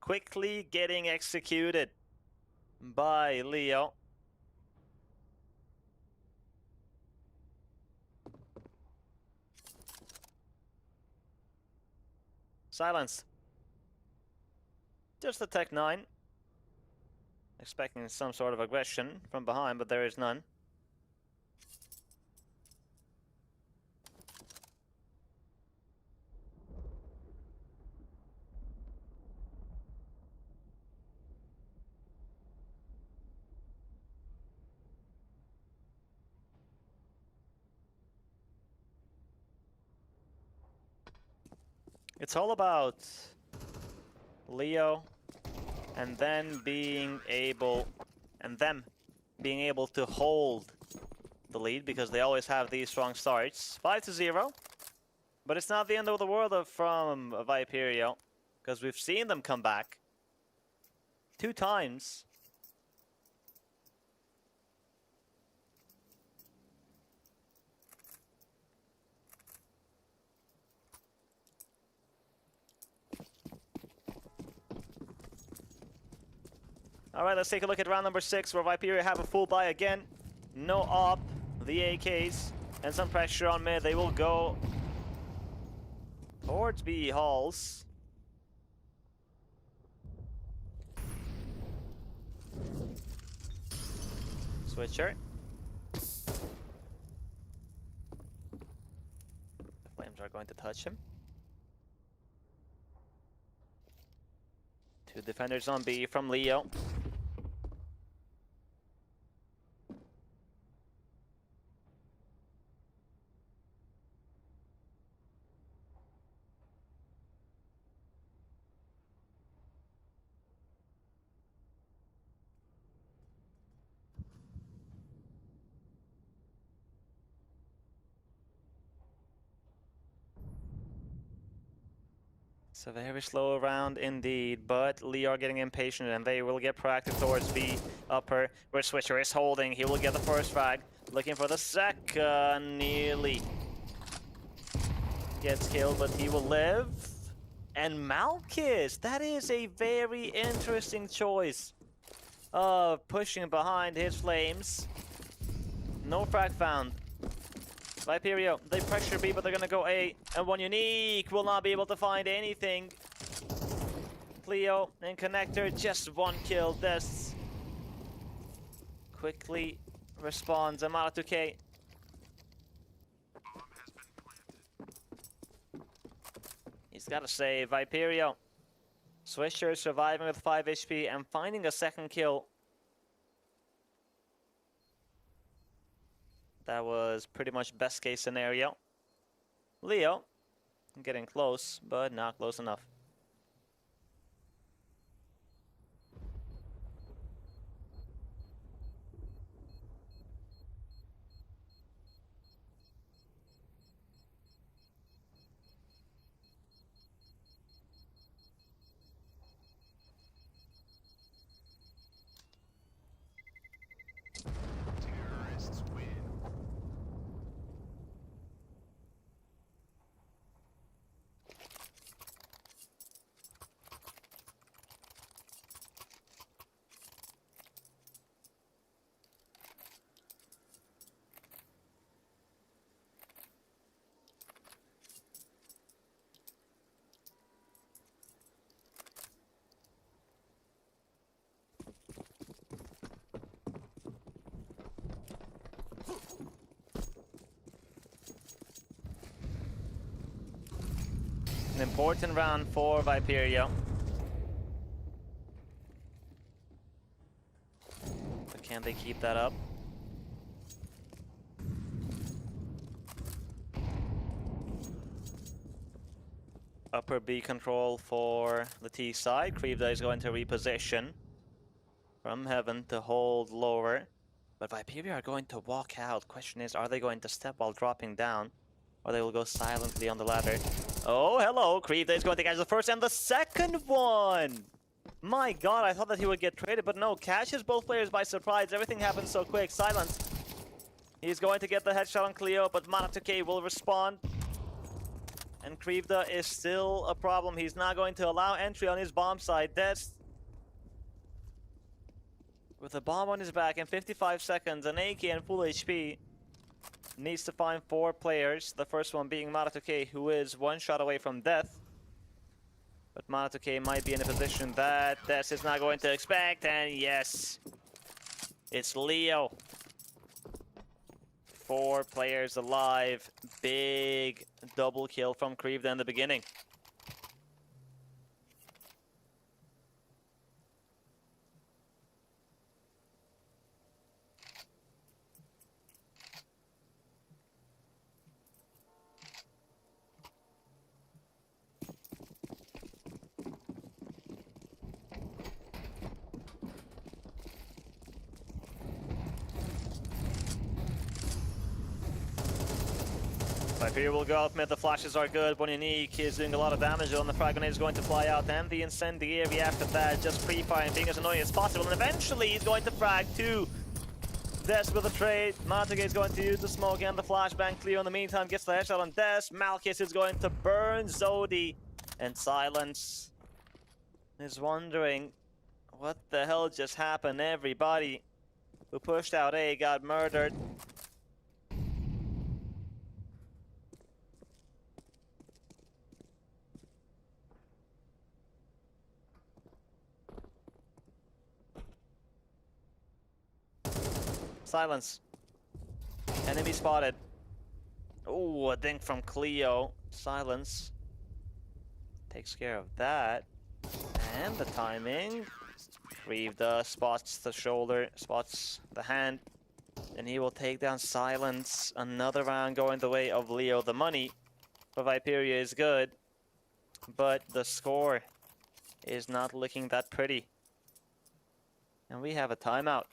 quickly getting executed by Leo. Silenced. Just the Tech 9. Expecting some sort of aggression from behind, but there is none. It's all about Leo and then being able, them being able to hold the lead, because they always have these strong starts. 5-0, but it's not the end of the world from Viperio, because we've seen them come back 2 times. Alright, let's take a look at round number 6, where Viperio have a full buy again. No op, the AKs, and some pressure on mid. They will go towards B halls. Switcher. The flames are going to touch him. 2 defenders on B from Leo. It's a very slow round indeed, but Leo are getting impatient and they will get proactive towards B upper, where Switcher is holding. He will get the first frag, looking for the second. Nearly gets killed, but he will live. And Malchus, that is a very interesting choice of pushing behind his flames. No frag found. Viperio, they pressure B, but they're gonna go A, and one unique will not be able to find anything. Cleo and Connector, just 1 kill. This quickly responds. Mana2K. He's gotta save Viperio. Swisher surviving with 5 HP and finding a second kill. That was pretty much best case scenario. Leo getting close, but not close enough. Terrorists win. An important round for Viperio. But can they keep that up? Upper B control for the T side. Krivda is going to reposition from heaven to hold lower. But Viperio are going to walk out. Question is, are they going to step while dropping down? Or they will go silently on the ladder. Oh, hello. Krivda is going to catch the first and the second one. My god, I thought that he would get traded, but no. Catches both players by surprise. Everything happens so quick. Silence. He's going to get the headshot on Cleo, but Manatuke will respond. And Krivda is still a problem. He's not going to allow entry on his bomb side. That's with a bomb on his back in 55 seconds, an AK and full HP. Needs to find 4 players. The first one being Maratuke, who is 1 shot away from death. But Maratuke might be in a position that Des is not going to expect. And yes, it's Leo. 4 players alive. Big double kill from Krivda in the beginning. Viperio will go up mid, the flashes are good. Boninik is doing a lot of damage on the frag grenade is going to fly out, and the incendiary after that, just pre-firing, being as annoying as possible, and eventually he's going to frag too. Des with a trade. Manatuke is going to use the smoke and the flashbang. Cleo in the meantime gets the headshot on Des. Malchus is going to burn Zodi, and Silence is wondering what the hell just happened. Everybody who pushed out A got murdered. Silence. Enemy spotted. Oh, a dink from Cleo. Silence takes care of that. And the timing. Krivda spots the shoulder, spots the hand. And he will take down Silence. Another round going the way of Leo. The money for Viperio is good, but the score is not looking that pretty. And we have a timeout.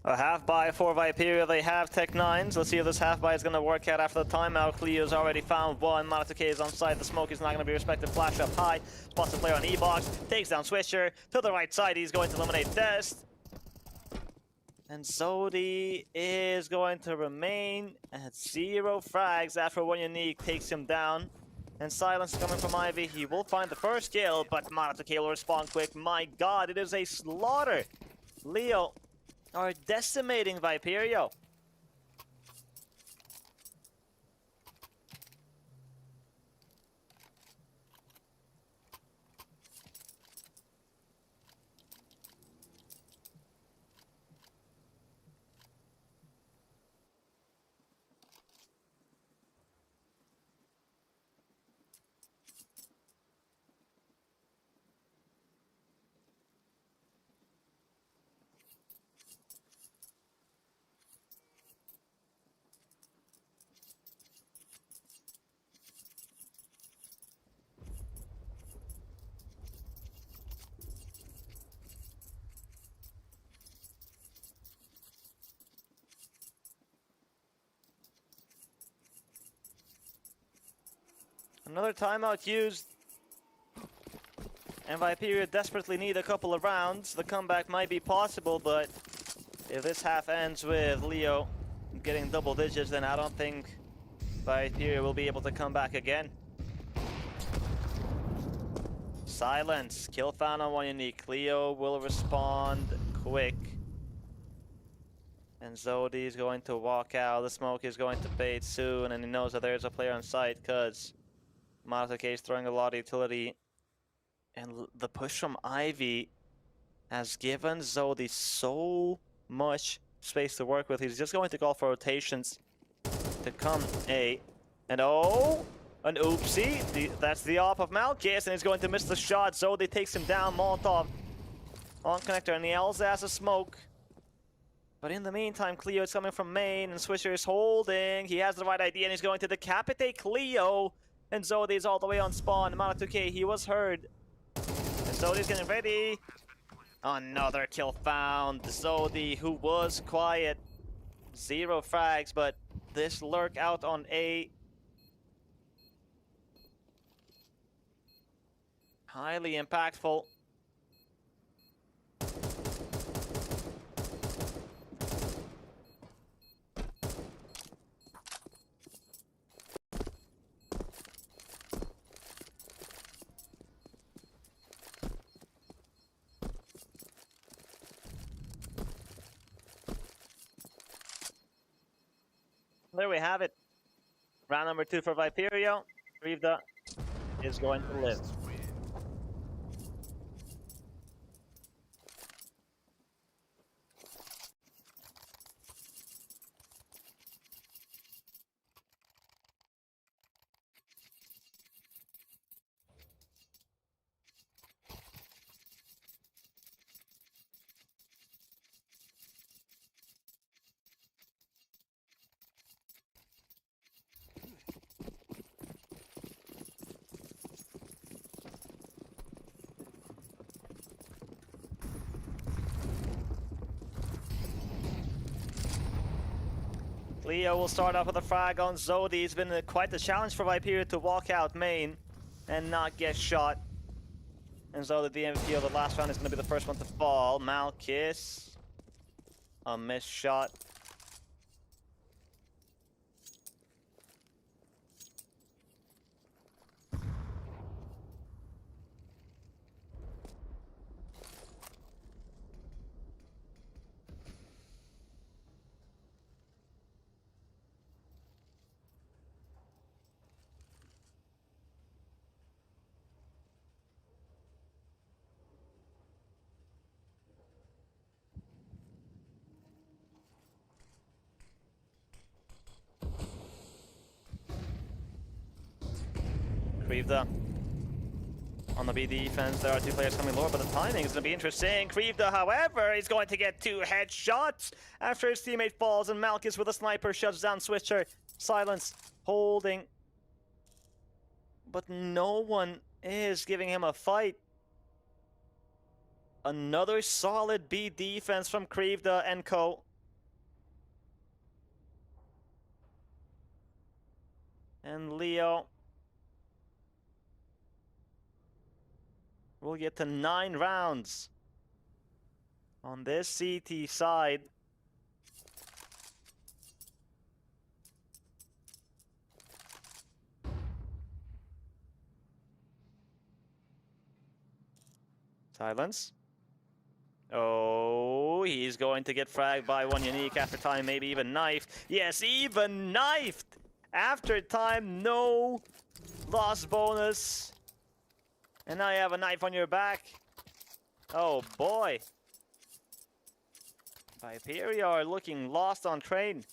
A half buy for Viperio. They have Tech 9s. Let's see if this half buy is going to work out after the timeout. Cleo's already found one. Malatuke is on site. The smoke is not going to be respected. Flash up high. Spots a player on E-box. Takes down Swisher. To the right side, he's going to eliminate Dest. And Zodi is going to remain at 0 frags after one unique takes him down. And Silence coming from Ivy. He will find the first kill, but Malatuke will respond quick. My god, it is a slaughter. Leo are decimating Viperio. Another timeout used. And Viperio desperately need a couple of rounds. The comeback might be possible, but if this half ends with Leo getting double digits, then I don't think Viperio will be able to come back again. Silence. Kill found on one unique. Leo will respond quick. And Zodi is going to walk out. The smoke is going to fade soon, and he knows that there's a player on site because Malatuke is throwing a lot of utility. And the push from Ivy has given Zodi so much space to work with. He's just going to call for rotations to come A. And oh, an oopsie. That's the op of Malkis, and he's going to miss the shot. Zodi takes him down. Molotov on connector, and he yells as a smoke. But in the meantime, Cleo is coming from main, and Swisher is holding. He has the right idea, and he's going to decapitate Cleo. And Zodi is all the way on spawn. Malatuke, he was heard. And Zodi's getting ready. Another kill found. Zodi, who was quiet. 0 frags, but this lurk out on A. Highly impactful. There we have it. Round number 2 for Viperio. Rivda is going to live. Leo will start off with a frag on Zodi. It's been quite the challenge for Viperio to walk out main and not get shot. And Zodi, the MVP of the last round, is going to be the first one to fall. Malkis. A missed shot. Krivda on the B defense. There are 2 players coming lower, but the timing is going to be interesting. Krivda, however, is going to get 2 headshots after his teammate falls, and Malkis with a sniper shuts down Switcher. Silence holding, but no one is giving him a fight. Another solid B defense from Krivda and co. And Leo will get to 9 rounds on this CT side. Silence. Oh, he's going to get fragged by one unique after time, maybe even knifed. Yes, even knifed! After time, no loss bonus. And now you have a knife on your back. Oh boy. Viperio are looking lost on train.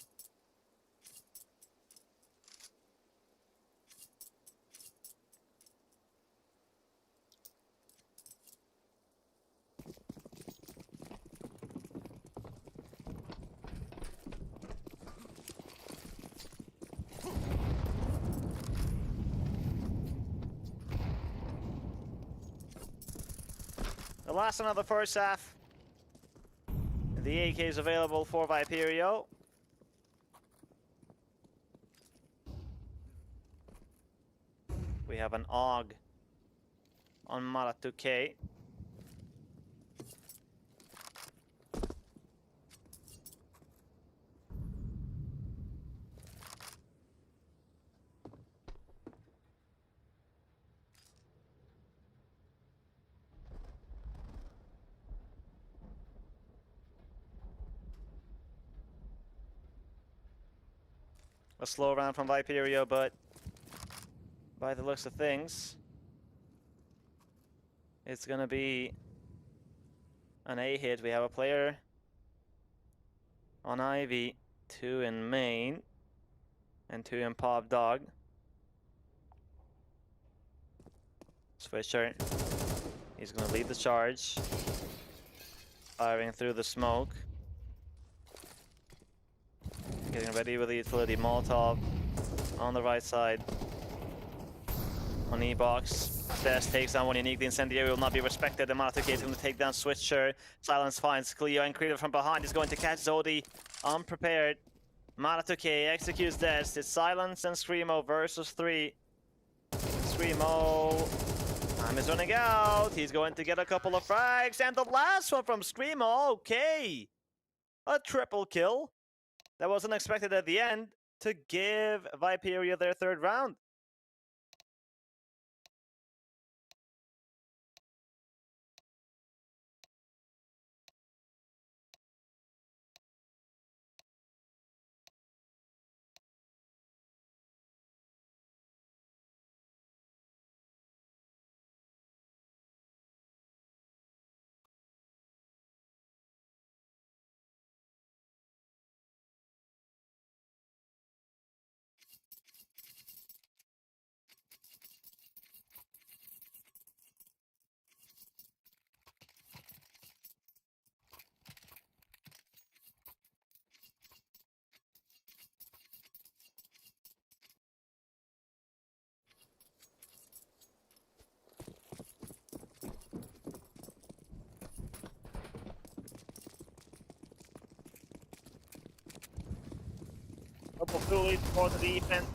The last one of the first half. The AK is available for Viperio. We have an AUG on Mara2K. A slow round from Viperio, but by the looks of things, it's gonna be an A hit. We have a player on Ivy, 2 in main, and 2 in Pop Dog. Switcher. He's gonna lead the charge. Firing through the smoke. Getting ready with the utility Molotov on the right side. On E-box. Best takes down one unique. The incendiary will not be respected. The Mara2K is going to take down Switcher. Silence finds Cleo, and Creator from behind is going to catch Zodi unprepared. Mara2K executes Dest. It's Silence and Screamo versus 3. Screamo. Time is running out. He's going to get a couple of frags. And the last one from Screamo. Okay. A triple kill. That wasn't expected at the end to give Viperio their 3rd round. Couple Coolies for the defense.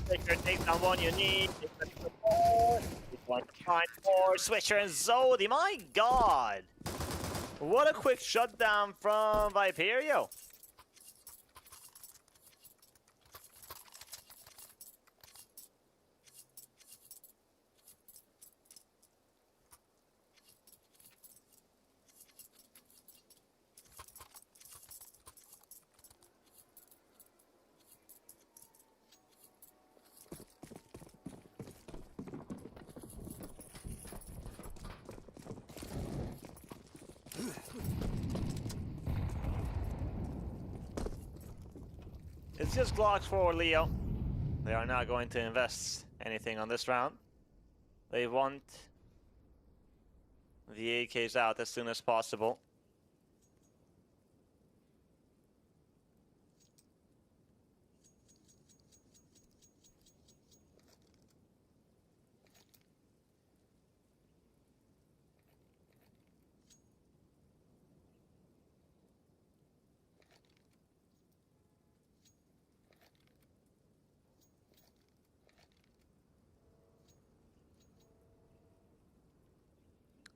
Switcher takes down one unique. He's going to find more. Switcher and Zodi. My god! What a quick shutdown from Viperio. It's just Glocks for Leo. They are not going to invest anything on this round. They want the AKs out as soon as possible.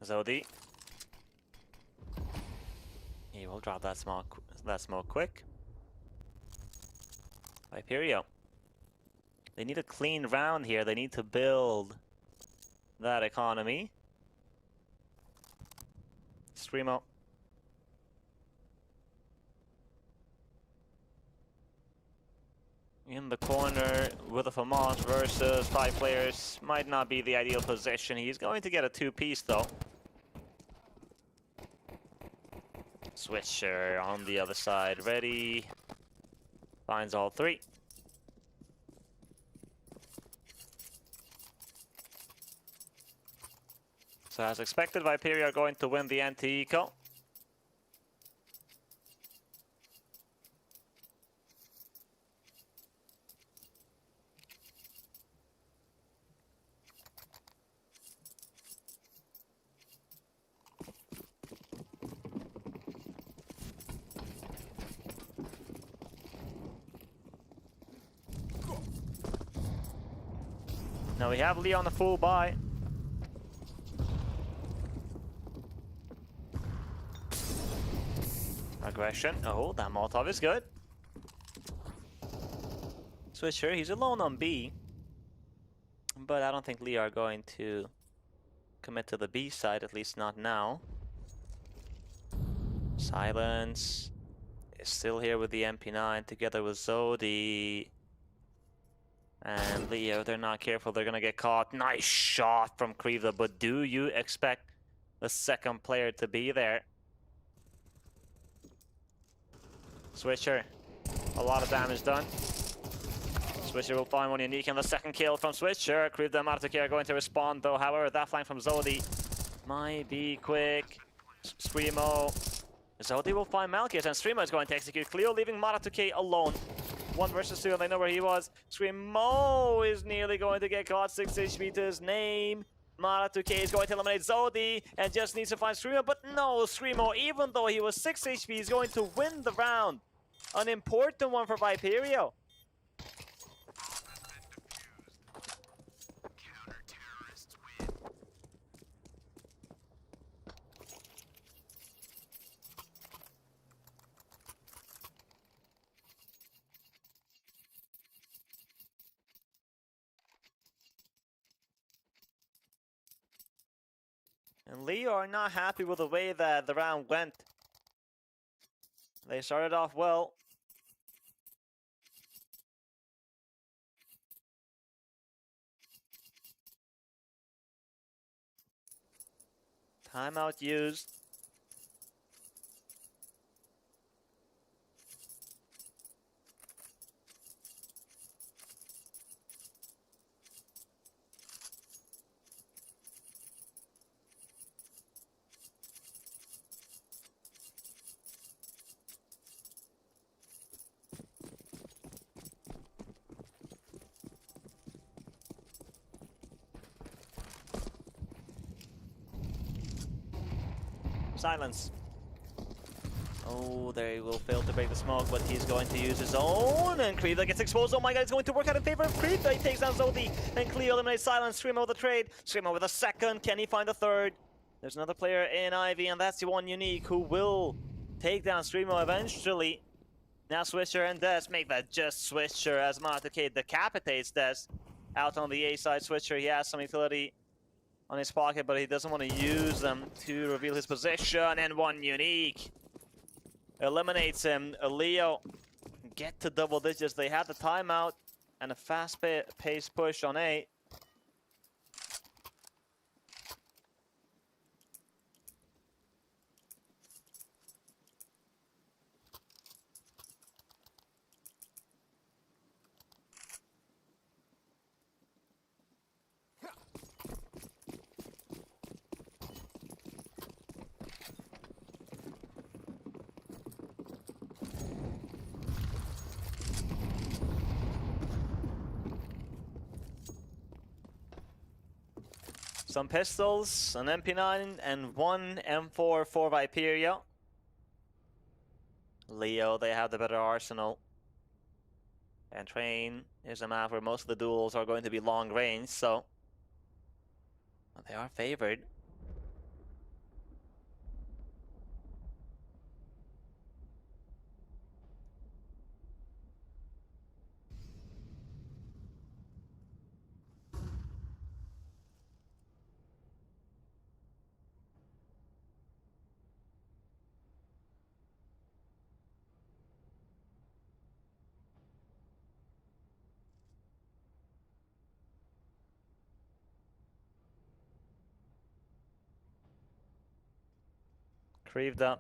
Zodi. He will drop that smoke quick. Viperio. They need a clean round here. They need to build that economy. Screamo. In the corner with a FAMAS versus 5 players might not be the ideal position. He's going to get a 2-piece though. Switcher on the other side, ready. Finds all 3. So as expected, Viperio are going to win the anti-eco. Now we have Leo on the full buy. Aggression. Oh, that Molotov is good. Switcher, he's alone on B. But I don't think Leo are going to commit to the B side, at least not now. Silence is still here with the MP9 together with Zodi. And Leo, they're not careful, they're gonna get caught. Nice shot from Kriva, but do you expect the second player to be there? Switcher, a lot of damage done. Switcher will find one unique and the second kill from Switcher. Kriva and Martuki are going to respond though, however that flank from Zodi might be quick. Screamo. Zodi will find Malkius and Screamo is going to execute Cleo, leaving Maratuki alone. 1 versus 2 and they know where he was. Screamo is nearly going to get caught. 6 HP to his name. Maratuki is going to eliminate Zodi and just needs to find Screamo, but no, Screamo, even though he was 6 HP, is going to win the round. An important one for Viperio. Counter-terrorists win. And Leo are not happy with the way that the round went. They started off well. Timeout used. Silence. Oh, there he will fail to break the smoke, but he's going to use his own, and Kriva gets exposed. Oh my god, it's going to work out in favor of Kriva. He takes down Zodi, and Cleo eliminates Silence. Screamo with the trade. Screamo with a second. Can he find a third? There's another player in Ivy, and that's the one unique who will take down Screamo eventually. Now Switcher and Des make that just Switcher as Martuki decapitates Des. Out on the A side, Switcher, he has some utility on his pocket, but he doesn't want to use them to reveal his position, and one unique eliminates him. Leo get to double digits. They had the timeout and a fast-paced push on A. Some pistols, an MP9, and one M4 for Viperio. Leo, they have the better arsenal. And Train is a map where most of the duels are going to be long range, so they are favored. Krivda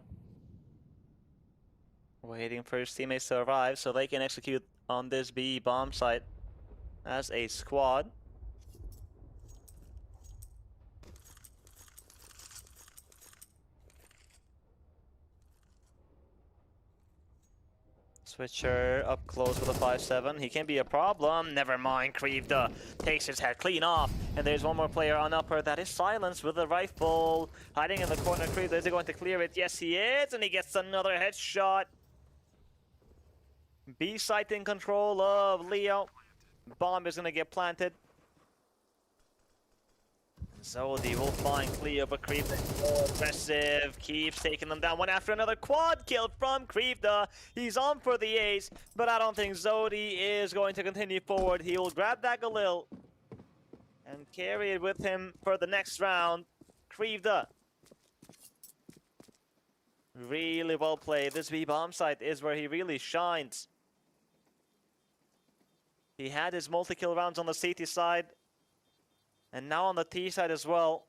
waiting for his teammates to arrive so they can execute on this B bomb site as a squad. Switcher up close with a 5-7. He can be a problem. Never mind. Krivda takes his head clean off. And there's one more player on upper that is silenced with a rifle. Hiding in the corner. Krivda, is he going to clear it? Yes, he is. And he gets another headshot. B site in control of Leo. Bomb is going to get planted. Zodi will find Cleo, but Krivda is aggressive, keeps taking them down one after another. Quad kill from Krivda. He's on for the ace, but I don't think Zodi is going to continue forward. He will grab that Galil and carry it with him for the next round. Krivda. Really well played. This B-bomb site is where he really shines. He had his multi-kill rounds on the CT side. And now on the T side as well.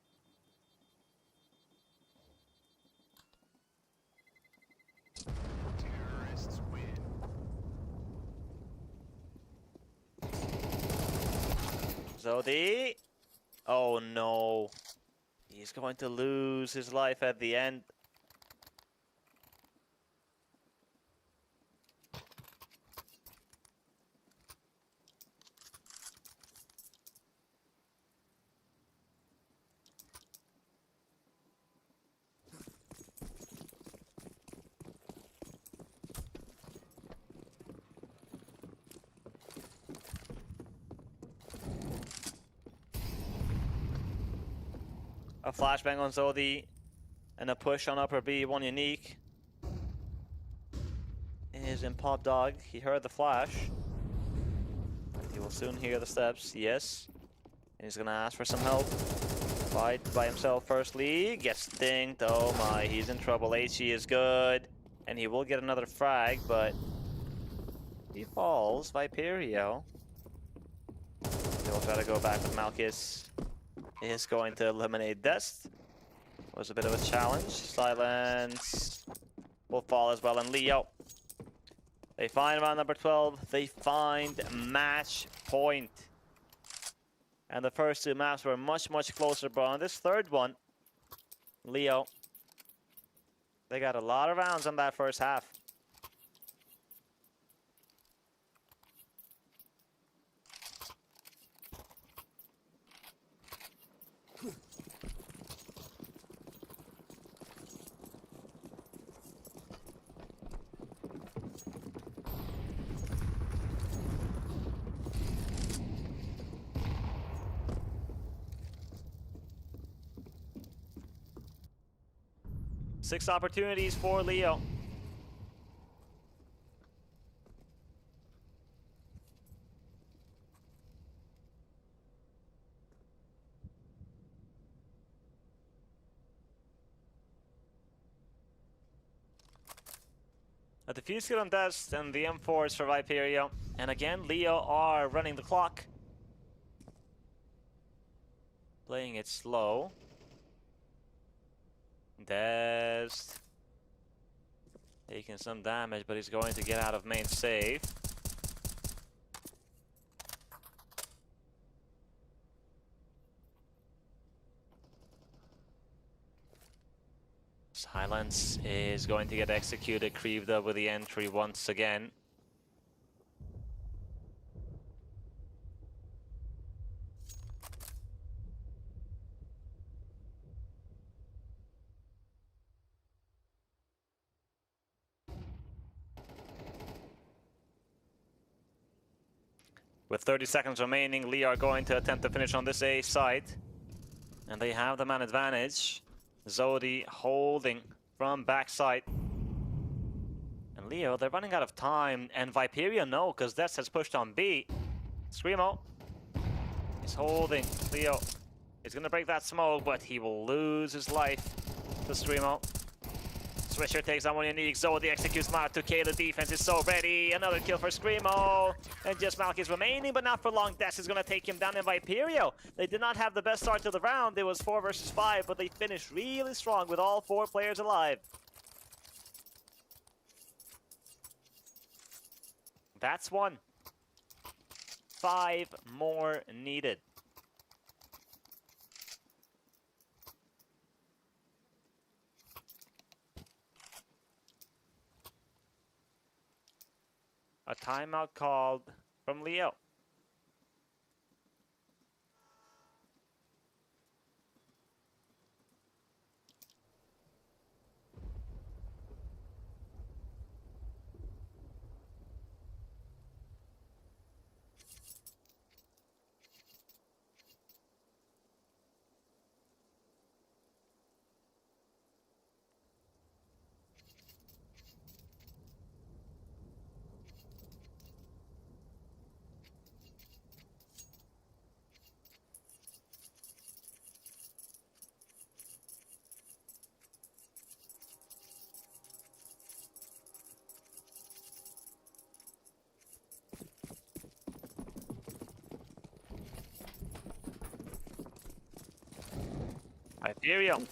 Terrorists win. Zodi. Oh no. He's going to lose his life at the end. A flashbang on Zodi and a push on upper B, one unique. Is in Pop Dog. He heard the flash. He will soon hear the steps, yes. And he's gonna ask for some help. Fight by himself firstly. Gets dinged. Oh my, he's in trouble. HE is good. And he will get another frag, but he falls. Viperio. He'll try to go back with Malchus. Is going to eliminate Dest. Was a bit of a challenge. Silence will fall as well. And Leo. They find round number 12. They find match point. And the first two maps were much, much closer. But on this third one, Leo, they got a lot of rounds on that first half. Six opportunities for Leo. A defuse kill on Dest and the M4s for Viperio. And again, Leo are running the clock. Playing it slow. Dest taking some damage, but he's going to get out of main safe. Silence is going to get executed. Krivda with the entry once again. With 30 seconds remaining, Lee are going to attempt to finish on this A site. And they have the man advantage. Zodi holding from backside. And Leo, they're running out of time. And Viperio, no, because Dest has pushed on B. Screamo is holding. Leo is going to break that smoke, but he will lose his life to Screamo. Swisher takes on one unique. Zodi executes Mara2K. The defense is so ready. Another kill for Screamo. And just Malk is remaining, but not for long. Death is going to take him down in Viperio. They did not have the best start to the round. It was 4 versus 5, but they finished really strong with all 4 players alive. That's 1. 5 more needed. A timeout called from Leo. Viperio.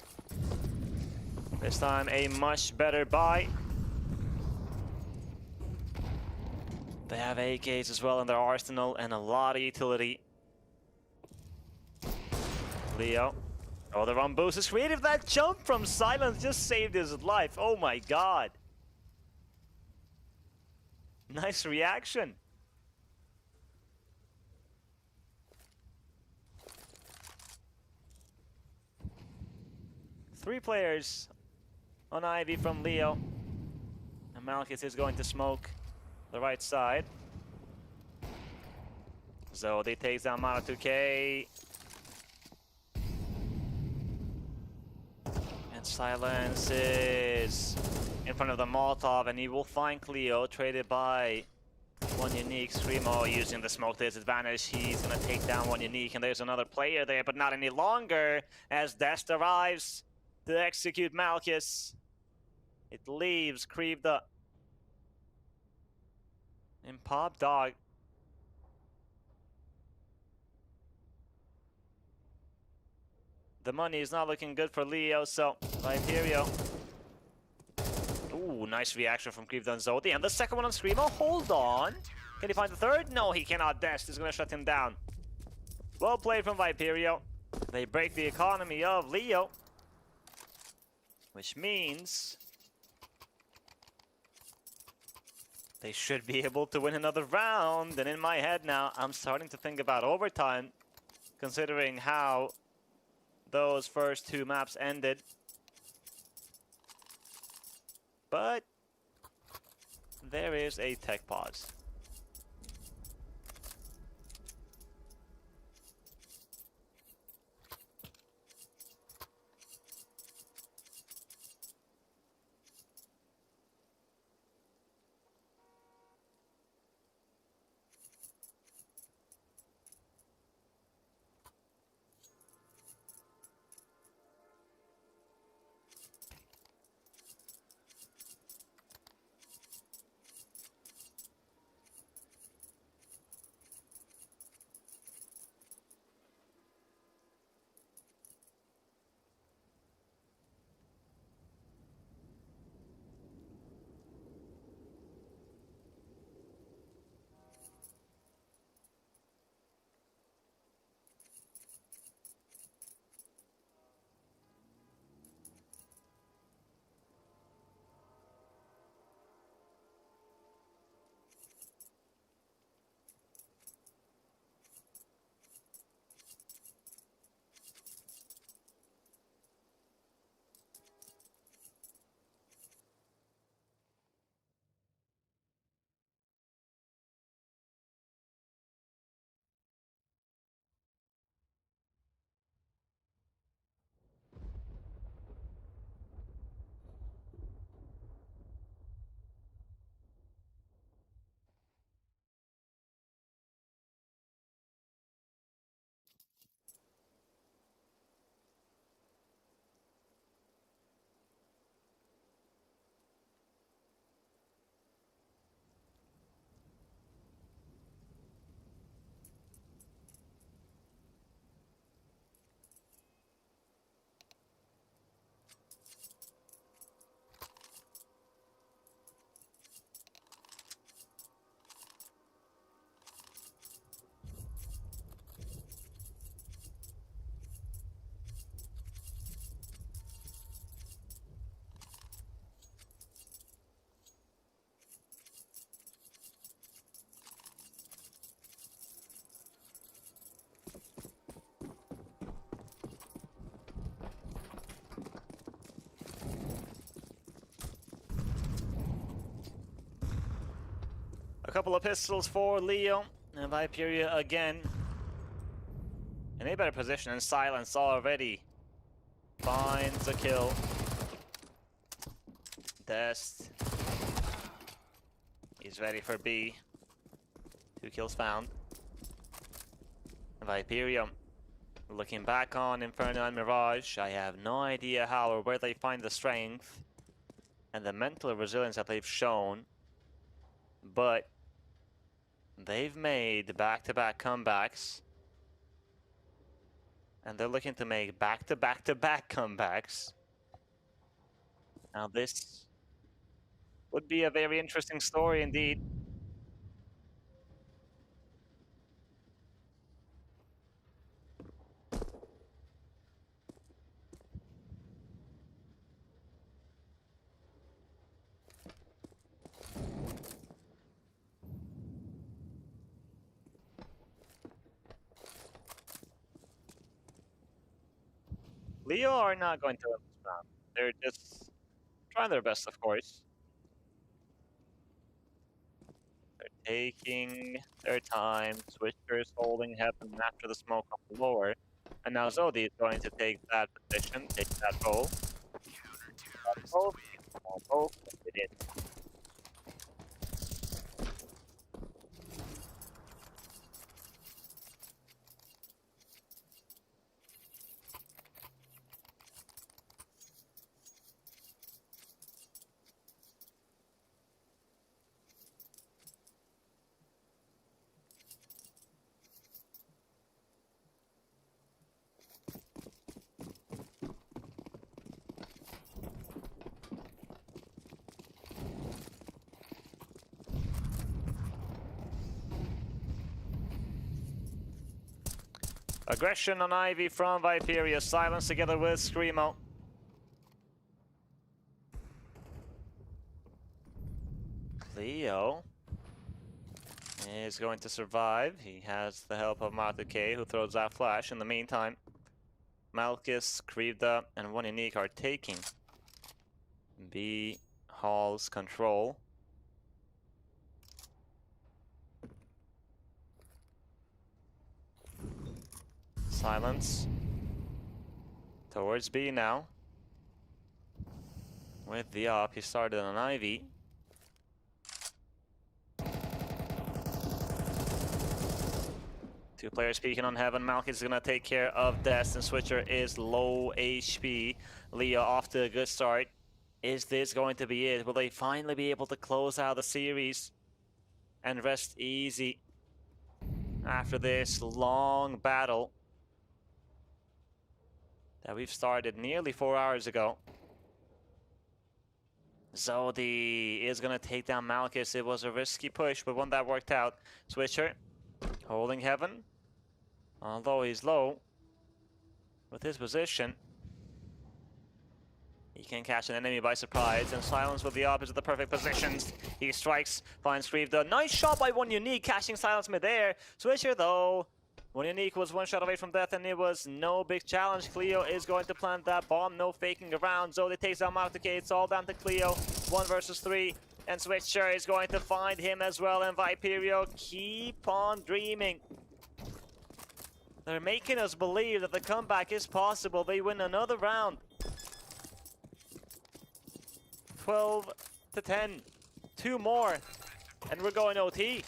This time a much better buy. They have AKs as well in their arsenal and a lot of utility. Leo. Oh, the run boost is creative. That jump from Silence just saved his life. Oh my god. Nice reaction. Three players on Ivy from Leo. And Malkis is going to smoke the right side. Zodi takes down Mara2K. And Silence is in front of the Molotov, and he will find Cleo, traded by one unique. Screamo using the smoke to his advantage. He's gonna take down one unique, and there's another player there, but not any longer as Dest arrives to execute Malkis. It leaves Krivda in Pop Dog. The money is not looking good for Leo, so Viperio. Ooh, nice reaction from Krivda and Zodi. And the second one on Screamo. Hold on. Can he find the third? No, he cannot. Dest is going to shut him down. Well played from Viperio. They break the economy of Leo. Which means they should be able to win another round. And in my head now, I'm starting to think about overtime, considering how those first 2 maps ended. But there is a tech pause. couple of pistols for Leo. And Viperio again. In a better position, and Silence already finds a kill. Dest. He's ready for B. 2 kills found. Viperio looking back on Inferno and Mirage. I have no idea how or where they find the strength and the mental resilience that they've shown, but they've made back-to-back comebacks, and they're looking to make back-to-back-to-back comebacks. Now this would be a very interesting story indeed. Leo are not going to win this round. They're just trying their best, of course. They're taking their time. Switcher is holding heaven after the smoke on the lower. And now Zodi is going to take that position, take that role. Both, they did. Aggression on Ivy from Viperio. Silence together with Screamo. Leo is going to survive. He has the help of Matuke, who throws that flash. In the meantime, Malchus, Krivda, and One Unique are taking B Hall's control. Silence towards B now. With the up, he started on Ivy. Two players peeking on heaven. Malchus is gonna take care of Dest, and Switcher is low HP. Leo off to a good start. Is this going to be it? Will they finally be able to close out the series and rest easy after this long battle that we've started nearly 4 hours ago? Zodi is gonna take down Malchus. It was a risky push, but one that worked out. Switcher holding heaven, although he's low with his position. He can catch an enemy by surprise, and Silence with the opposite, the perfect positions. He strikes, finds Krivda. Nice shot by One Unique, catching Silence midair. Switcher though, One Unique was one shot away from death, and it was no big challenge. Cleo is going to plant that bomb, no faking around. Zodi takes down Matuke, it's all down to Cleo. 1 versus 3, and Switcher is going to find him as well, and Viperio keep on dreaming. They're making us believe that the comeback is possible. They win another round. 12-10. 2 more, and we're going OT.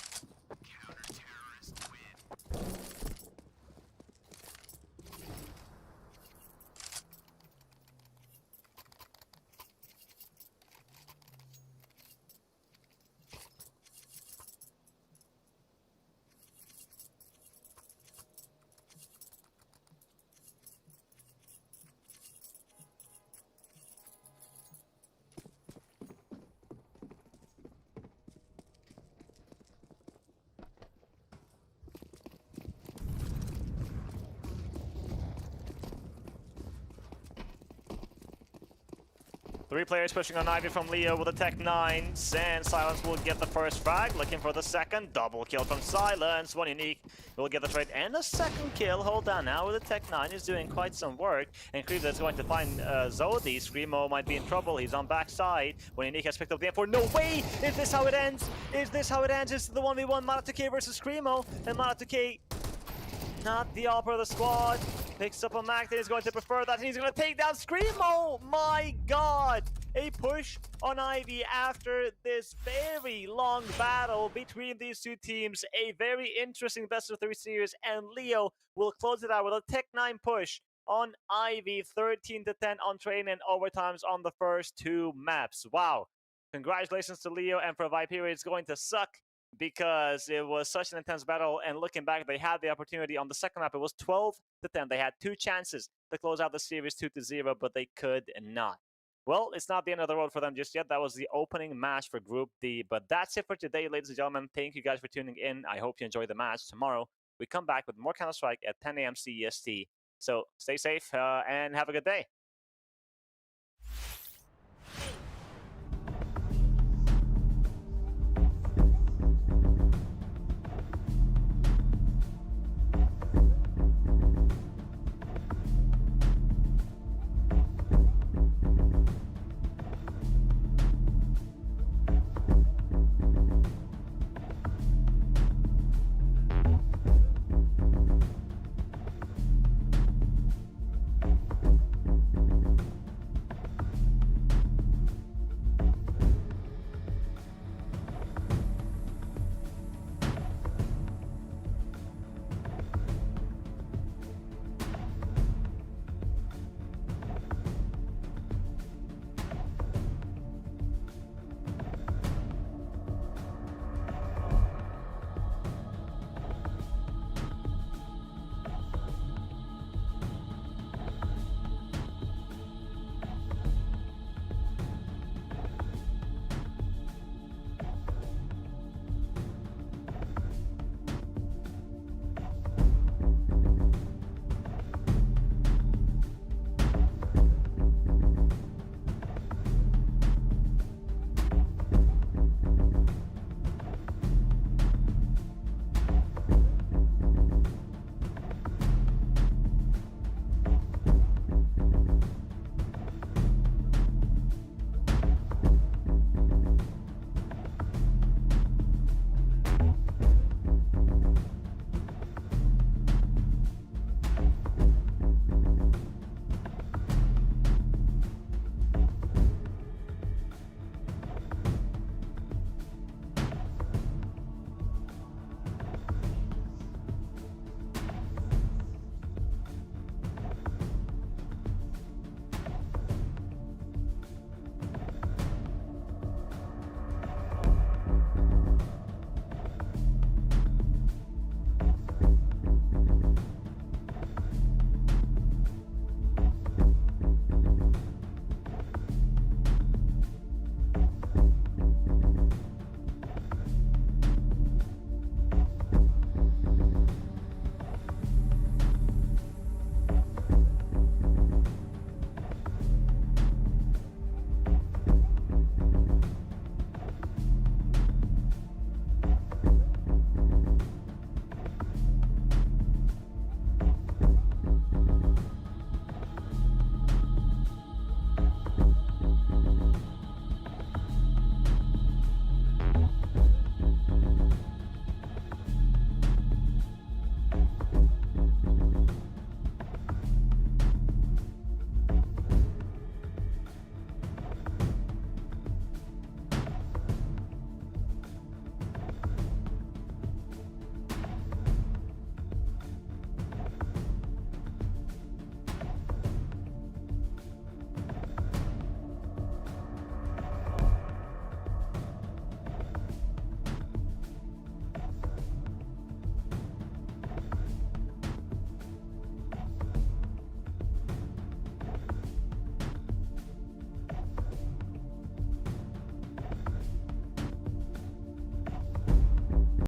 Three players pushing on Ivy from Leo with the Tech 9s, and Silence will get the first frag, looking for the second. Double kill from Silence. One Unique will get the trade and a second kill. Hold on now with the Tech 9 is doing quite some work, and Creeper is going to find Zodi. Screamo might be in trouble. He's on backside. One Unique has picked up the M4. No way! Is this how it ends? Is this how it ends? It's the 1v1 Mana2K versus Screamo, and Mana2K, not the opera of the squad, picks up a Mac that he's going to prefer that, and he's going to take down Screamo! My god! A push on Ivy after this very long battle between these two teams. A very interesting best-of-3 series, and Leo will close it out with a Tech 9 push on Ivy, 13-10 on train and overtimes on the first two maps. Wow. Congratulations to Leo, and for Viperio, it's going to suck because it was such an intense battle, and looking back, they had the opportunity on the second map. It was 12-10. They had two chances to close out the series 2-0, but they could not. Well, it's not the end of the road for them just yet. That was the opening match for Group D, but that's it for today, ladies and gentlemen. Thank you guys for tuning in. I hope you enjoyed the match. Tomorrow, we come back with more Counter-Strike at 10 a.m. CEST. So stay safe and have a good day.